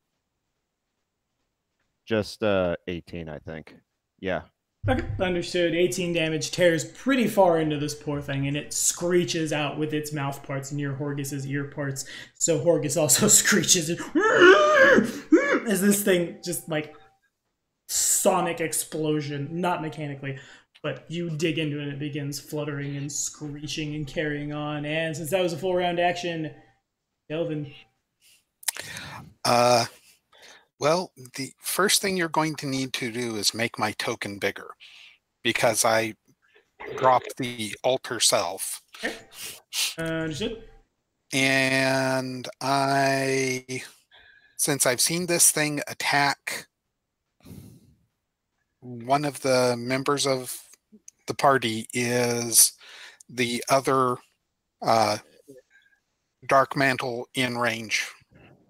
Just 18, I think. Yeah. Okay, understood. 18 damage tears pretty far into this poor thing, and it screeches out with its mouth parts near Horgus's ear parts. So Horgus also screeches as this thing just like sonic explosion, not mechanically, but you dig into it and it begins fluttering and screeching and carrying on. And since that was a full round action, Delvin. Well, the first thing you're going to need to do is make my token bigger, because I dropped the altar self. Okay. Understood. And since I've seen this thing attack one of the members of the party, is the other Dark Mantle in range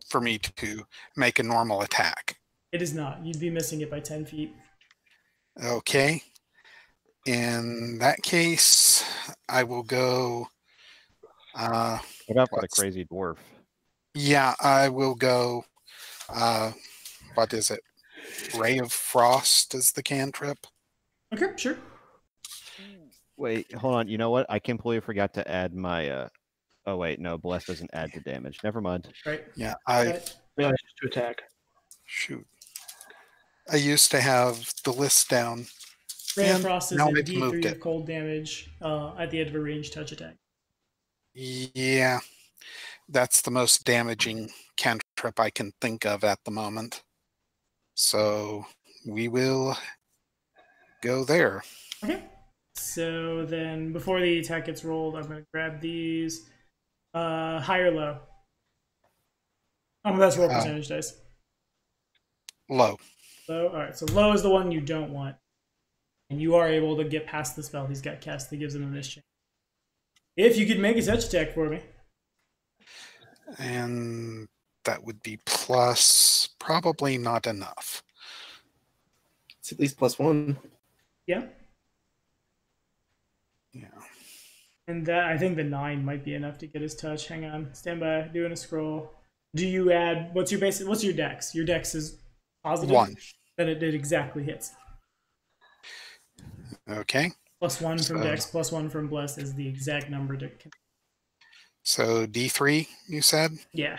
for me to make a normal attack? It is not. You'd be missing it by 10 feet. Okay. In that case, I will go. What about for the crazy dwarf? Yeah, I will go. What is it? Ray of Frost is the cantrip. Okay, sure. Wait, hold on. You know what? I completely forgot to add my. Oh wait, no. Bless doesn't add to damage. Never mind. Right. Yeah, Yeah, it's just to attack. shoot. I used to have the list down. Ray of And Frost is now a they've moved D3 it. of cold damage at the end of a ranged touch attack. Yeah, that's the most damaging cantrip I can think of at the moment. So we will go there. Okay. So then, before the attack gets rolled, I'm going to grab these. High or low? That's roll percentage dice. Low. Low? Alright, so low is the one you don't want. And you are able to get past the spell he's got cast that gives him a mischance. If you could make a touch attack for me. And that would be plus, probably not enough. It's at least +1. Yeah. Yeah. And that, I think the 9 might be enough to get his touch. Hang on. Stand by. Doing a scroll. Do you add... What's your dex? Your dex is positive? 1. Then it exactly hits. Okay. +1 from dex, +1 from bless is the exact number to... So D3, you said? Yeah.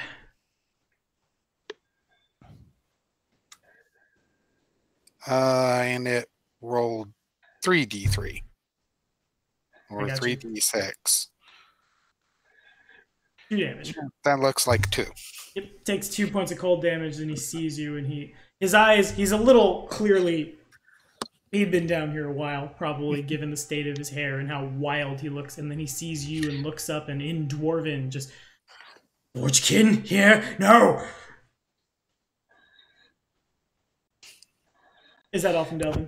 And it rolled 3D3. Or I got you. 3D6. 2 damage. That looks like 2. It takes 2 points of cold damage, and he sees you, and his eyes, he's a little clearly... He'd been down here a while, probably, given the state of his hair and how wild he looks, and then he sees you and looks up, and in Dwarven, just... Forgekin here? No! Is that all from Delvin?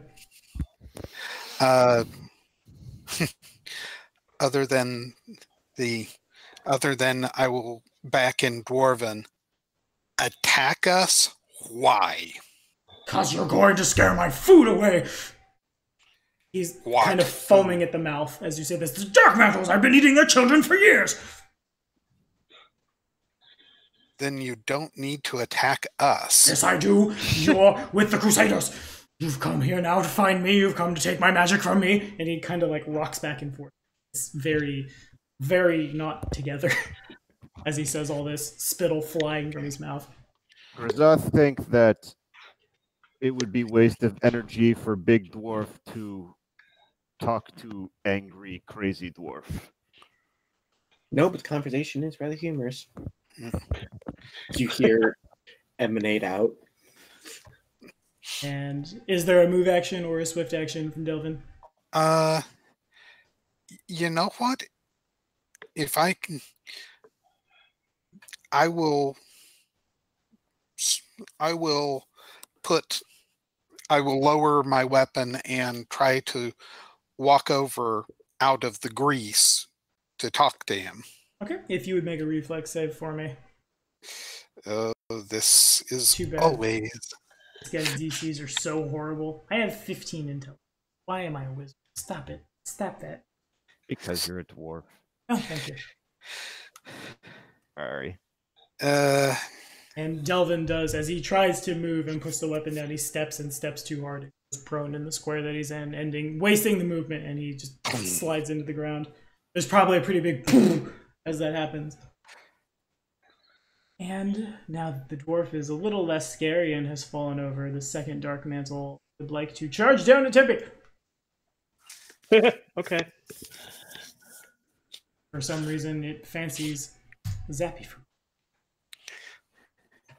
Other than I will back in Dwarven. Attack us? Why? 'Cause you're going to scare my food away. He's What kind of foaming at the mouth as you say this. The Dark Mantles! I've been eating their children for years! Then you don't need to attack us. Yes, I do. You're with the Crusaders. You've come here now to find me. You've come to take my magic from me. And he kind of like rocks back and forth. It's very, very not together as he says all this, spittle flying from his mouth. Grazoth think that it would be waste of energy for Big Dwarf to talk to angry, crazy dwarf. No, but the conversation is rather humorous. You hear emanate out. And is there a move action or a swift action from Delvin? You know what? If I can, I will lower my weapon and try to walk over out of the grease to talk to him. Okay, if you would make a reflex save for me. This is Too bad. always. These guys' DCs are so horrible. I have 15 intel. Why am I a wizard? Stop it. Stop that. Because you're a dwarf. Oh, thank you. Sorry. And Delvin does, as he tries to move and puts the weapon down, he steps too hard. He goes prone in the square that he's in, wasting the movement, and he just slides into the ground. There's probably a pretty big boom as that happens. And now that the dwarf is a little less scary and has fallen over, the second Dark Mantle would like to charge down at Tempe. Okay. For some reason, it fancies Zappy food.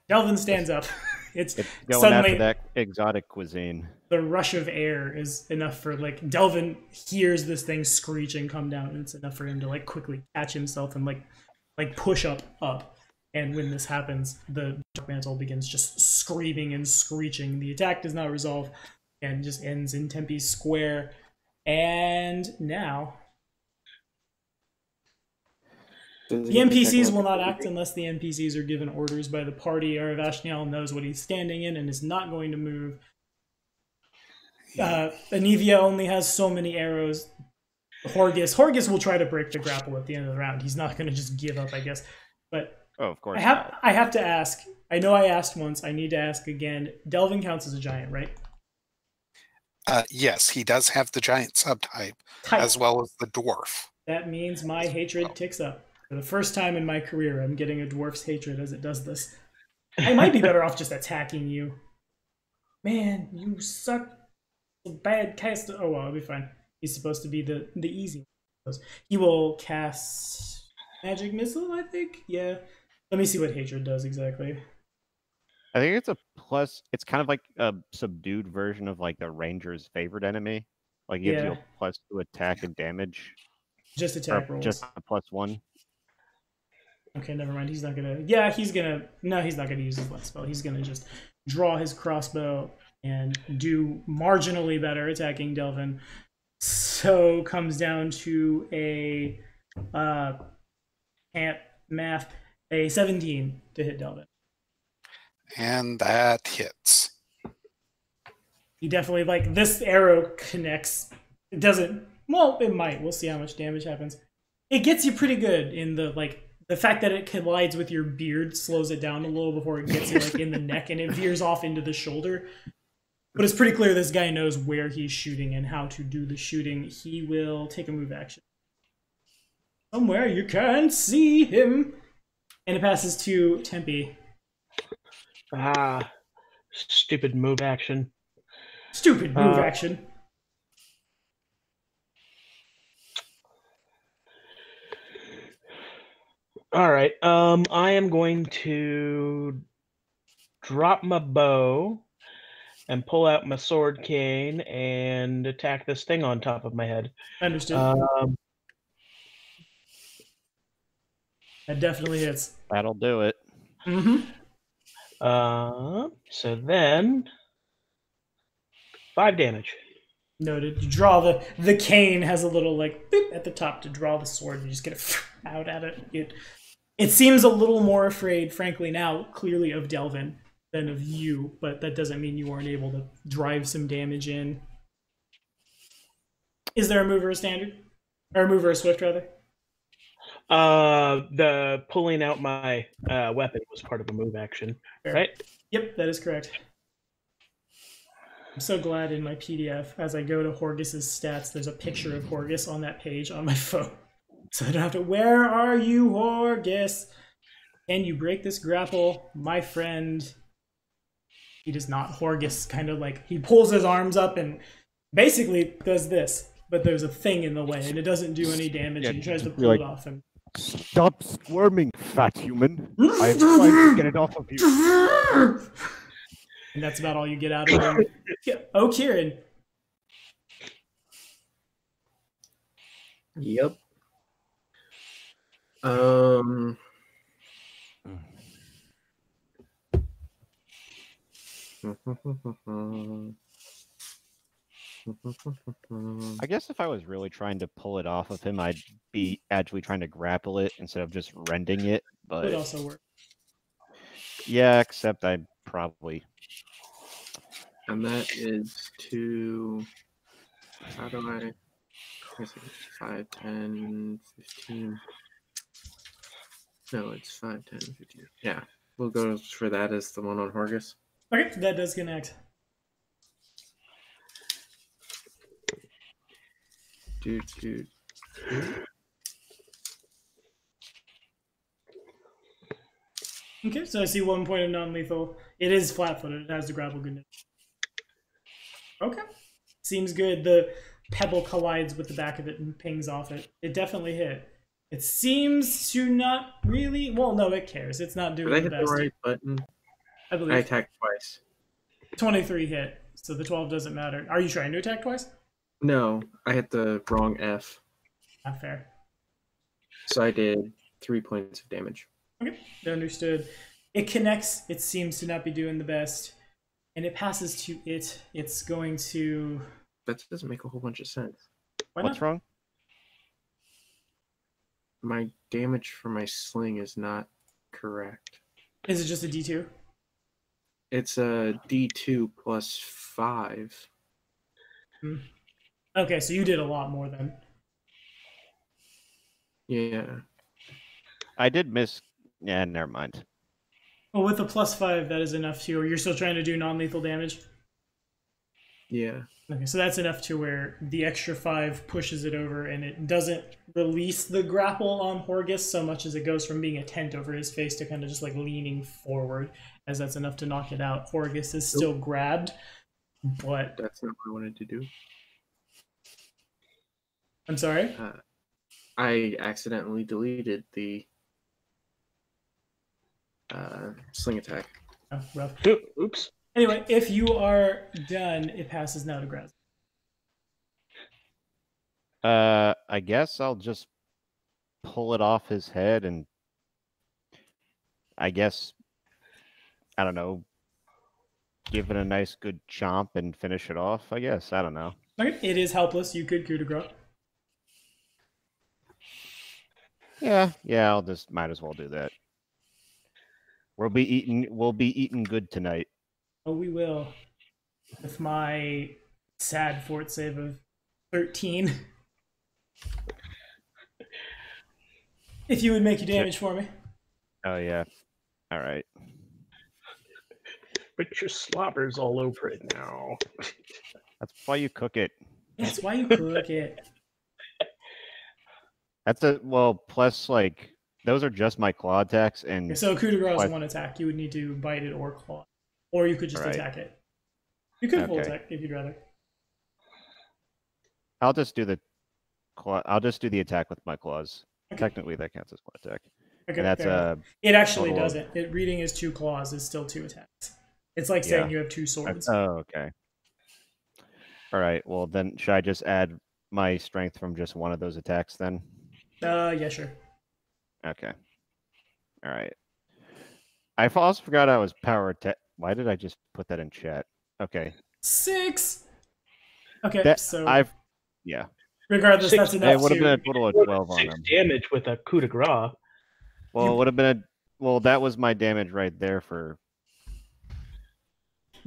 Delvin stands up. It's going suddenly after that exotic cuisine. the rush of air is enough for like Delvin hears this thing screech and come down, and it's enough for him to like quickly catch himself and like push up. And when this happens, the Dark Mantle begins just screaming and screeching. The attack does not resolve and just ends in Tempe's square. And now the NPCs will not act unless the NPCs are given orders by the party. Aravashniel knows what he's standing in and is not going to move. Anivia only has so many arrows. Horgus will try to break the grapple at the end of the round. He's not going to just give up, I guess. But Oh, of course. I have to ask. I know I asked once. I need to ask again. Delvin counts as a giant, right? Yes, he does have the giant subtype, as well as the dwarf. That means my hatred ticks up. For the first time in my career, I'm getting a dwarf's hatred as it does this. I might be better off just attacking you. Man, you suck. A bad cast. Oh well, I'll be fine. He's supposed to be the easy one. He will cast magic missile, I think. Yeah. Let me see what hatred does exactly. I think it's a plus. It's kind of like a subdued version of like the ranger's favorite enemy. Like gives you a plus to attack and damage. Just attack rolls. Just a +1. Okay, never mind. He's not gonna. Yeah, he's gonna. No, he's not gonna use his last spell. He's gonna just draw his crossbow and do marginally better attacking Delvin. So comes down to a can't math, a 17 to hit Delvin. And that hits. He definitely, like, this arrow connects. It doesn't, well, it might. We'll see how much damage happens. It gets you pretty good in the, like, the fact that it collides with your beard slows it down a little before it gets you, like, in the neck, and it veers off into the shoulder. But it's pretty clear this guy knows where he's shooting and how to do the shooting. He will take a move action. Somewhere you can't see him. And it passes to Tempe. Ah, stupid move action. Stupid move action. All right. I am going to drop my bow and pull out my sword cane and attack this thing on top of my head. Understood. That definitely hits. That'll do it. Mm-hmm. So then 5 damage. Noted. You draw the cane has a little like boop at the top to draw the sword. You just get it out at it. It seems a little more afraid, frankly, now clearly of Delvin than of you, but that doesn't mean you weren't able to drive some damage in. Is there a move or a standard? Or a move or a swift, rather? The pulling out my weapon was part of a move action, Fair. right? Yep, that is correct. I'm so glad in my PDF, as I go to Horgus's stats, there's a picture of Horgus on that page on my phone. So I don't have to, where are you, Horgus? Can you break this grapple, my friend? He does not. Horgus kind of like, he pulls his arms up and basically does this, but there's a thing in the way and it doesn't do any damage. Yeah, and he tries to be pull like, it off him. Stop squirming, fat human. I'm trying to get it off of you. And that's about all you get out of him. Yeah. Oh, Kieran. Yep. I guess if I was really trying to pull it off of him, I'd be actually trying to grapple it instead of just rending it. But Would also work. yeah, except I probably. And that is to. How do I guess it's 5, 10, 15. No, it's 5, 10, 15. Yeah, we'll go for that as the one on Horgus. Okay, that does connect. Dude. Okay, so I see 1 point of non-lethal. It is flat-footed. It has the grapple goodness. Okay. Seems good. The pebble collides with the back of it and pings off it. It definitely hit. It seems to not really... Well, no, it cares. It's not doing Did I the hit best. the right button? I believe I attacked twice. 23 hit, so the 12 doesn't matter. Are you trying to attack twice? No, I hit the wrong F. Not fair. So I did 3 points of damage. Okay, understood. It connects. It seems to not be doing the best. And it passes to it. It's going to... That doesn't make a whole bunch of sense. Why What's not? wrong? My damage for my sling is not correct. Is it just a D2? It's a D2 plus 5. Okay, so you did a lot more then. Yeah. I did miss. Yeah, never mind. Well, with a +5, that is enough to... Or you're still trying to do non-lethal damage? Yeah. Okay, so that's enough to where the extra 5 pushes it over and it doesn't release the grapple on Horgus so much as it goes from being a tent over his face to kind of just like leaning forward, as that's enough to knock it out. Horgus is still grabbed, but... That's not what I wanted to do. I'm sorry? I accidentally deleted the sling attack. Oh, rough. Oops. Anyway, if you are done, it passes now to Graz. I guess I'll just pull it off his head and I guess, I don't know, give it a nice good chomp and finish it off, I guess. I don't know. Okay, it is helpless. You could coup de grace. Yeah, I'll just might as well do that. We'll be eating good tonight. Oh, we will. With my sad fort save of 13. If you would make your damage for me. Oh yeah. All right. But your slobber's all over it now. That's why you cook it. That's why you cook it. That's plus like those are just my claw attacks and So coup de grace is one attack. You would need to bite it or claw. Or you could just attack it. You could full attack if you'd rather. I'll just do the claw. I'll just do the attack with my claws. Okay. Technically, that counts as one attack. Okay, and that's it actually doesn't. It reading as 2 claws is still 2 attacks. It's like saying you have 2 swords. Oh, okay. All right. Well, then should I just add my strength from just one of those attacks then? Yeah, sure. Okay. All right. I also forgot I was power attack. Why did I just put that in chat? Okay. 6. Okay, That so yeah. regardless, that's Six- enough It would have been a to. total of More 12 than on 6 him. damage with a coup de grace. Well, it would have been that was my damage right there for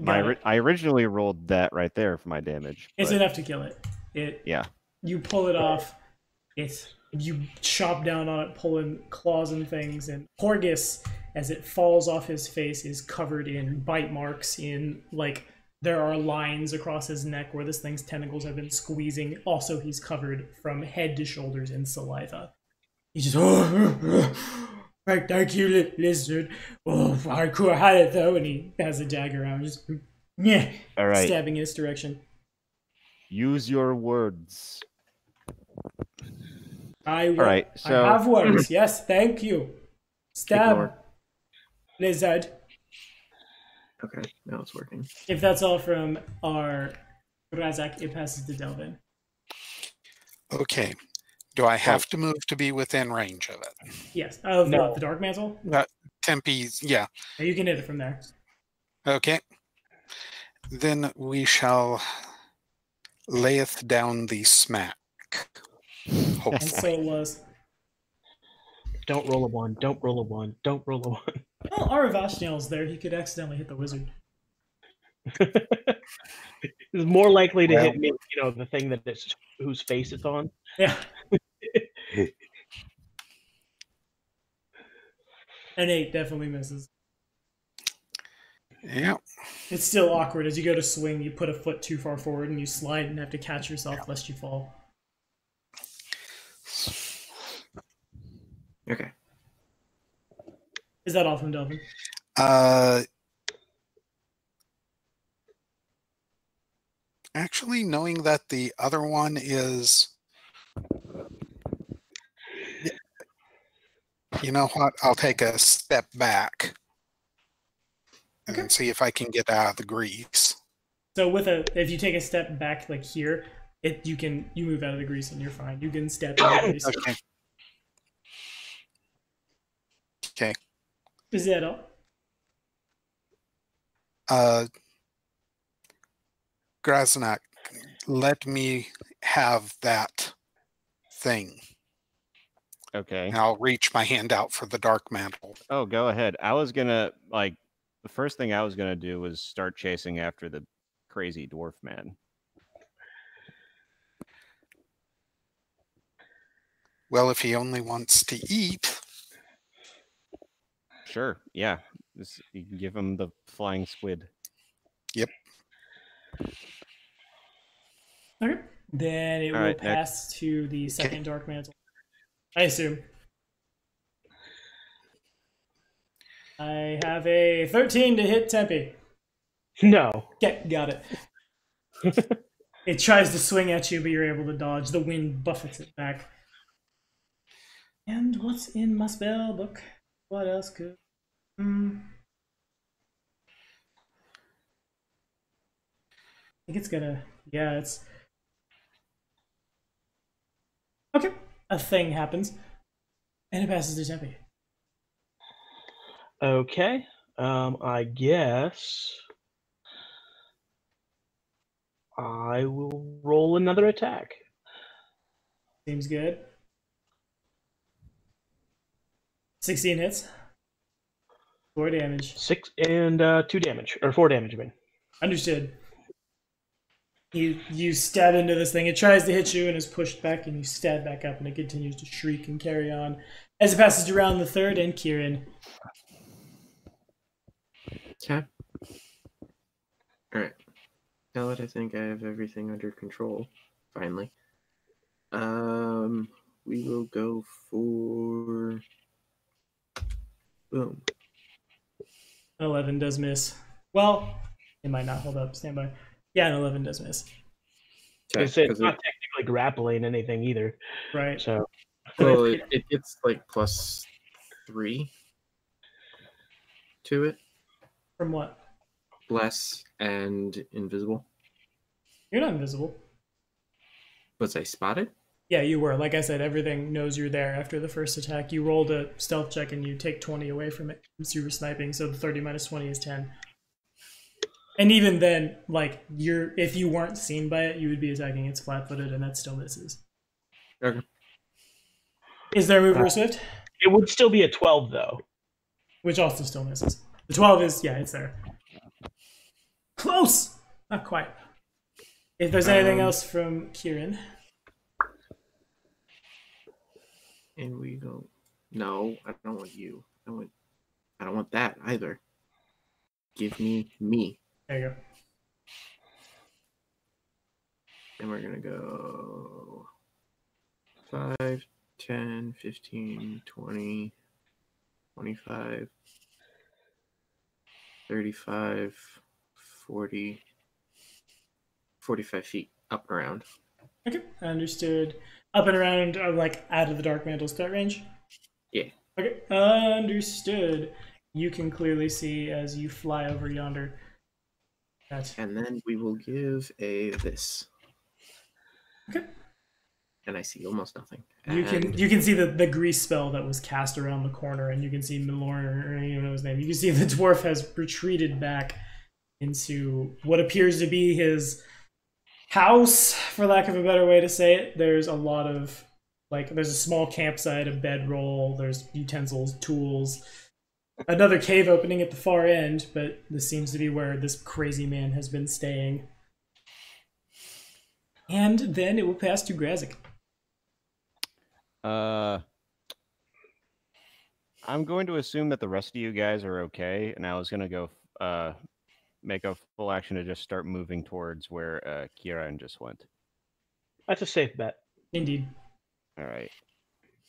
Got it. I originally rolled that right there for my damage. It's but enough to kill it. yeah. You pull it off. You chop down on it, pulling claws and things, and Porgus, as it falls off his face, is covered in bite marks. There are lines across his neck where this thing's tentacles have been squeezing. Also, he's covered from head to shoulders in saliva. He's just right, thank you, lizard. Oh, hardcore had it though, and he has a dagger out, just All right. stabbing in his direction. Use your words. I will. All right, so I have words. Yes, thank you. Stab, Ignore. lizard. Okay, now it's working. If that's all from our Razak, it passes to Delvin. Okay. Do I have to move to be within range of it? Yes. Of No. what, the Dark Mantle? Tempe's, yeah. Yeah, you can hit it from there. Okay. Then we shall layeth down the smack. And so Hopefully. it was. Don't roll a 1. Don't roll a 1. Don't roll a 1. Well, Aravashnel's there. He could accidentally hit the wizard. It's more likely to hit me, the thing that it's whose face it's on. Yeah. An 8 definitely misses. Yeah. It's still awkward. As you go to swing, you put a foot too far forward and you slide and have to catch yourself lest you fall. Okay. Is that all from Delvin? Actually, knowing that the other one is... You know what? I'll take a step back and see if I can get out of the grease. So if you take a step back like here, you move out of the grease and you're fine. You can step out of the grease. Okay. Okay. Is that all? Graznak, let me have that thing. okay. And I'll reach my hand out for the dark mantle. Oh, go ahead. I was gonna the first thing I was gonna do was start chasing after the crazy dwarf man. Well, if he only wants to eat, Sure. Yeah. You can give him the flying squid. Okay. Then it All will right, pass to the second Dark Mantle. I assume. I have a 13 to hit Tempe. No. Okay, got it. It tries to swing at you, but you're able to dodge. The wind buffets it back. And what's in my spell book? What else could... I think it's gonna... Yeah, it's... Okay. A thing happens. And it passes to Tempe. Okay. I guess I will roll another attack. Seems good. 16 hits. 4 damage. 6 and 2 damage, or 4 damage, I mean. Understood. You stab into this thing. It tries to hit you and is pushed back, and you stab back up, and it continues to shriek and carry on. As it passes around the third, and Kieran. Okay. Alright. Now that I think I have everything under control, finally. We will go for... Boom. An 11 does miss. Well, it might not hold up. Stand by. Yeah, an 11 does miss. Okay, It's 'cause not technically grappling anything either. Right. So well, it gets like +3 to it. From what? Bless and invisible. You're not invisible. Was I spotted? Yeah, you were. Like I said, everything knows you're there after the first attack. You rolled a stealth check and you take 20 away from it since you were sniping, so the 30 minus 20 is 10. And even then, like if you weren't seen by it, you would be attacking its flat-footed, and that still misses. Okay. Is there a move or a swift? It would still be a 12 though. Which also still misses. The 12 is it's there. Close, not quite. If there's anything else from Kieran, And we go. No, I don't want you. I don't want that either. Give me me. there you go. And we're gonna go 5, 10, 15, 20, 25, 35, 40, 45 feet up and around. Okay, understood. Up and around, like out of the Dark Mantle's threat range? Yeah. Okay, understood. You can clearly see as you fly over yonder. And then we will give a this. Okay. And I see almost nothing. You can see the grease spell that was cast around the corner, and you can see Milorn, or I don't even know his name. You can see the dwarf has retreated back into what appears to be his house, for lack of a better way to say it. There's a lot of there's a small campsite, a bedroll, there's utensils, tools, another cave opening at the far end, but this seems to be where this crazy man has been staying. And then it will pass to Grazik. I'm going to assume that the rest of you guys are okay, and I was going to go make a full action to just start moving towards where Kieran just went. That's a safe bet. Indeed. All right.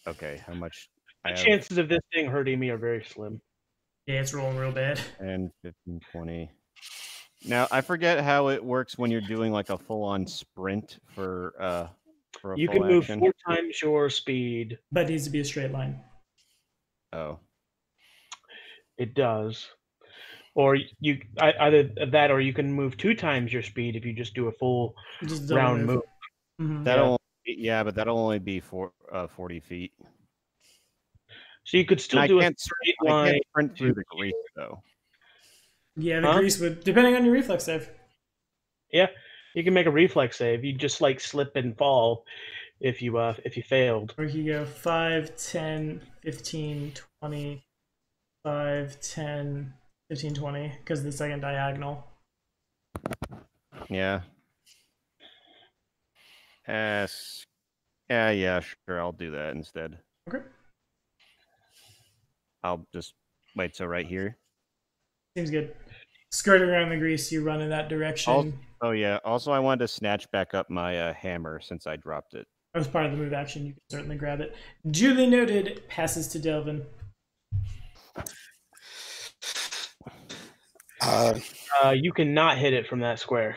Okay, how much? The chances of this thing hurting me are very slim. Yeah, it's rolling real bad. 10, 15, 20. Now, I forget how it works when you're doing like a full-on sprint for a You full can move action. 4 times your speed. But it needs to be a straight line. Oh. It does. Or either that, or you can move 2 times your speed if you just do a full Just double round move. Mm-hmm. But that'll only be 40 feet. So you could still do a straight line. I can't sprint through the grease though. Yeah, the grease would, depending on your reflex save. Yeah, you can make a reflex save. You just slip and fall if you failed. Or you go 5, 10, 15, 20, 5, 10, 15, 20, because the second diagonal. Yeah. Yeah, sure, I'll do that instead. Okay. I'll just wait, so right here. Seems good. Skirt around the grease, you run in that direction. Also, I wanted to snatch back up my hammer since I dropped it. That was part of the move action. You can certainly grab it. Duly noted. Passes to Delvin. You cannot hit it from that square.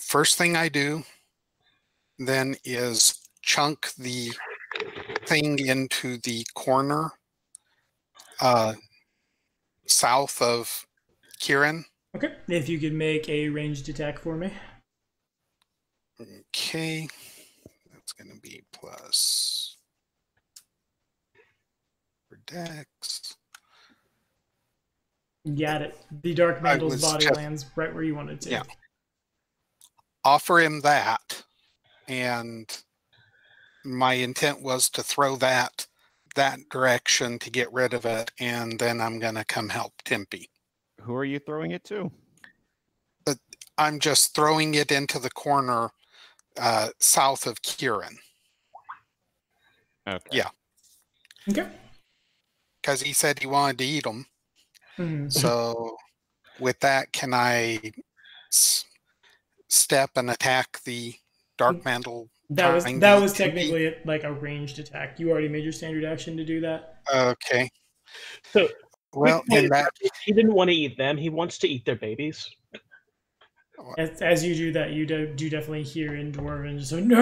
First thing I do then is chunk the thing into the corner south of Kieran. Okay. If you could make a ranged attack for me. Okay. That's going to be plus for Dex. Got it. The Dark Mantle's body lands right where you wanted to. Yeah. Offer him that, and my intent was to throw that direction to get rid of it, and then I'm going to come help Timpy. Who are you throwing it to? I'm just throwing it into the corner south of Kieran. Okay. Yeah. Okay. Because he said he wanted to eat them. Mm-hmm. So with that, can I step and attack the Dark Mantle? That was technically like a ranged attack. You already made your standard action to do that. Okay. So, well, in that he didn't want to eat them. He wants to eat their babies. As you do that, you do definitely hear in Dwarven just so no.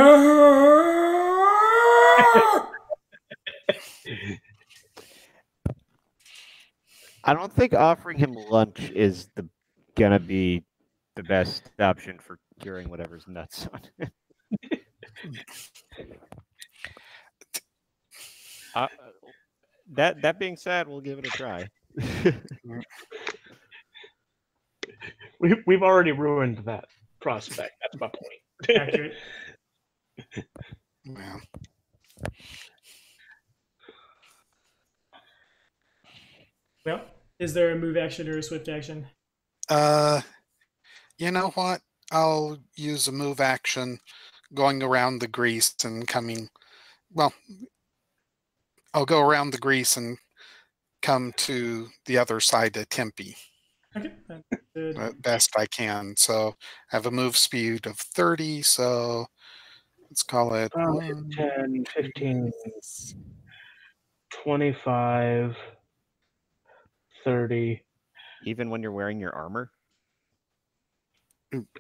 I don't think offering him lunch is gonna be the best option for curing whatever's nuts on him. That being said, we'll give it a try. We've already ruined that prospect. That's my point. Accurate. Yeah. Well, is there a move action or a swift action? You know what? I'll use a move action going around the grease and coming. Well, I'll go around the grease and come to the other side of Tempe Okay, that's good. best I can. So I have a move speed of 30, so let's call it 10, 15, 25, 30. Even when you're wearing your armor?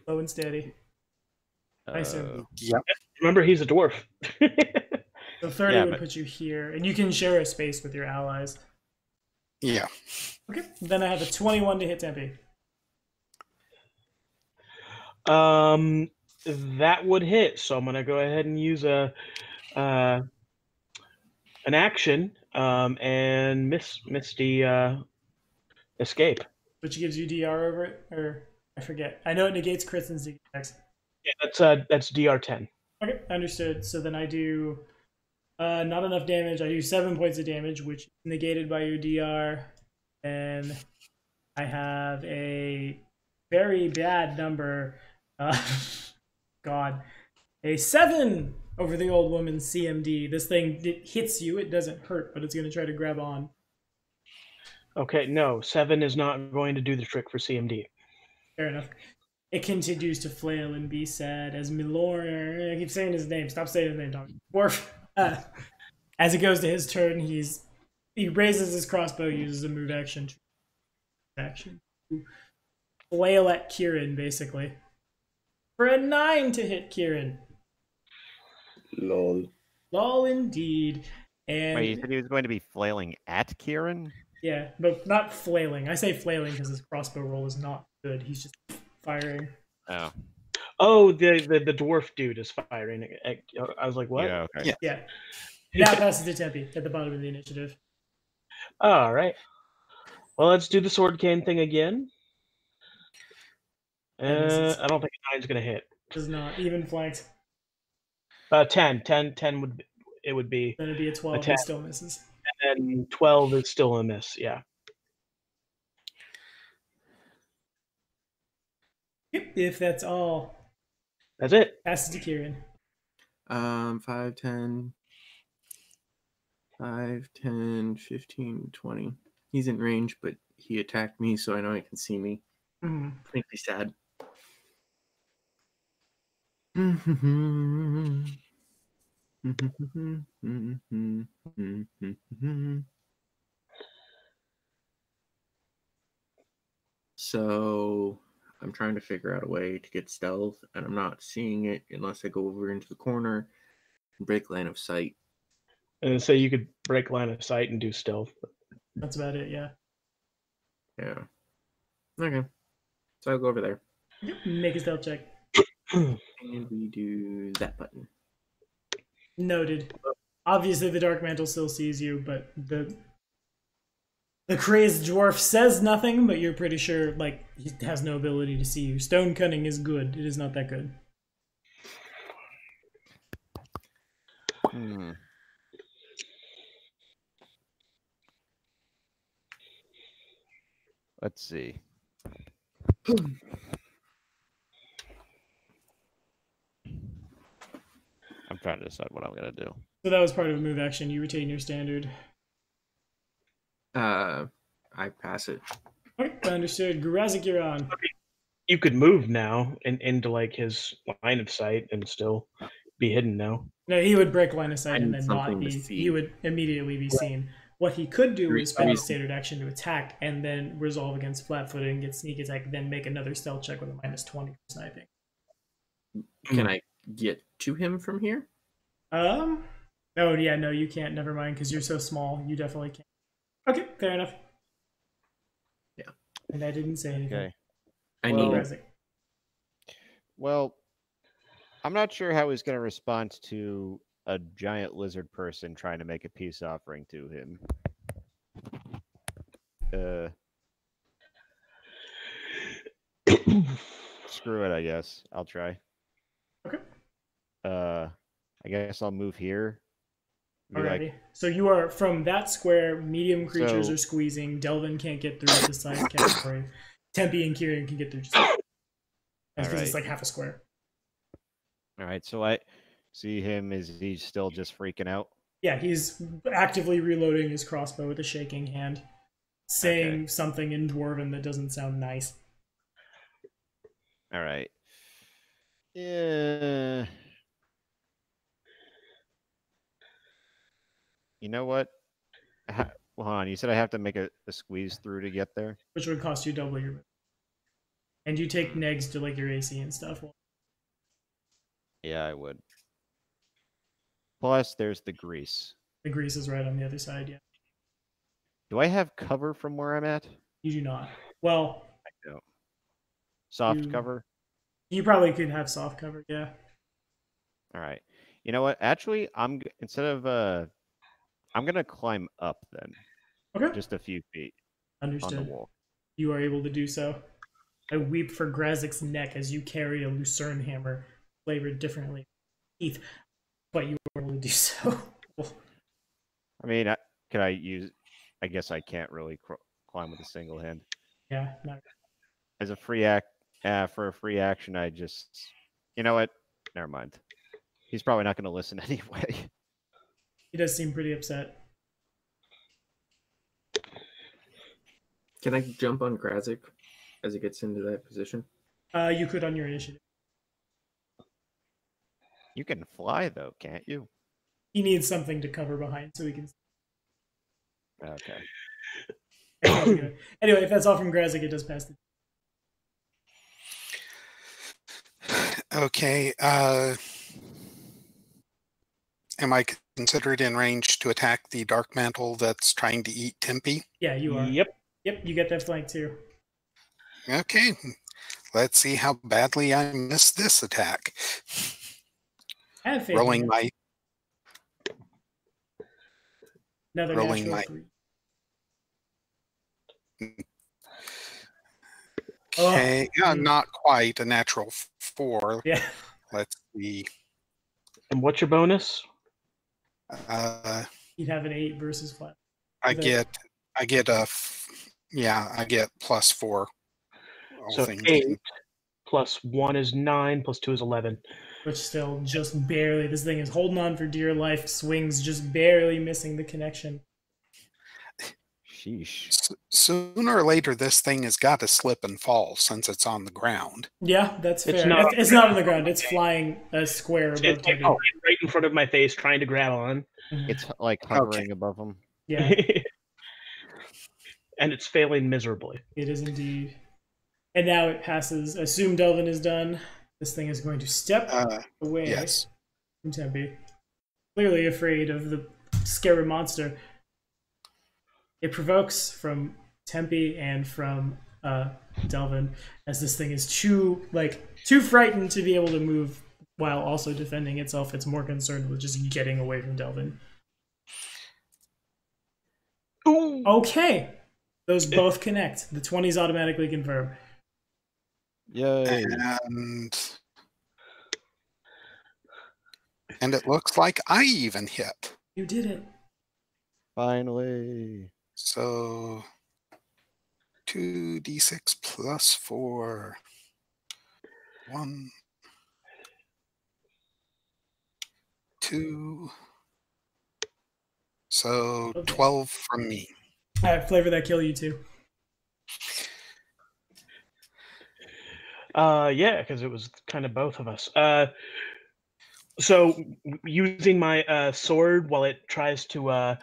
Slow and steady. I assume. Yep. Remember, he's a dwarf. So 30 Yeah, would but- put you here, and you can share a space with your allies. Yeah. Okay, then I have a 21 to hit Tempe. That would hit. So I'm gonna go ahead and use an action and miss the escape. Which gives you DR over it, or I forget. I know it negates crits and sneak attacks. Yeah, that's DR10. Okay, understood. So then I do not enough damage. I do 7 points of damage, which is negated by your DR. And I have a very bad number. God. A 7 over the old woman's CMD. This thing, it hits you. It doesn't hurt, but it's going to try to grab on. Okay, no, 7 is not going to do the trick for CMD. Fair enough. It continues to flail and be sad as Milor. I keep saying his name. Stop saying his name, dog. Dwarf. As it goes to his turn, he raises his crossbow, uses a move action to flail at Kieran, basically. For a 9 to hit Kieran. Lol. Lol, indeed. And Wait, you said he was going to be flailing at Kieran? yeah, but not flailing. I say flailing because his crossbow roll is not good. He's just firing. Oh. Oh, the dwarf dude is firing. I was like, what? Yeah, okay. Yeah. Now passes to Tempe at the bottom of the initiative. All right. Well, let's do the sword cane thing again. And this is- I don't think a 9's gonna hit. Does not even flanked. 10 would be, Then it'd be a 12. Attack. He still misses. and 12 is still a miss. Yeah. Yep, if that's all, That's it. passes to Kieran. 5, 10, 15, 20. He's in range, but he attacked me, so I know he can see me. Mhm. Make me sad. So I'm trying to figure out a way to get stealth, and I'm not seeing it unless I go over into the corner and break line of sight. And so you could break line of sight and do stealth. That's about it, yeah. Yeah. Okay. So I'll go over there. Yep, make a stealth check. And we do that button. Noted. Obviously, the Dark Mantle still sees you, but the crazed dwarf says nothing, but you're pretty sure, like, he has no ability to see you. Stone Cunning is good. It is not that good. Hmm. Let's see. I'm trying to decide what I'm gonna do. So that was part of a move action. You retain your standard. I pass it. Okay, understood. Gurazik, you're on. You could move now into like his line of sight and still be hidden now. No, he would break line of sight I and need then not something to be. see. He would immediately be seen. What he could do is spend his Reason. standard action to attack and then resolve against flat-footed and get sneak attack, then make another stealth check with a -20 for sniping. Can I get to him from here? Oh yeah, no, you can't. Never mind, because you're so small. You definitely can't. Okay, fair enough. Yeah. And I didn't say anything. Okay. I Well- need Gurazik. Well, I'm not sure how he's gonna respond to a giant lizard person trying to make a peace offering to him. screw it, I guess. I'll try. Okay. I guess I'll move here. Be Alrighty. like, So you are from that square. Medium creatures So- are squeezing. Delvin can't get through with the size category. Tempe and Kieran can get through just because it's Alright. like half a square. all right, so I see him. Is he still just freaking out? Yeah, he's actively reloading his crossbow with a shaking hand, saying something in Dwarven that doesn't sound nice. All right. Yeah. You know what? Hold on. You said I have to make a squeeze through to get there? Which would cost you double your. And you take negs to like your AC and stuff. Yeah, I would. Plus, there's the grease. The grease is right on the other side. Yeah, Do I have cover from where I'm at? you do not. Well, I don't. Soft You- cover? you probably could have soft cover. Yeah. All right. You know what? Actually, instead of I'm gonna climb up then, Okay. just a few feet on Understood. the wall. You are able to do so. I weep for Grazik's neck as you carry a lucerne hammer, flavored differently, teeth, but you were able to do so. I mean, could I use? I guess I can't really climb with a single hand. Yeah, not As a free act, for a free action, I just, you know what? Never mind. He's probably not going to listen anyway. he does seem pretty upset. Can I jump on Grazik as he gets into that position? You could on your initiative. You can fly though, can't you? He needs something to cover behind so he can. Okay. Anyway, if that's all from Grazik, it does pass the. Okay. Am I considered in range to attack the dark mantle that's trying to eat Tempe? Yeah, you are. Yep. Yep, you get that flank too. Okay. Let's see how badly I miss this attack. I have faith in Rolling you. my Another rolling natural my- 3. okay, Oh. not quite a natural 4. Yeah. Let's see. And what's your bonus? You'd have an 8 versus flat. I The- get I get +4. all So things 8 plus 1 is 9, plus 2 is 11. Which still just barely. This thing is holding on for dear life. Swings just barely missing the connection. Sheesh. Sooner or later, this thing has got to slip and fall since it's on the ground. Yeah, that's It's fair. not- It's not on the ground. It's flying a square above It's like Tempe. right in front of my face, trying to grab on. It's like hovering above him. Yeah, And it's failing miserably. it is indeed. And now it passes. Assume Delvin is done. This thing is going to step away Yes. from Tempe. Clearly afraid of the scary monster. It provokes from Tempe and from Delvin, as this thing is too frightened to be able to move while also defending itself. It's more concerned with just getting away from Delvin. Ooh. Okay, those both connect. The 20s automatically confirm. Yay. And it looks like I even hit. You did it. Finally. So 2d6 plus 4. 1, 2. So Okay. 12 from me. Flavor that kill you too. Yeah, because it was kind of both of us. So using my sword while it tries to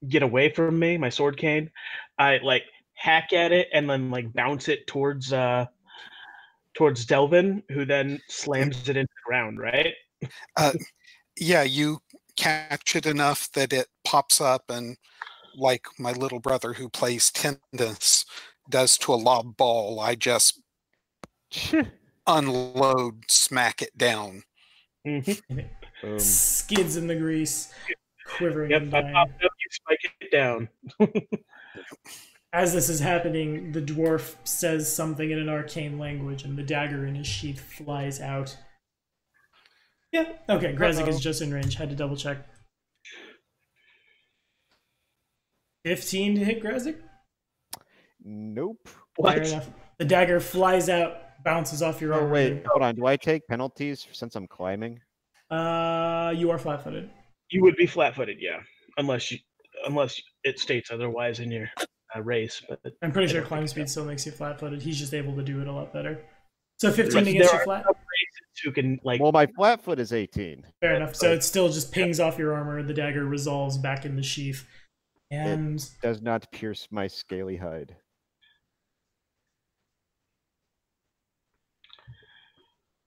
get away from me, my sword cane, I hack at it and then bounce it towards Delvin, who then slams it into the ground. Right? Yeah, you catch it enough that it pops up, and like my little brother who plays tennis does to a lob ball, I just unload, smack it down. Mm-hmm. Boom. Skids in the grease, quivering Yep. and I dying. popped up. You spike it down. As this is happening, the dwarf says something in an arcane language, and the dagger in his sheath flies out. Yeah, okay, Grazik is just in range. Had to double check. 15 to hit Grazik? Nope. Fair enough. The dagger flies out, bounces off your armor. Oh, wait, hold on. Do I take penalties since I'm climbing? You are flat-footed. You would be flat-footed, yeah, unless it states otherwise in your race. But I'm pretty sure climb speed still makes you flat-footed. He's just able to do it a lot better. So 15 against your flat? Who can, like... Well, my flat foot is 18. Fair enough. So it still just pings off your armor. The dagger resolves back in the sheath. And it does not pierce my scaly hide.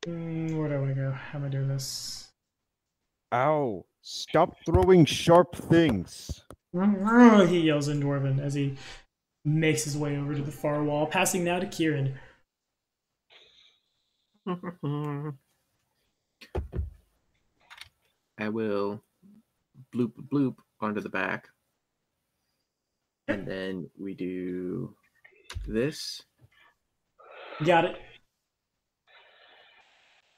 Where do I go? How am I doing this? Ow! Stop throwing sharp things! He yells in Dwarven as he makes his way over to the far wall, passing now to Kieran. I will bloop bloop onto the back. And then we do this. Got it.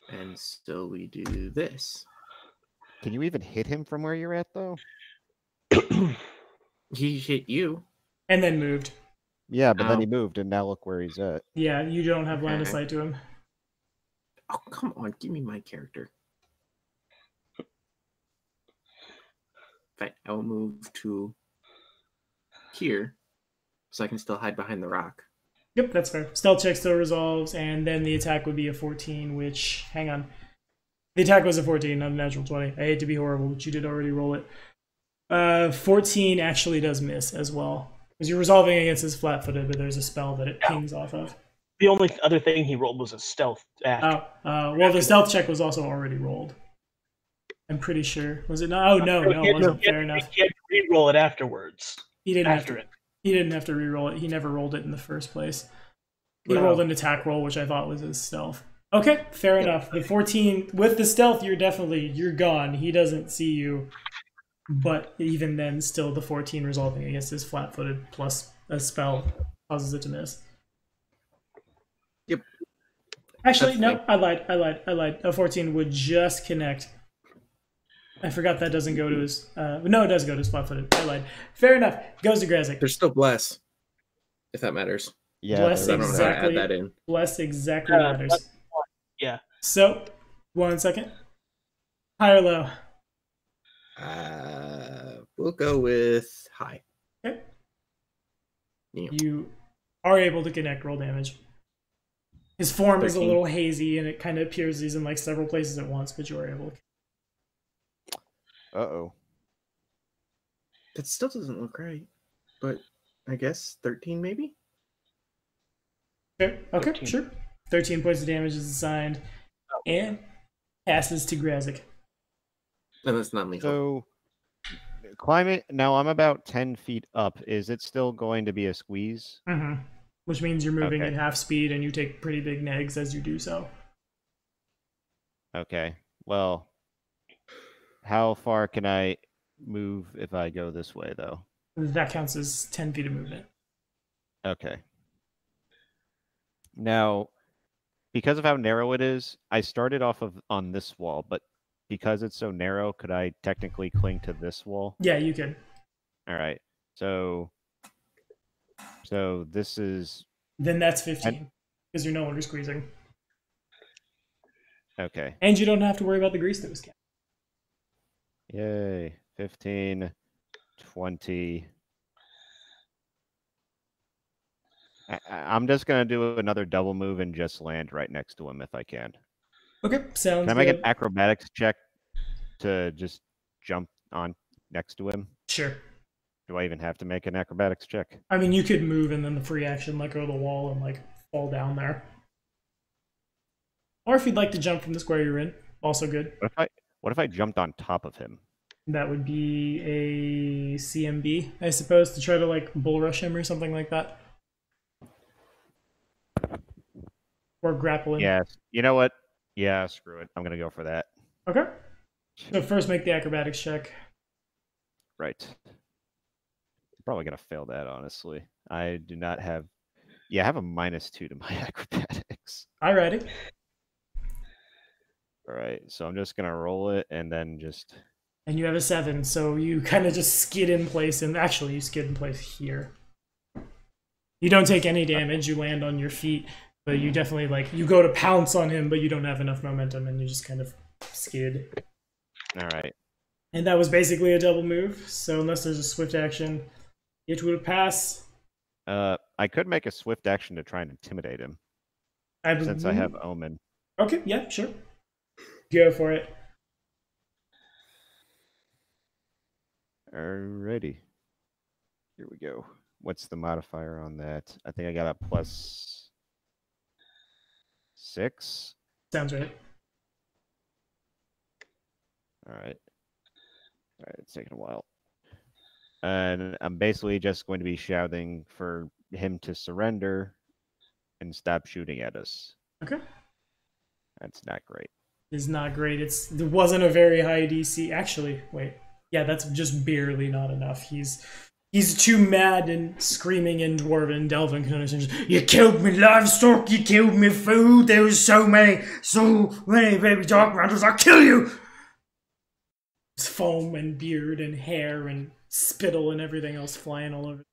And so we do this. Can you even hit him from where you're at, though? He hit you. And then moved. Yeah, but then he moved, and now look where he's at. Yeah, you don't have line of sight to him. Oh, come on. Give me my character. Right, I will move to here so I can still hide behind the rock. Yep, that's fair. Stealth check still resolves, and then the attack would be a 14, which, hang on. The attack was a 14, not a natural 20. I hate to be horrible, but you did already roll it. 14 actually does miss as well. Because you're resolving against his flat-footed, but there's a spell that it pings off of. The only other thing he rolled was a stealth after. Well, the stealth check was also already rolled. I'm pretty sure. Was it not? Oh, no, it wasn't. Fair enough. He had to re-roll it afterwards. He didn't after it. He didn't have to re-roll it. He never rolled it in the first place. He rolled an attack roll, which I thought was his stealth. Okay, fair enough. The 14, with the stealth, you're gone. He doesn't see you. But even then, still the 14 resolving against his flat-footed plus a spell causes it to miss. Yep. Actually, no, I lied. A 14 would just connect. I forgot that doesn't go to his... no, it does go to his flat-footed. I lied. Fair enough. Goes to Grazik. There's still bless, if that matters. Yeah, bless I don't know how to exactly, add that in. Bless exactly matters. Yeah. So, 1 second. High or low? We'll go with high. Okay. Yeah. You are able to connect roll damage. His form is a 13. little hazy, and it kind of appears he's in like several places at once, but you are able to. Uh-oh. That still doesn't look right. But I guess 13 maybe? Okay, 13. Sure. 13 points of damage is assigned, and passes to Grazik. No, that's not lethal. So, climate, now I'm about 10 feet up. Is it still going to be a squeeze? Mm-hmm. Which means you're moving Okay. at half speed, and you take pretty big negs as you do so. Okay, well, how far can I move if I go this way, though? That counts as 10 feet of movement. Okay. Now, because of how narrow it is, I started off on this wall, but because it's so narrow, could I technically cling to this wall? Yeah, you could. All right. So this is Then that's 15, because you're no longer squeezing. okay. And you don't have to worry about the grease that was kept. Yay. 15, 20. I'm just going to do another double move and just land right next to him if I can. Okay, sounds Can I make good. an acrobatics check to just jump on next to him? Sure. Do I even have to make an acrobatics check? I mean, you could move and then the free action let go of the wall and like fall down there. Or if you'd like to jump from the square you're in, also good. What if I jumped on top of him? That would be a CMB, I suppose, to try to like bull rush him or something like that. Or grapple him. Yes. You know what? Yeah, screw it. I'm going to go for that. Okay. So first make the acrobatics check. Right. probably gonna fail that, honestly. I do not have. Yeah, I have a -2 to my acrobatics. Alrighty. All right, so I'm just gonna roll it and then just. And you have a 7, so you kind of just skid in place, and actually you skid in place here. You don't take any damage, you land on your feet, but you definitely, like, you go to pounce on him, but you don't have enough momentum, and you just kind of skid. All right. And that was basically a double move, so unless there's a swift action, it will pass. I could make a swift action to try and intimidate him, since I have Omen. Okay, yeah, sure. Go for it. Alrighty. Here we go. What's the modifier on that? I think I got a +6. Sounds right. All right. It's taking a while. And I'm basically just going to be shouting for him to surrender and stop shooting at us. Okay. That's not great. It's not great. It wasn't a very high DC. Actually, wait. Yeah, that's just barely not enough. He's too mad and screaming in Dwarven. Delvin kind of says, "You killed me livestock, you killed me food, there was so many baby dark runners, I'll kill you!" It's foam and beard and hair and spittle and everything else flying all over.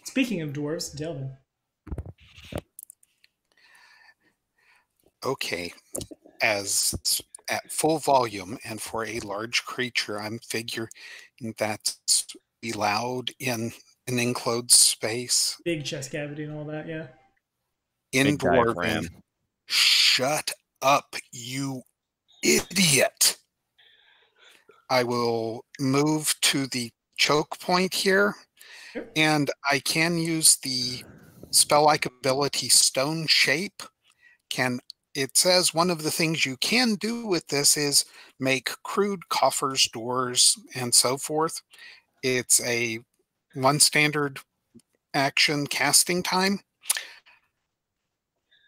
Speaking of dwarves, Delvin. Okay, as at full volume and for a large creature, I'm figuring that's be loud in an enclosed space. Big chest cavity and all that, yeah. In Big Dwarven, diaphragm. shut up, you idiot. I will move to the choke point here, Yep. and I can use the spell-like ability Stone Shape. It says one of the things you can do with this is make crude coffers, doors, and so forth. It's a 1 standard action casting time.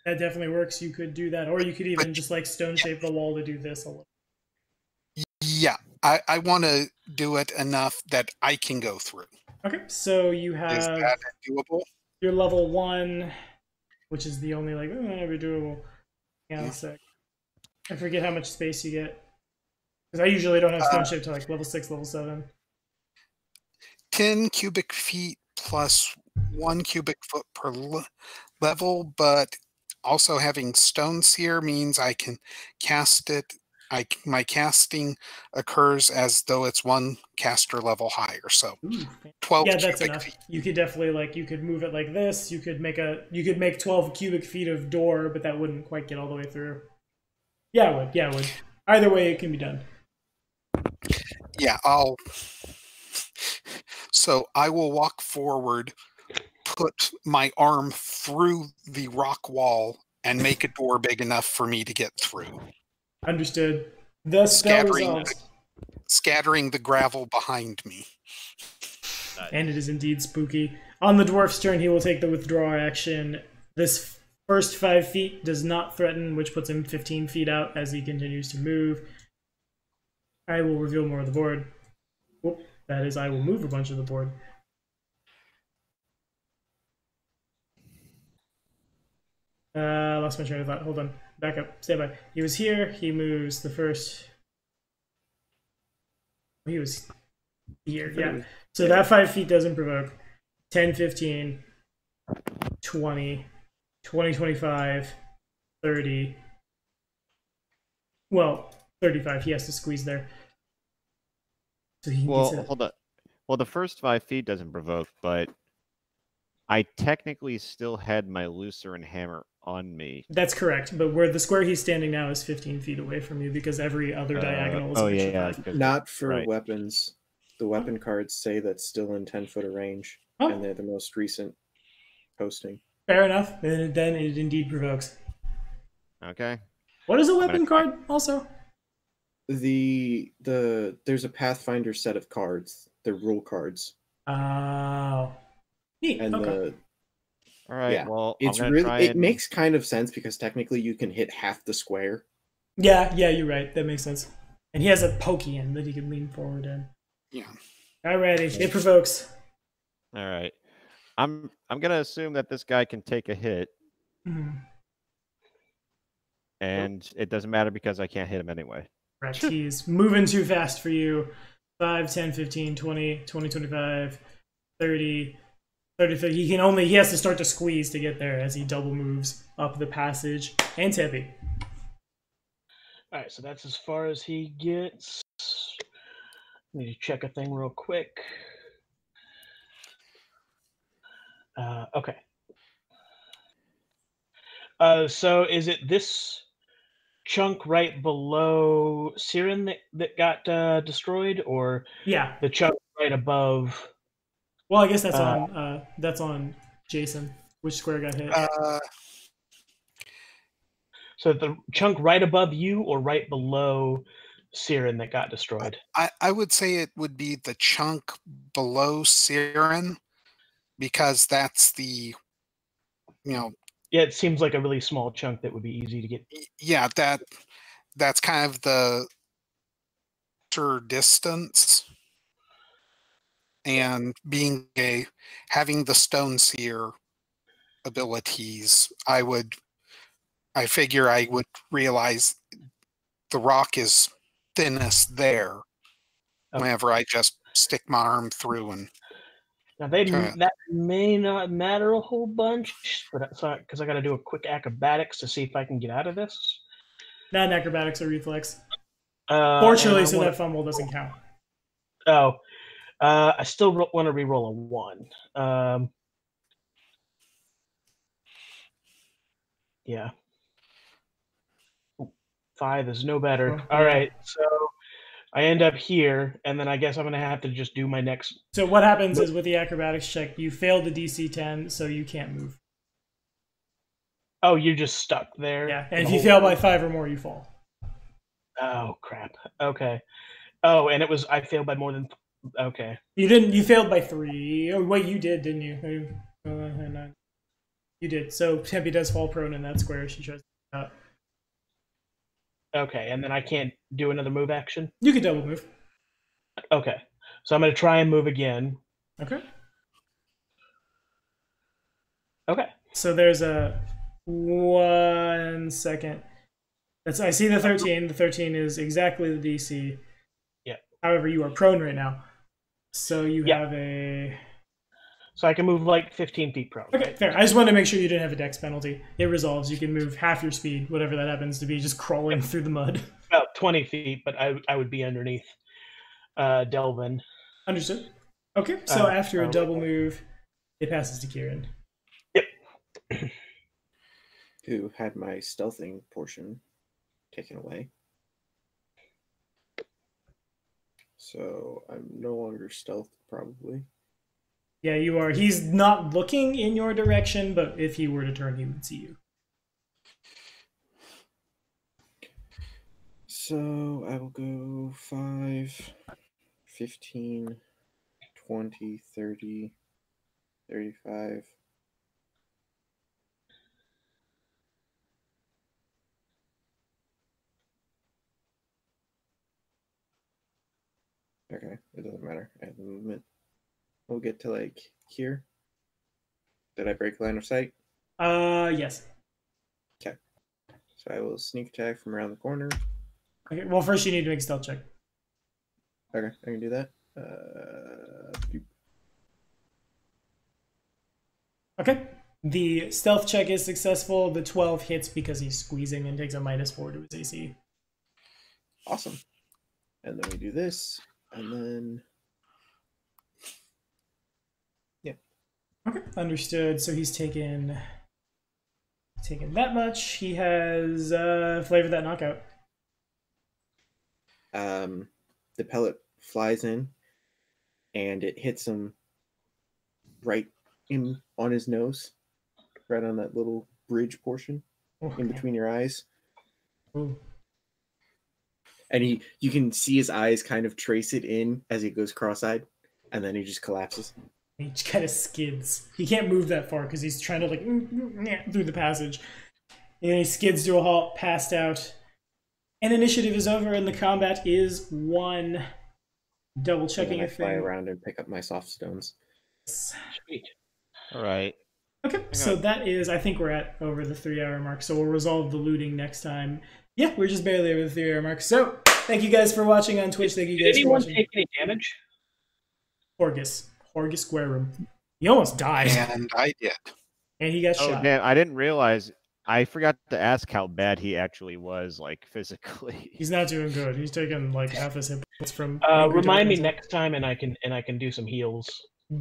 That definitely works. You could do that, or you could even just like stone shape the wall to do this a little. Yeah, I want to do it enough that I can go through. Okay, so you Is have that doable? your level 1, which is the only like ever doable. Hang on a sec. I forget how much space you get because I usually don't have stone shape to like level 6, level 7. 10 cubic feet plus 1 cubic foot per level, but also having stone seer means I can cast it. My casting occurs as though it's 1 caster level higher, so Ooh, 12 yeah, that's cubic enough. feet. You could definitely you could move it like this. You could make 12 cubic feet of door, but that wouldn't quite get all the way through. Yeah, it would. Yeah, it would. Either way, it can be done. Yeah, so I will walk forward, put my arm through the rock wall, and make a door big enough for me to get through. Understood. The spell Scattering, resolves. scattering the gravel behind me. And it is indeed spooky. On the dwarf's turn, he will take the withdraw action. This first 5 feet does not threaten, which puts him 15 feet out as he continues to move. I will reveal more of the board. Whoop, that is, I will move a bunch of the board. Lost my train of thought. Hold on. Back up. Stand by. He was here. He moves the first. He was here. Yeah. So that 5 feet doesn't provoke. 10, 15, 20, 20, 25, 30. Well, 35. He has to squeeze there. So he Well, gets it. hold on. Well, the first 5 feet doesn't provoke, but I technically still had my Lucer and hammer on me. That's correct, but where the square he's standing now is 15 feet away from you because every other diagonal is oh an extra yeah, 5. Not for right. weapons. The weapon cards say that's still in 10 foot of range, Oh. and they're the most recent posting. Fair enough. Then it indeed provokes. Okay. What is a weapon card also? There's a Pathfinder set of cards. They're rule cards, Oh. Neat. and Okay. All right. Yeah, Well, it's I'm gonna really try it and... makes kind of sense because technically you can hit half the square. Yeah, you're right. That makes sense. And he has a pokey end that he can lean forward in. Yeah. Alrighty, it provokes. All right. I'm gonna assume that this guy can take a hit, and it doesn't matter because I can't hit him anyway. Correct. He's moving too fast for you. 5, 10, 15, 20, 20, 25, 30, 30, 50. He has to start to squeeze to get there as he double moves up the passage. And Tippy. Alright, so that's as far as he gets. Need to check a thing real quick. Okay. So is it this chunk right below Siren that got destroyed, or Yeah. the chunk right above? Well, I guess that's on Jason. Which square got hit? So the chunk right above you or right below Siren that got destroyed? I would say it would be the chunk below Siren, because that's the, Yeah, it seems like a really small chunk that would be easy to get. Yeah, that's kind of the shorter distance. And having the Stone Seer abilities, I figure I would realize the rock is thinnest there whenever I just stick my arm through and. Now that may not matter a whole bunch, but because I got to do a quick acrobatics to see if I can get out of this. Not an acrobatics or reflex. Fortunately, so that fumble doesn't count. Oh, I still want to re-roll a 1. Yeah. 5 is no better. All right, so I end up here, and then I guess I'm going to have to just do my next... So what happens is with the acrobatics check, you failed the DC 10, so you can't move. Oh, you're just stuck there? Yeah, and if you fail by 5 or more, you fall. Oh, crap. Okay. Oh, and I failed by more than... Okay. You failed by 3. Oh, wait, you did, didn't you? You did. So Tempe does fall prone in that square. She tries to get out. Okay, and then I can't do another move action? You can double move. Okay. So I'm going to try and move again. Okay. Okay. So there's a 1 second. I see the 13. The 13 is exactly the DC. Yeah. However, you are prone right now. So you have a... So I can move like 15 feet prone. Okay, fair. I just wanted to make sure you didn't have a dex penalty. It resolves. You can move half your speed, whatever that happens to be, just crawling through the mud. About 20 feet, but I would be underneath Delvin. Understood. Okay, so after a double move, it passes to Kieran. Yep. Who had my stealthing portion taken away. So I'm no longer stealth, probably. Yeah, you are. He's not looking in your direction, but if he were to turn, he would see you. So I will go 5, 15, 20, 30, 35. Okay, it doesn't matter. I have the movement. We'll get to like here. Did I break line of sight? Yes. Okay. So I will sneak attack from around the corner. Okay, well, first you need to make a stealth check. Okay, I can do that. Okay. The stealth check is successful. The 12 hits because he's squeezing and takes a -4 to his AC. Awesome. And then we do this, and then... Okay, understood. So he's taken that much. He has flavor that knockout. The pellet flies in, and it hits him right in on his nose, right on that little bridge portion in between your eyes. Ooh. And you can see his eyes kind of trace it in as he goes cross-eyed, and then he just collapses. He just kind of skids. He can't move that far because he's trying to like through the passage. And he skids to a halt, passed out. And initiative is over and the combat is won. Double And checking then I if fly they... around and pick up my soft stones. Sweet. All right. Okay, so that is, I think we're at over the 3-hour mark, so we'll resolve the looting next time. Yeah, we're just barely over the 3-hour mark. So, thank you guys for watching on Twitch. Thank you Did guys for anyone watching. take any damage? Horgus Guerum. He almost died, And I did. and he got Oh, shot. damn. I didn't realize. I forgot to ask how bad he actually was, like, physically. He's not doing good. He's taking like half his hit points from. Angry Remind me Dark next time, and I can do some heals.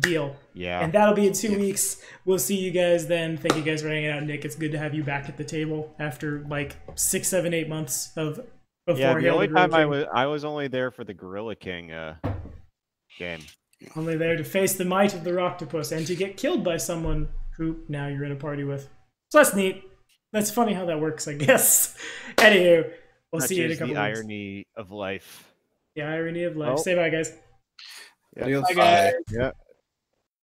Deal. Yeah. And that'll be in 2 weeks. We'll see you guys then. Thank you guys for hanging out, Nick. It's good to have you back at the table after like 6, 7, 8 months of before. Yeah, the Hail only Gorilla time King. I was only there for the Gorilla King game. Only there to face the might of the Roctopus and to get killed by someone who now you're in a party with. So that's neat. That's funny how that works, I guess. Anywho, we'll Such see you in a is couple the weeks. irony of life. The irony of life. Oh. Say bye, guys. Yeah. Adios. Bye, guys. Yeah.